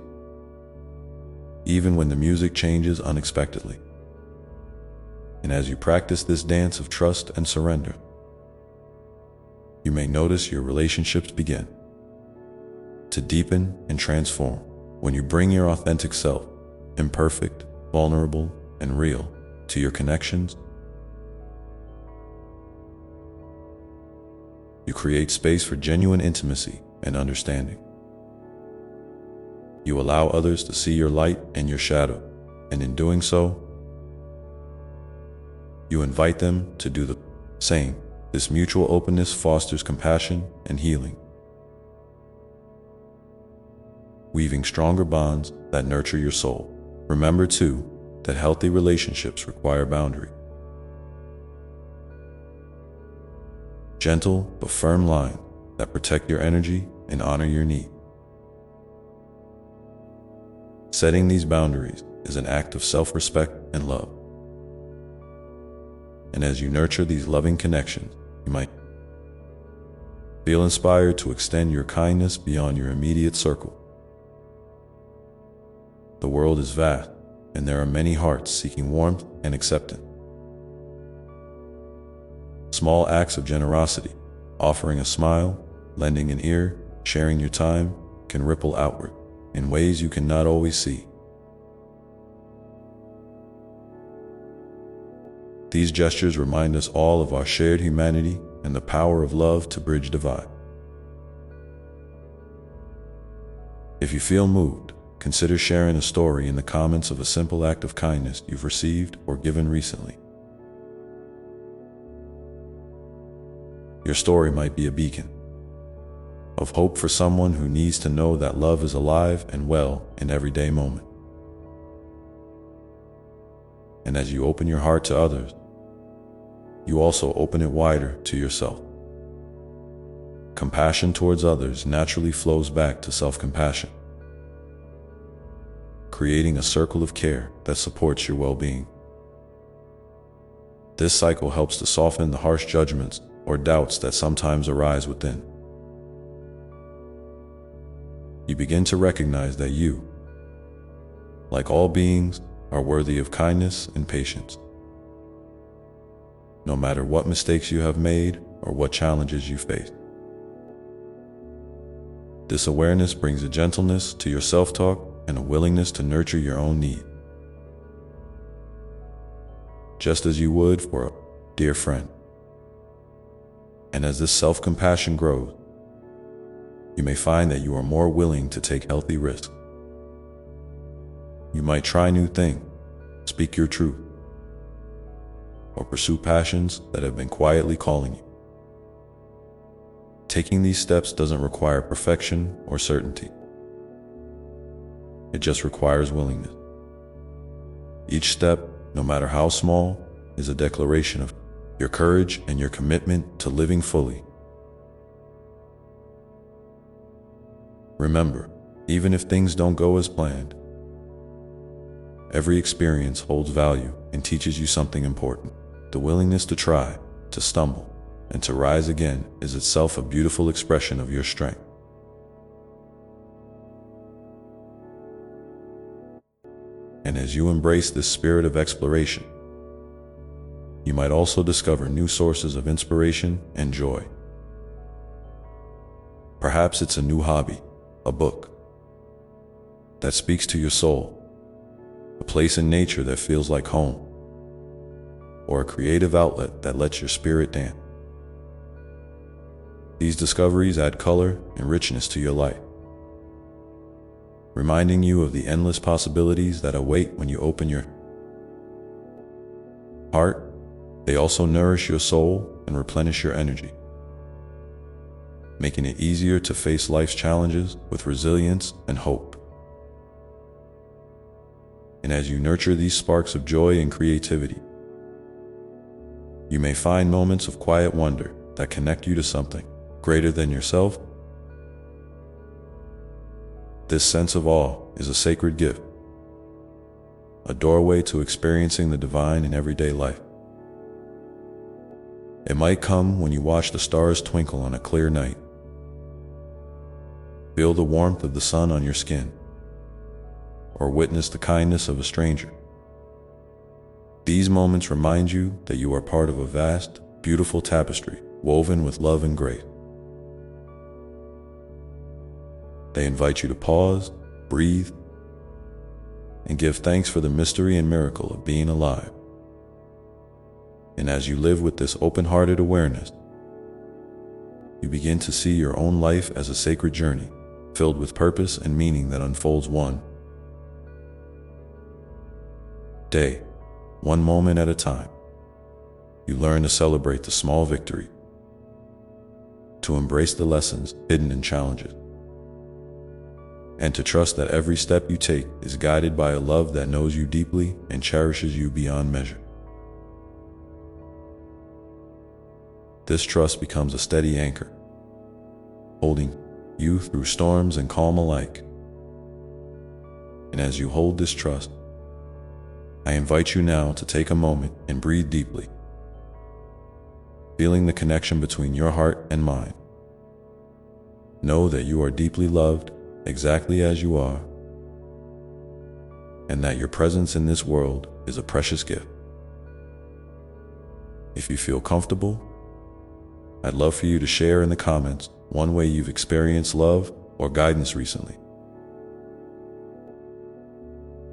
even when the music changes unexpectedly. And as you practice this dance of trust and surrender, you may notice your relationships begin to deepen and transform when you bring your authentic self, imperfect, vulnerable, and real, to your connections. You create space for genuine intimacy and understanding. You allow others to see your light and your shadow, and in doing so, you invite them to do the same. This mutual openness fosters compassion and healing, weaving stronger bonds that nurture your soul. Remember, too, that healthy relationships require boundaries. Gentle but firm lines that protect your energy and honor your needs. Setting these boundaries is an act of self-respect and love. And as you nurture these loving connections, you might feel inspired to extend your kindness beyond your immediate circle. The world is vast, and there are many hearts seeking warmth and acceptance. Small acts of generosity, offering a smile, lending an ear, sharing your time, can ripple outward in ways you cannot always see. These gestures remind us all of our shared humanity and the power of love to bridge divides. If you feel moved, consider sharing a story in the comments of a simple act of kindness you've received or given recently. Your story might be a beacon of hope for someone who needs to know that love is alive and well in everyday moment. And as you open your heart to others, you also open it wider to yourself. Compassion towards others naturally flows back to self-compassion, creating a circle of care that supports your well-being. This cycle helps to soften the harsh judgments or doubts that sometimes arise within. You begin to recognize that you, like all beings, are worthy of kindness and patience. No matter what mistakes you have made or what challenges you face. This awareness brings a gentleness to your self-talk and a willingness to nurture your own needs, just as you would for a dear friend. And as this self-compassion grows, you may find that you are more willing to take healthy risks. You might try new things, speak your truth, or pursue passions that have been quietly calling you. Taking these steps doesn't require perfection or certainty. It just requires willingness. Each step, no matter how small, is a declaration of your courage and your commitment to living fully. Remember, even if things don't go as planned, every experience holds value and teaches you something important. The willingness to try, to stumble, and to rise again is itself a beautiful expression of your strength. And as you embrace this spirit of exploration, you might also discover new sources of inspiration and joy. Perhaps it's a new hobby, a book that speaks to your soul, a place in nature that feels like home, or a creative outlet that lets your spirit dance. These discoveries add color and richness to your life, reminding you of the endless possibilities that await when you open your heart. They also nourish your soul and replenish your energy, making it easier to face life's challenges with resilience and hope. And as you nurture these sparks of joy and creativity, you may find moments of quiet wonder that connect you to something greater than yourself. This sense of awe is a sacred gift, a doorway to experiencing the divine in everyday life. It might come when you watch the stars twinkle on a clear night, feel the warmth of the sun on your skin, or witness the kindness of a stranger. These moments remind you that you are part of a vast, beautiful tapestry woven with love and grace. They invite you to pause, breathe, and give thanks for the mystery and miracle of being alive. And as you live with this open-hearted awareness, you begin to see your own life as a sacred journey, filled with purpose and meaning that unfolds one day, one moment at a time. You learn to celebrate the small victory, to embrace the lessons hidden in challenges, and to trust that every step you take is guided by a love that knows you deeply and cherishes you beyond measure. This trust becomes a steady anchor, holding you through storms and calm alike. And as you hold this trust, I invite you now to take a moment and breathe deeply, feeling the connection between your heart and mind. Know that you are deeply loved exactly as you are, and that your presence in this world is a precious gift. If you feel comfortable, I'd love for you to share in the comments one way you've experienced love or guidance recently,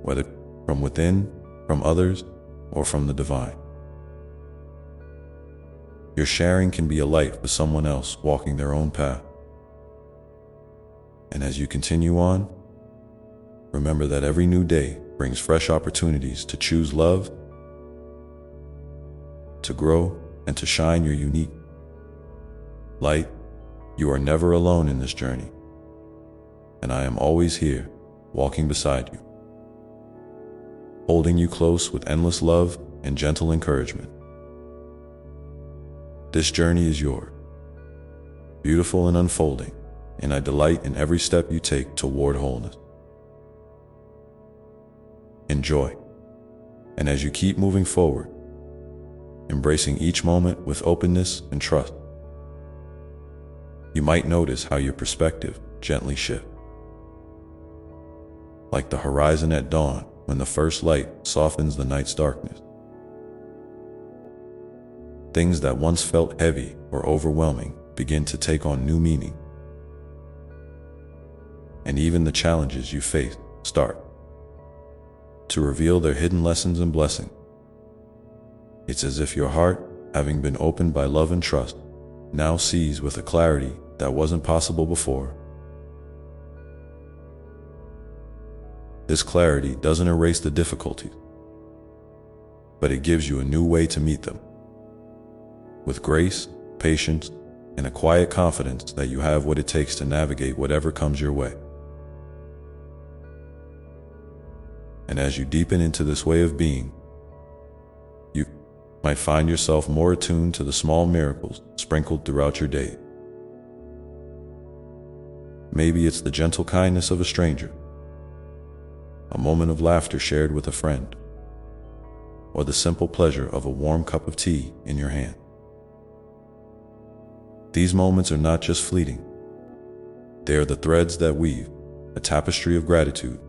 whether from within, from others, or from the divine. Your sharing can be a light for someone else walking their own path. And as you continue on, remember that every new day brings fresh opportunities to choose love, to grow, and to shine your unique light. You are never alone in this journey, and I am always here, walking beside you, holding you close with endless love and gentle encouragement. This journey is yours, beautiful and unfolding, and I delight in every step you take toward wholeness. Enjoy, and as you keep moving forward, embracing each moment with openness and trust, you might notice how your perspective gently shifts, like the horizon at dawn when the first light softens the night's darkness. Things that once felt heavy or overwhelming begin to take on new meaning, and even the challenges you face start to reveal their hidden lessons and blessings. It's as if your heart, having been opened by love and trust, now sees with a clarity that wasn't possible before. This clarity doesn't erase the difficulties, but it gives you a new way to meet them, with grace, patience, and a quiet confidence that you have what it takes to navigate whatever comes your way. And as you deepen into this way of being, you might find yourself more attuned to the small miracles sprinkled throughout your day. Maybe it's the gentle kindness of a stranger, a moment of laughter shared with a friend, or the simple pleasure of a warm cup of tea in your hand. These moments are not just fleeting. They are the threads that weave a tapestry of gratitude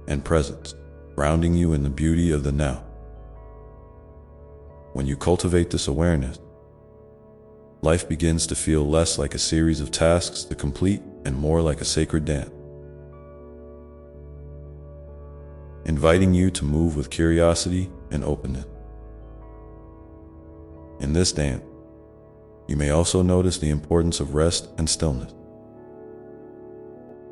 and presence, grounding you in the beauty of the now. When you cultivate this awareness, life begins to feel less like a series of tasks to complete and more like a sacred dance, inviting you to move with curiosity and openness. In this dance, you may also notice the importance of rest and stillness.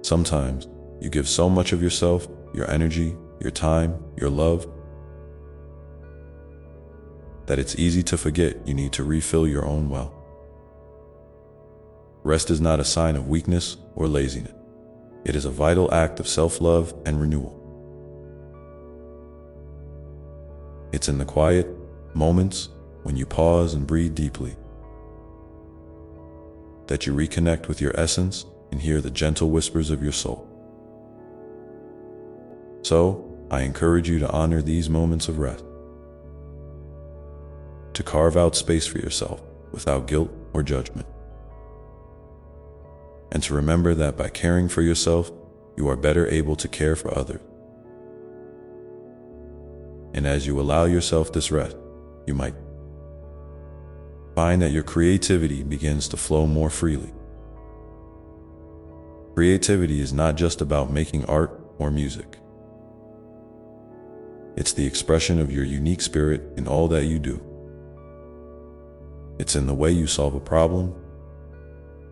Sometimes you give so much of yourself, your energy, your time, your love, that it's easy to forget you need to refill your own well. Rest is not a sign of weakness or laziness. It is a vital act of self-love and renewal. It's in the quiet moments when you pause and breathe deeply that you reconnect with your essence and hear the gentle whispers of your soul. So, I encourage you to honor these moments of rest, to carve out space for yourself without guilt or judgment, and to remember that by caring for yourself, you are better able to care for others. And as you allow yourself this rest, you might find that your creativity begins to flow more freely. Creativity is not just about making art or music. It's the expression of your unique spirit in all that you do. It's in the way you solve a problem,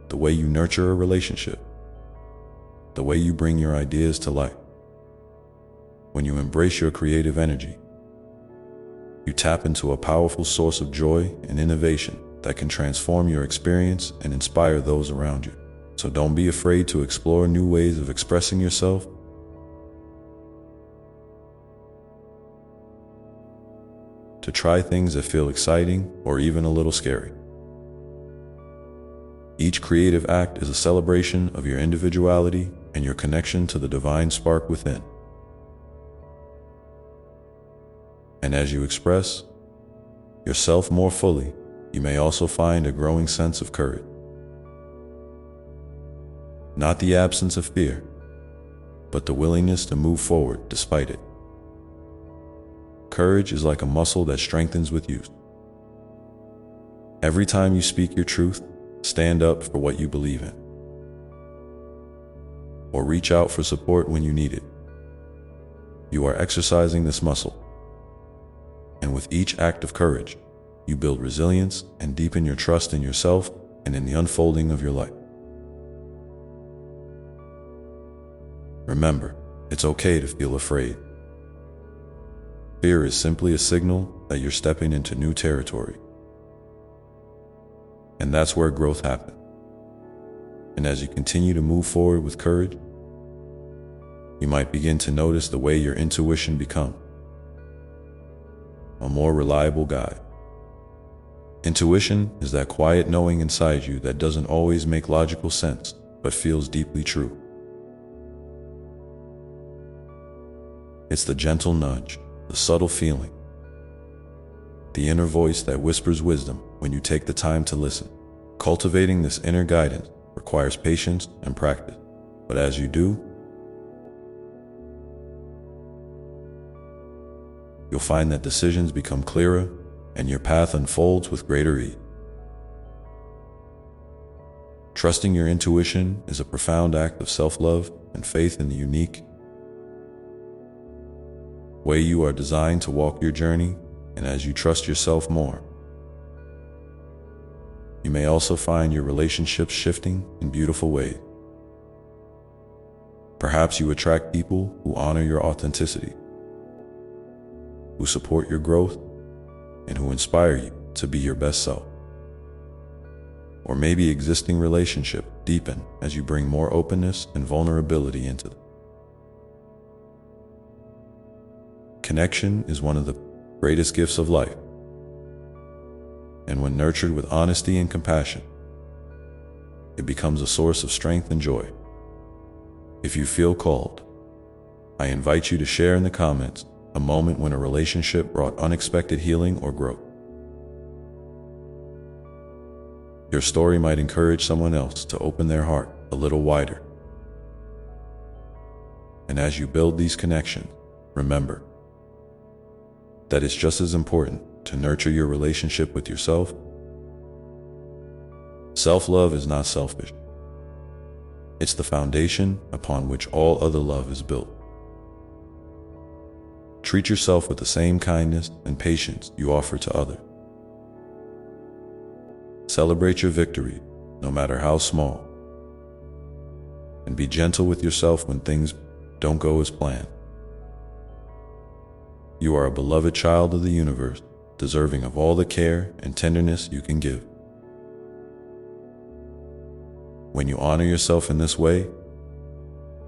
the way you nurture a relationship, the way you bring your ideas to life. When you embrace your creative energy, you tap into a powerful source of joy and innovation that can transform your experience and inspire those around you. So don't be afraid to explore new ways of expressing yourself. To try things that feel exciting or even a little scary. Each creative act is a celebration of your individuality and your connection to the divine spark within. And as you express yourself more fully, you may also find a growing sense of courage. Not the absence of fear, but the willingness to move forward despite it. Courage is like a muscle that strengthens with use. Every time you speak your truth, stand up for what you believe in, or reach out for support when you need it, you are exercising this muscle. And with each act of courage, you build resilience and deepen your trust in yourself and in the unfolding of your life. Remember, it's okay to feel afraid. Fear is simply a signal that you're stepping into new territory. And that's where growth happens. And as you continue to move forward with courage, you might begin to notice the way your intuition becomes a more reliable guide. Intuition is that quiet knowing inside you that doesn't always make logical sense, but feels deeply true. It's the gentle nudge, the subtle feeling, the inner voice that whispers wisdom when you take the time to listen. Cultivating this inner guidance requires patience and practice, but as you do, you'll find that decisions become clearer and your path unfolds with greater ease. Trusting your intuition is a profound act of self-love and faith in the unique way you are designed to walk your journey. And as you trust yourself more, you may also find your relationships shifting in beautiful ways. Perhaps you attract people who honor your authenticity, who support your growth, and who inspire you to be your best self. Or maybe existing relationships deepen as you bring more openness and vulnerability into them. Connection is one of the greatest gifts of life, and when nurtured with honesty and compassion, it becomes a source of strength and joy. If you feel called, I invite you to share in the comments a moment when a relationship brought unexpected healing or growth. Your story might encourage someone else to open their heart a little wider. And as you build these connections, remember that it's just as important to nurture your relationship with yourself. Self-love is not selfish. It's the foundation upon which all other love is built. Treat yourself with the same kindness and patience you offer to others. Celebrate your victory, no matter how small. And be gentle with yourself when things don't go as planned. You are a beloved child of the universe, deserving of all the care and tenderness you can give. When you honor yourself in this way,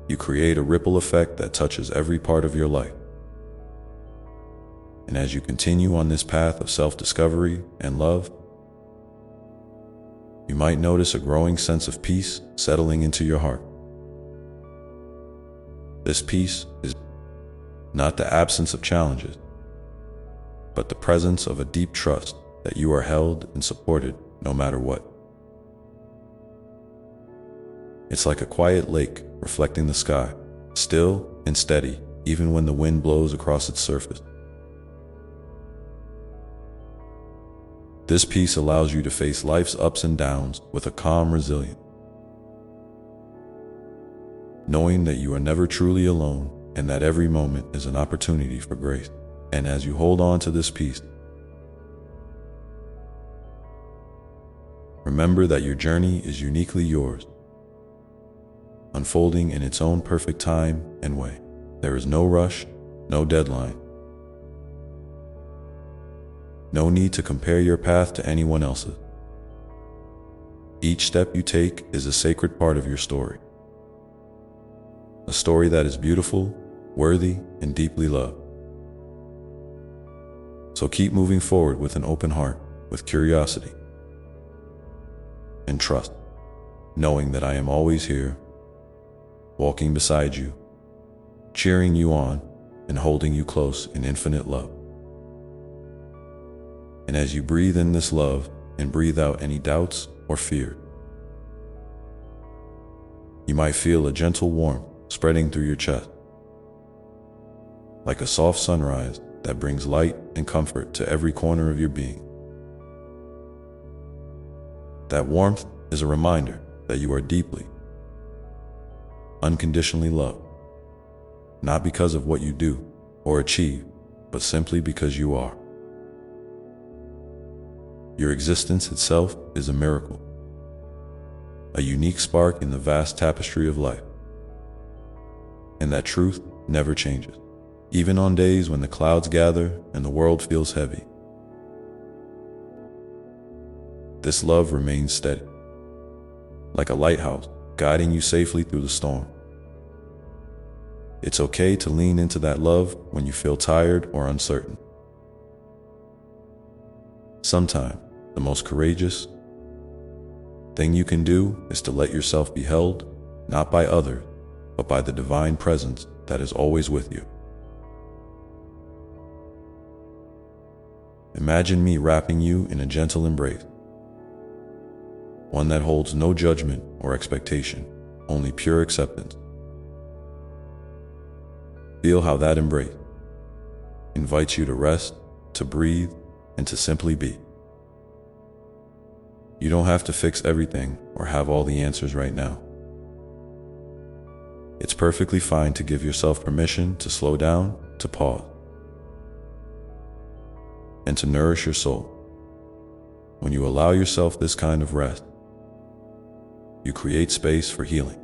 you create a ripple effect that touches every part of your life. And as you continue on this path of self-discovery and love, you might notice a growing sense of peace settling into your heart. This peace is not the absence of challenges, but the presence of a deep trust that you are held and supported no matter what. It's like a quiet lake reflecting the sky, still and steady even when the wind blows across its surface. This peace allows you to face life's ups and downs with a calm resilience, knowing that you are never truly alone and that every moment is an opportunity for grace. And as you hold on to this peace, remember that your journey is uniquely yours, unfolding in its own perfect time and way. There is no rush, no deadline, no need to compare your path to anyone else's. Each step you take is a sacred part of your story, a story that is beautiful, worthy, and deeply loved. So keep moving forward with an open heart, with curiosity and trust, knowing that I am always here, walking beside you, cheering you on, and holding you close in infinite love. And as you breathe in this love and breathe out any doubts or fear, you might feel a gentle warmth spreading through your chest, like a soft sunrise that brings light and comfort to every corner of your being. That warmth is a reminder that you are deeply, unconditionally loved, not because of what you do or achieve, but simply because you are. Your existence itself is a miracle, a unique spark in the vast tapestry of life. And that truth never changes, even on days when the clouds gather and the world feels heavy. This love remains steady, like a lighthouse guiding you safely through the storm. It's okay to lean into that love when you feel tired or uncertain. Sometimes, the most courageous thing you can do is to let yourself be held, not by others, but by the divine presence that is always with you. Imagine me wrapping you in a gentle embrace, one that holds no judgment or expectation, only pure acceptance. Feel how that embrace invites you to rest, to breathe, and to simply be. You don't have to fix everything or have all the answers right now. It's perfectly fine to give yourself permission to slow down, to pause, and to nourish your soul. When you allow yourself this kind of rest, you create space for healing.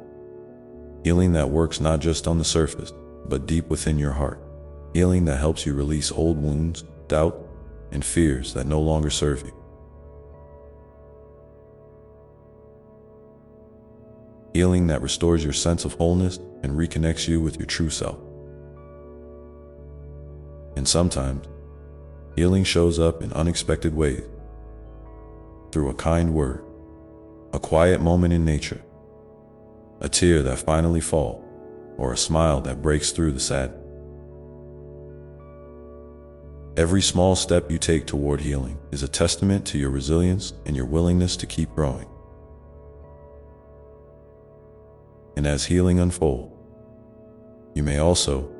Healing that works not just on the surface, but deep within your heart. Healing that helps you release old wounds, doubt, and fears that no longer serve you. Healing that restores your sense of wholeness and reconnects you with your true self. And sometimes, healing shows up in unexpected ways, through a kind word, a quiet moment in nature, a tear that finally falls, or a smile that breaks through the sadness. Every small step you take toward healing is a testament to your resilience and your willingness to keep growing. And as healing unfolds, you may also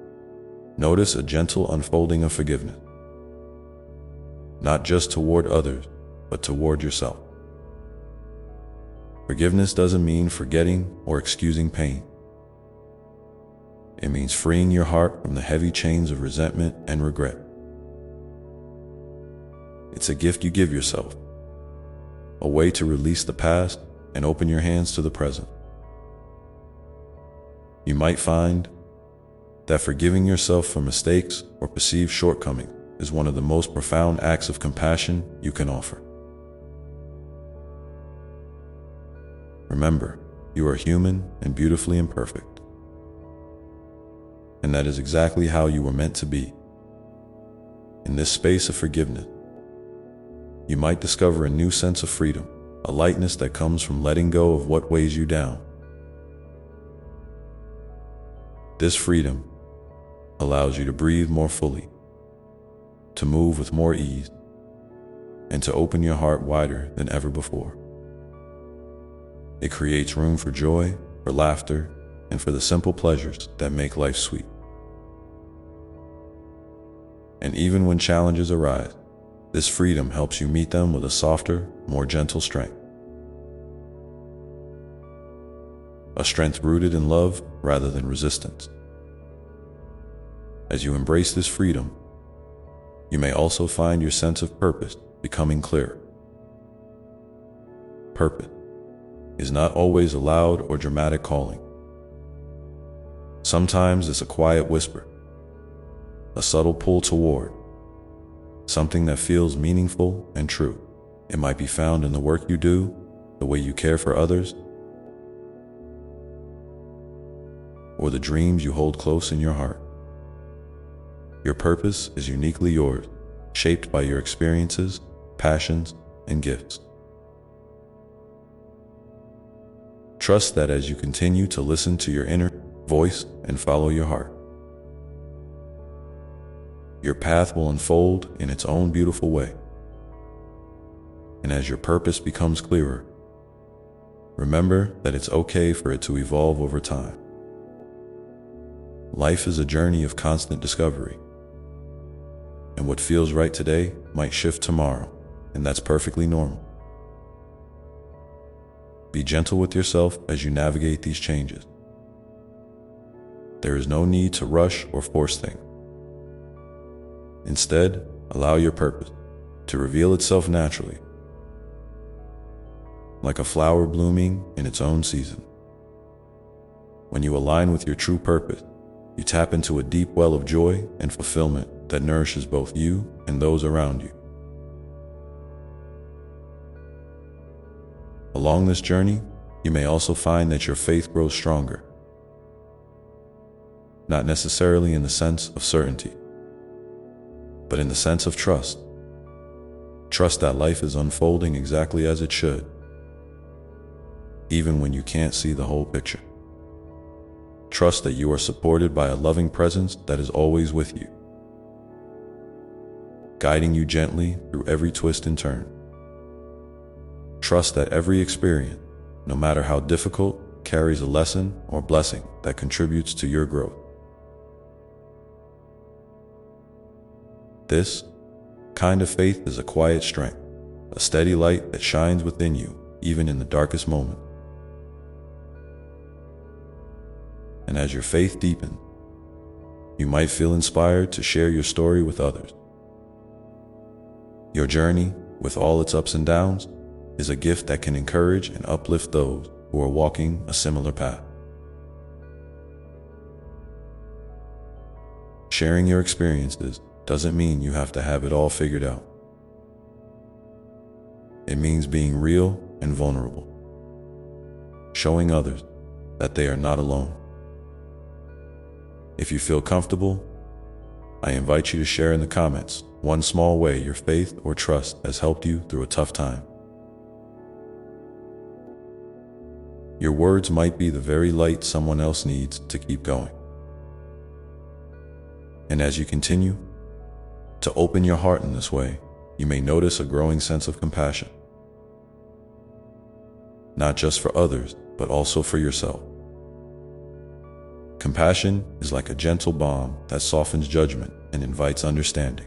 notice a gentle unfolding of forgiveness. not just toward others, but toward yourself. Forgiveness doesn't mean forgetting or excusing pain. It means freeing your heart from the heavy chains of resentment and regret. It's a gift you give yourself, a way to release the past and open your hands to the present. You might find that forgiving yourself for mistakes or perceived shortcomings is one of the most profound acts of compassion you can offer. Remember, you are human and beautifully imperfect. And that is exactly how you were meant to be. In this space of forgiveness, you might discover a new sense of freedom, a lightness that comes from letting go of what weighs you down. This freedom allows you to breathe more fully, to move with more ease, and to open your heart wider than ever before. It creates room for joy, for laughter, and for the simple pleasures that make life sweet. And even when challenges arise, this freedom helps you meet them with a softer, more gentle strength. A strength rooted in love rather than resistance. As you embrace this freedom, you may also find your sense of purpose becoming clearer. Purpose is not always a loud or dramatic calling. Sometimes it's a quiet whisper, a subtle pull toward something that feels meaningful and true. It might be found in the work you do, the way you care for others, or the dreams you hold close in your heart. Your purpose is uniquely yours, shaped by your experiences, passions, and gifts. Trust that as you continue to listen to your inner voice and follow your heart, your path will unfold in its own beautiful way. And as your purpose becomes clearer, remember that it's okay for it to evolve over time. Life is a journey of constant discovery, and what feels right today might shift tomorrow, and that's perfectly normal. Be gentle with yourself as you navigate these changes. There is no need to rush or force things. Instead, allow your purpose to reveal itself naturally, like a flower blooming in its own season. When you align with your true purpose, you tap into a deep well of joy and fulfillment that nourishes both you and those around you. Along this journey, you may also find that your faith grows stronger, not necessarily in the sense of certainty, but in the sense of trust. Trust that life is unfolding exactly as it should, even when you can't see the whole picture. Trust that you are supported by a loving presence that is always with you, guiding you gently through every twist and turn. Trust that every experience, no matter how difficult, carries a lesson or blessing that contributes to your growth. This kind of faith is a quiet strength, a steady light that shines within you, even in the darkest moments. And as your faith deepens, you might feel inspired to share your story with others. Your journey, with all its ups and downs, is a gift that can encourage and uplift those who are walking a similar path. Sharing your experiences doesn't mean you have to have it all figured out. It means being real and vulnerable, showing others that they are not alone. If you feel comfortable, I invite you to share in the comments one small way your faith or trust has helped you through a tough time. Your words might be the very light someone else needs to keep going. And as you continue to open your heart in this way, you may notice a growing sense of compassion, not just for others, but also for yourself. Compassion is like a gentle balm that softens judgment and invites understanding.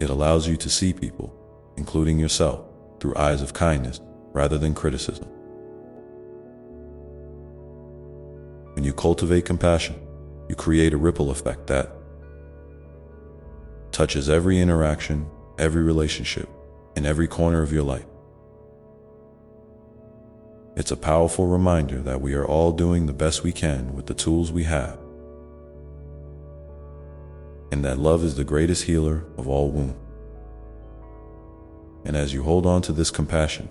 It allows you to see people, including yourself, through eyes of kindness rather than criticism. When you cultivate compassion, you create a ripple effect that touches every interaction, every relationship, and every corner of your life. It's a powerful reminder that we are all doing the best we can with the tools we have, and that love is the greatest healer of all wounds. And as you hold on to this compassion,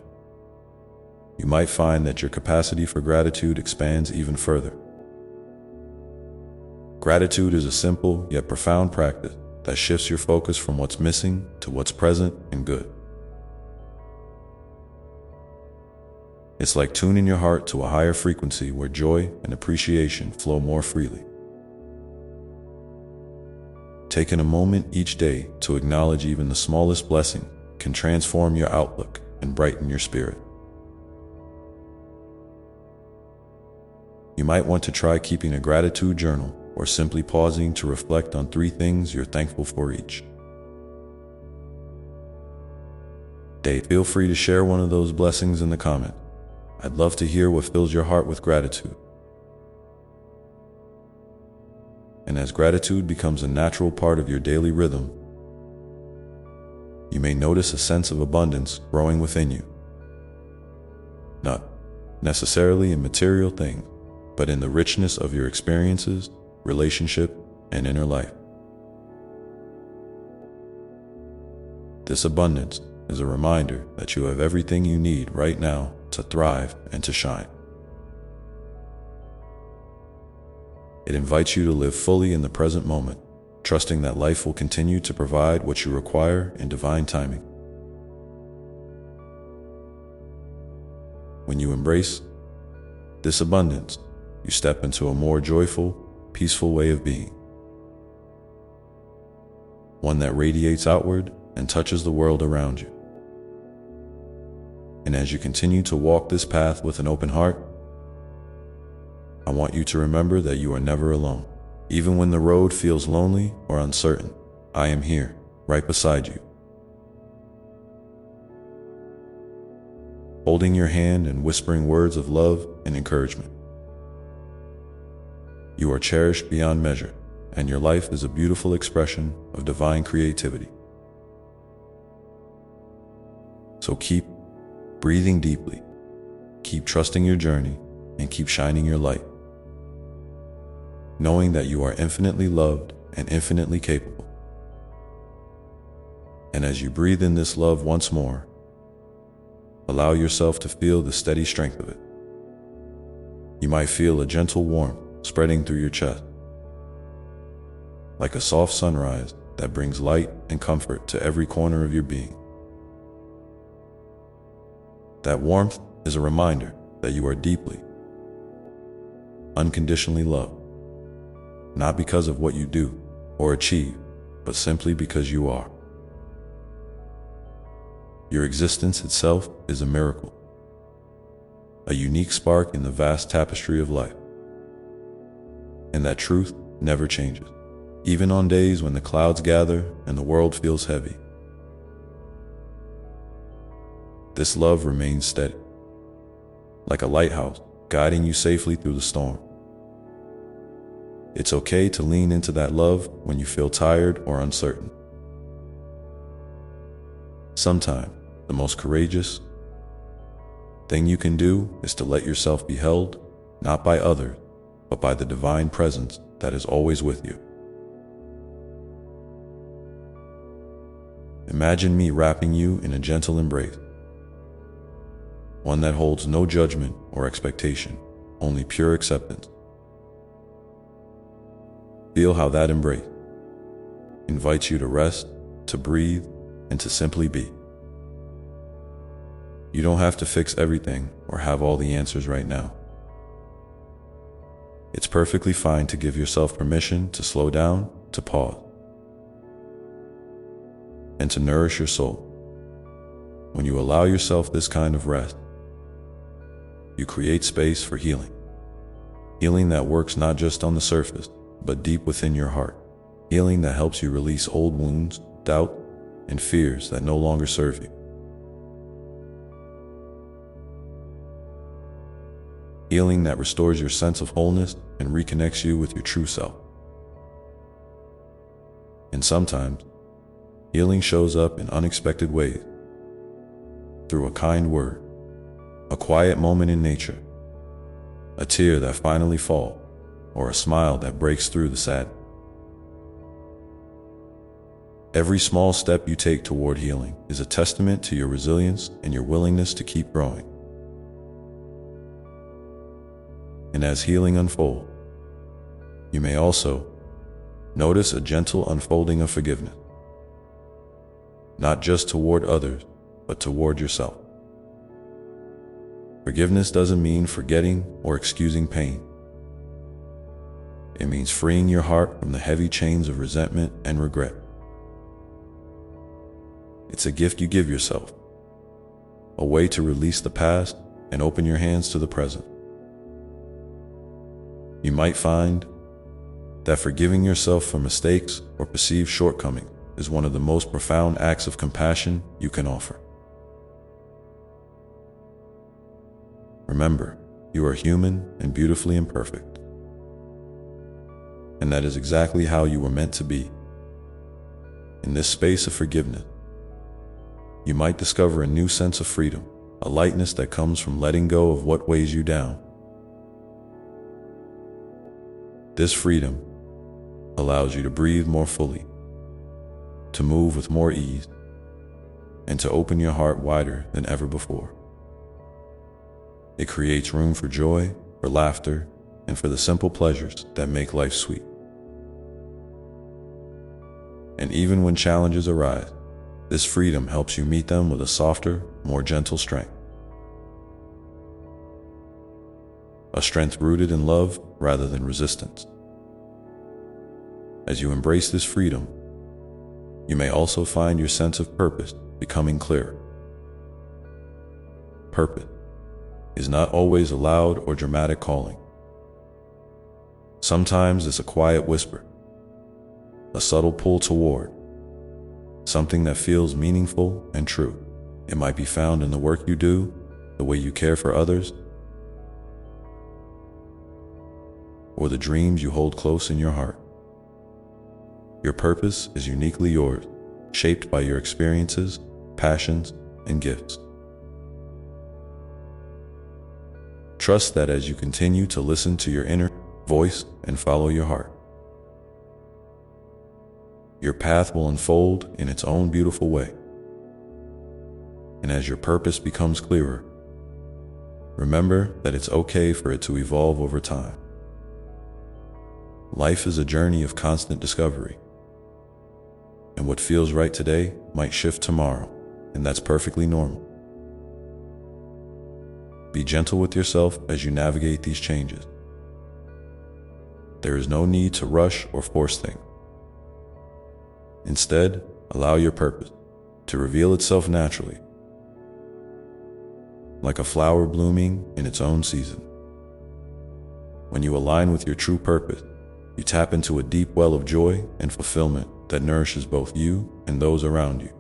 you might find that your capacity for gratitude expands even further. Gratitude is a simple yet profound practice that shifts your focus from what's missing to what's present and good. It's like tuning your heart to a higher frequency where joy and appreciation flow more freely. Taking a moment each day to acknowledge even the smallest blessing can transform your outlook and brighten your spirit. You might want to try keeping a gratitude journal or simply pausing to reflect on 3 things you're thankful for each day. Feel free to share one of those blessings in the comments. I'd love to hear what fills your heart with gratitude. And as gratitude becomes a natural part of your daily rhythm, you may notice a sense of abundance growing within you. Not necessarily in material things, but in the richness of your experiences, relationship, and inner life. This abundance is a reminder that you have everything you need right now to thrive and to shine. It invites you to live fully in the present moment, trusting that life will continue to provide what you require in divine timing. When you embrace this abundance, you step into a more joyful, peaceful way of being. One that radiates outward and touches the world around you. And as you continue to walk this path with an open heart, I want you to remember that you are never alone. Even when the road feels lonely or uncertain, I am here, right beside you, holding your hand and whispering words of love and encouragement. You are cherished beyond measure, and your life is a beautiful expression of divine creativity. So keep breathing deeply, keep trusting your journey, and keep shining your light, knowing that you are infinitely loved and infinitely capable. And as you breathe in this love once more, allow yourself to feel the steady strength of it. You might feel a gentle warmth spreading through your chest, like a soft sunrise that brings light and comfort to every corner of your being. That warmth is a reminder that you are deeply, unconditionally loved, not because of what you do or achieve, but simply because you are. Your existence itself is a miracle, a unique spark in the vast tapestry of life. And that truth never changes, even on days when the clouds gather and the world feels heavy. This love remains steady, like a lighthouse guiding you safely through the storm. It's okay to lean into that love when you feel tired or uncertain. Sometimes, the most courageous thing you can do is to let yourself be held, not by others, but by the divine presence that is always with you. Imagine me wrapping you in a gentle embrace, one that holds no judgment or expectation, only pure acceptance. Feel how that embrace invites you to rest, to breathe, and to simply be. You don't have to fix everything or have all the answers right now. It's perfectly fine to give yourself permission to slow down, to pause, and to nourish your soul. When you allow yourself this kind of rest, you create space for healing. Healing that works not just on the surface, but deep within your heart. Healing that helps you release old wounds, doubt, and fears that no longer serve you. Healing that restores your sense of wholeness and reconnects you with your true self. And sometimes, healing shows up in unexpected ways. Through a kind word, a quiet moment in nature, a tear that finally falls, or a smile that breaks through the sadness. Every small step you take toward healing is a testament to your resilience and your willingness to keep growing. And as healing unfolds, you may also notice a gentle unfolding of forgiveness, not just toward others, but toward yourself. Forgiveness doesn't mean forgetting or excusing pain. It means freeing your heart from the heavy chains of resentment and regret. It's a gift you give yourself, a way to release the past and open your hands to the present. You might find that forgiving yourself for mistakes or perceived shortcomings is one of the most profound acts of compassion you can offer. Remember, you are human and beautifully imperfect. And that is exactly how you were meant to be. In this space of forgiveness, you might discover a new sense of freedom, a lightness that comes from letting go of what weighs you down. This freedom allows you to breathe more fully, to move with more ease, and to open your heart wider than ever before. It creates room for joy, for laughter, and for the simple pleasures that make life sweet. And even when challenges arise, this freedom helps you meet them with a softer, more gentle strength. A strength rooted in love rather than resistance. As you embrace this freedom, you may also find your sense of purpose becoming clearer. Purpose is not always a loud or dramatic calling. Sometimes it's a quiet whisper, a subtle pull toward something that feels meaningful and true. It might be found in the work you do, the way you care for others, or the dreams you hold close in your heart. Your purpose is uniquely yours, shaped by your experiences, passions, and gifts. Trust that as you continue to listen to your inner voice and follow your heart, your path will unfold in its own beautiful way. And as your purpose becomes clearer, remember that it's okay for it to evolve over time. Life is a journey of constant discovery. And what feels right today might shift tomorrow, and that's perfectly normal. Be gentle with yourself as you navigate these changes. There is no need to rush or force things. Instead, allow your purpose to reveal itself naturally, like a flower blooming in its own season. When you align with your true purpose, you tap into a deep well of joy and fulfillment that nourishes both you and those around you.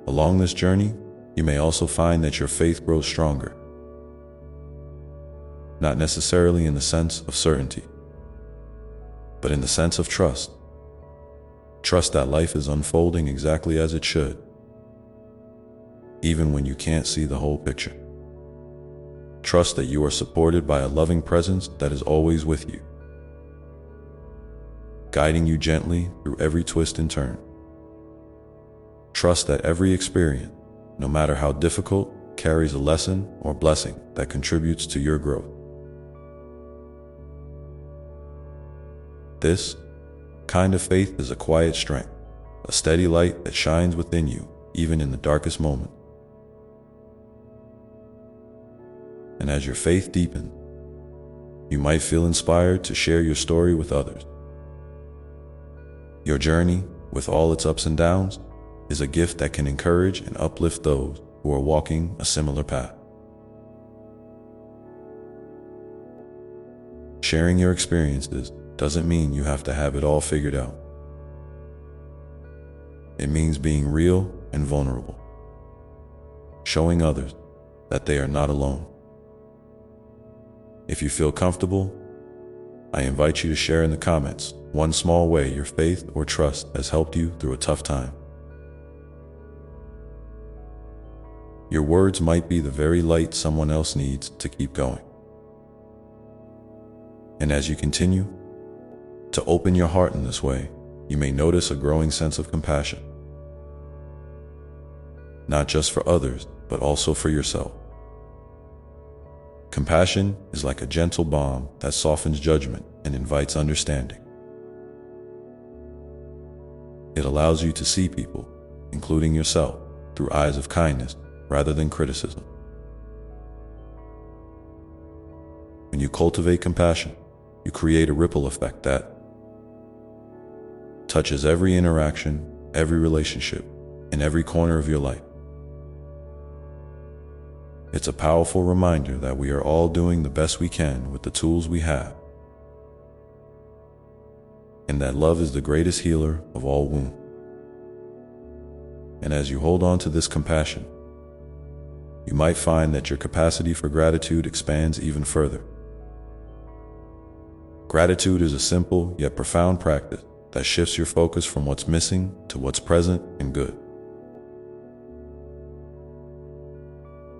Along this journey, you may also find that your faith grows stronger, not necessarily in the sense of certainty, but in the sense of trust. Trust that life is unfolding exactly as it should, even when you can't see the whole picture. Trust that you are supported by a loving presence that is always with you, guiding you gently through every twist and turn. Trust that every experience, no matter how difficult, carries a lesson or blessing that contributes to your growth. This kind of faith is a quiet strength, a steady light that shines within you, even in the darkest moments. And as your faith deepens, you might feel inspired to share your story with others. Your journey, with all its ups and downs, is a gift that can encourage and uplift those who are walking a similar path. Sharing your experiences doesn't mean you have to have it all figured out. It means being real and vulnerable, showing others that they are not alone. If you feel comfortable, I invite you to share in the comments one small way your faith or trust has helped you through a tough time. Your words might be the very light someone else needs to keep going. And as you continue to open your heart in this way, you may notice a growing sense of compassion, not just for others, but also for yourself. Compassion is like a gentle balm that softens judgment and invites understanding. It allows you to see people, including yourself, through eyes of kindness rather than criticism. When you cultivate compassion, you create a ripple effect that touches every interaction, every relationship, and every corner of your life. It's a powerful reminder that we are all doing the best we can with the tools we have, and that love is the greatest healer of all wounds. And as you hold on to this compassion, you might find that your capacity for gratitude expands even further. Gratitude is a simple yet profound practice that shifts your focus from what's missing to what's present and good.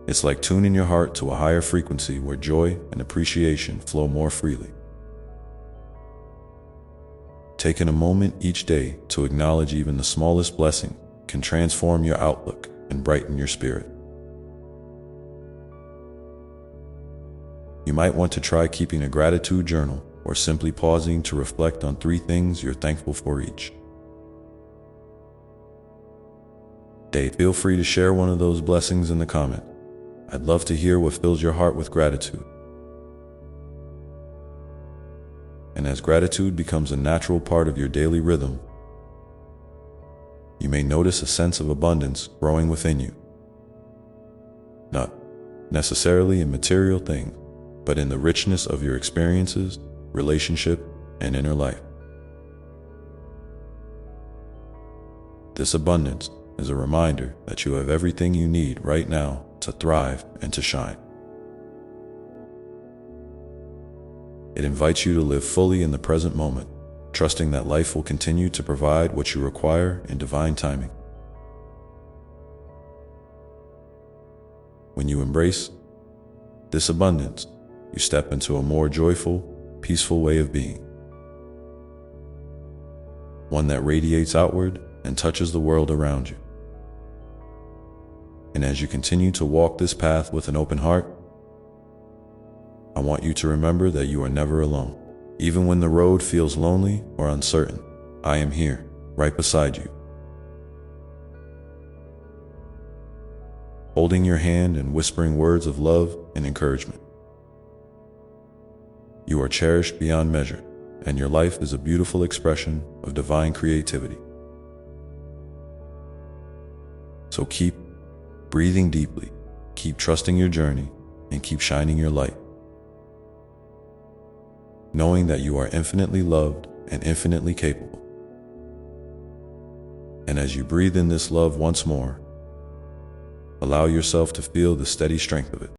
It's like tuning your heart to a higher frequency where joy and appreciation flow more freely. Taking a moment each day to acknowledge even the smallest blessing can transform your outlook and brighten your spirit. You might want to try keeping a gratitude journal or simply pausing to reflect on 3 things you're thankful for each day. Feel free to share one of those blessings in the comments. I'd love to hear what fills your heart with gratitude. And as gratitude becomes a natural part of your daily rhythm, you may notice a sense of abundance growing within you. Not necessarily in material things, but in the richness of your experiences, relationship, and inner life. This abundance is a reminder that you have everything you need right now to thrive and to shine. It invites you to live fully in the present moment, trusting that life will continue to provide what you require in divine timing. When you embrace this abundance, you step into a more joyful, peaceful way of being, one that radiates outward and touches the world around you. And as you continue to walk this path with an open heart, I want you to remember that you are never alone. Even when the road feels lonely or uncertain, I am here, right beside you, holding your hand and whispering words of love and encouragement. You are cherished beyond measure, and your life is a beautiful expression of divine creativity. So keep breathing deeply, keep trusting your journey, and keep shining your light, knowing that you are infinitely loved and infinitely capable. And as you breathe in this love once more, allow yourself to feel the steady strength of it.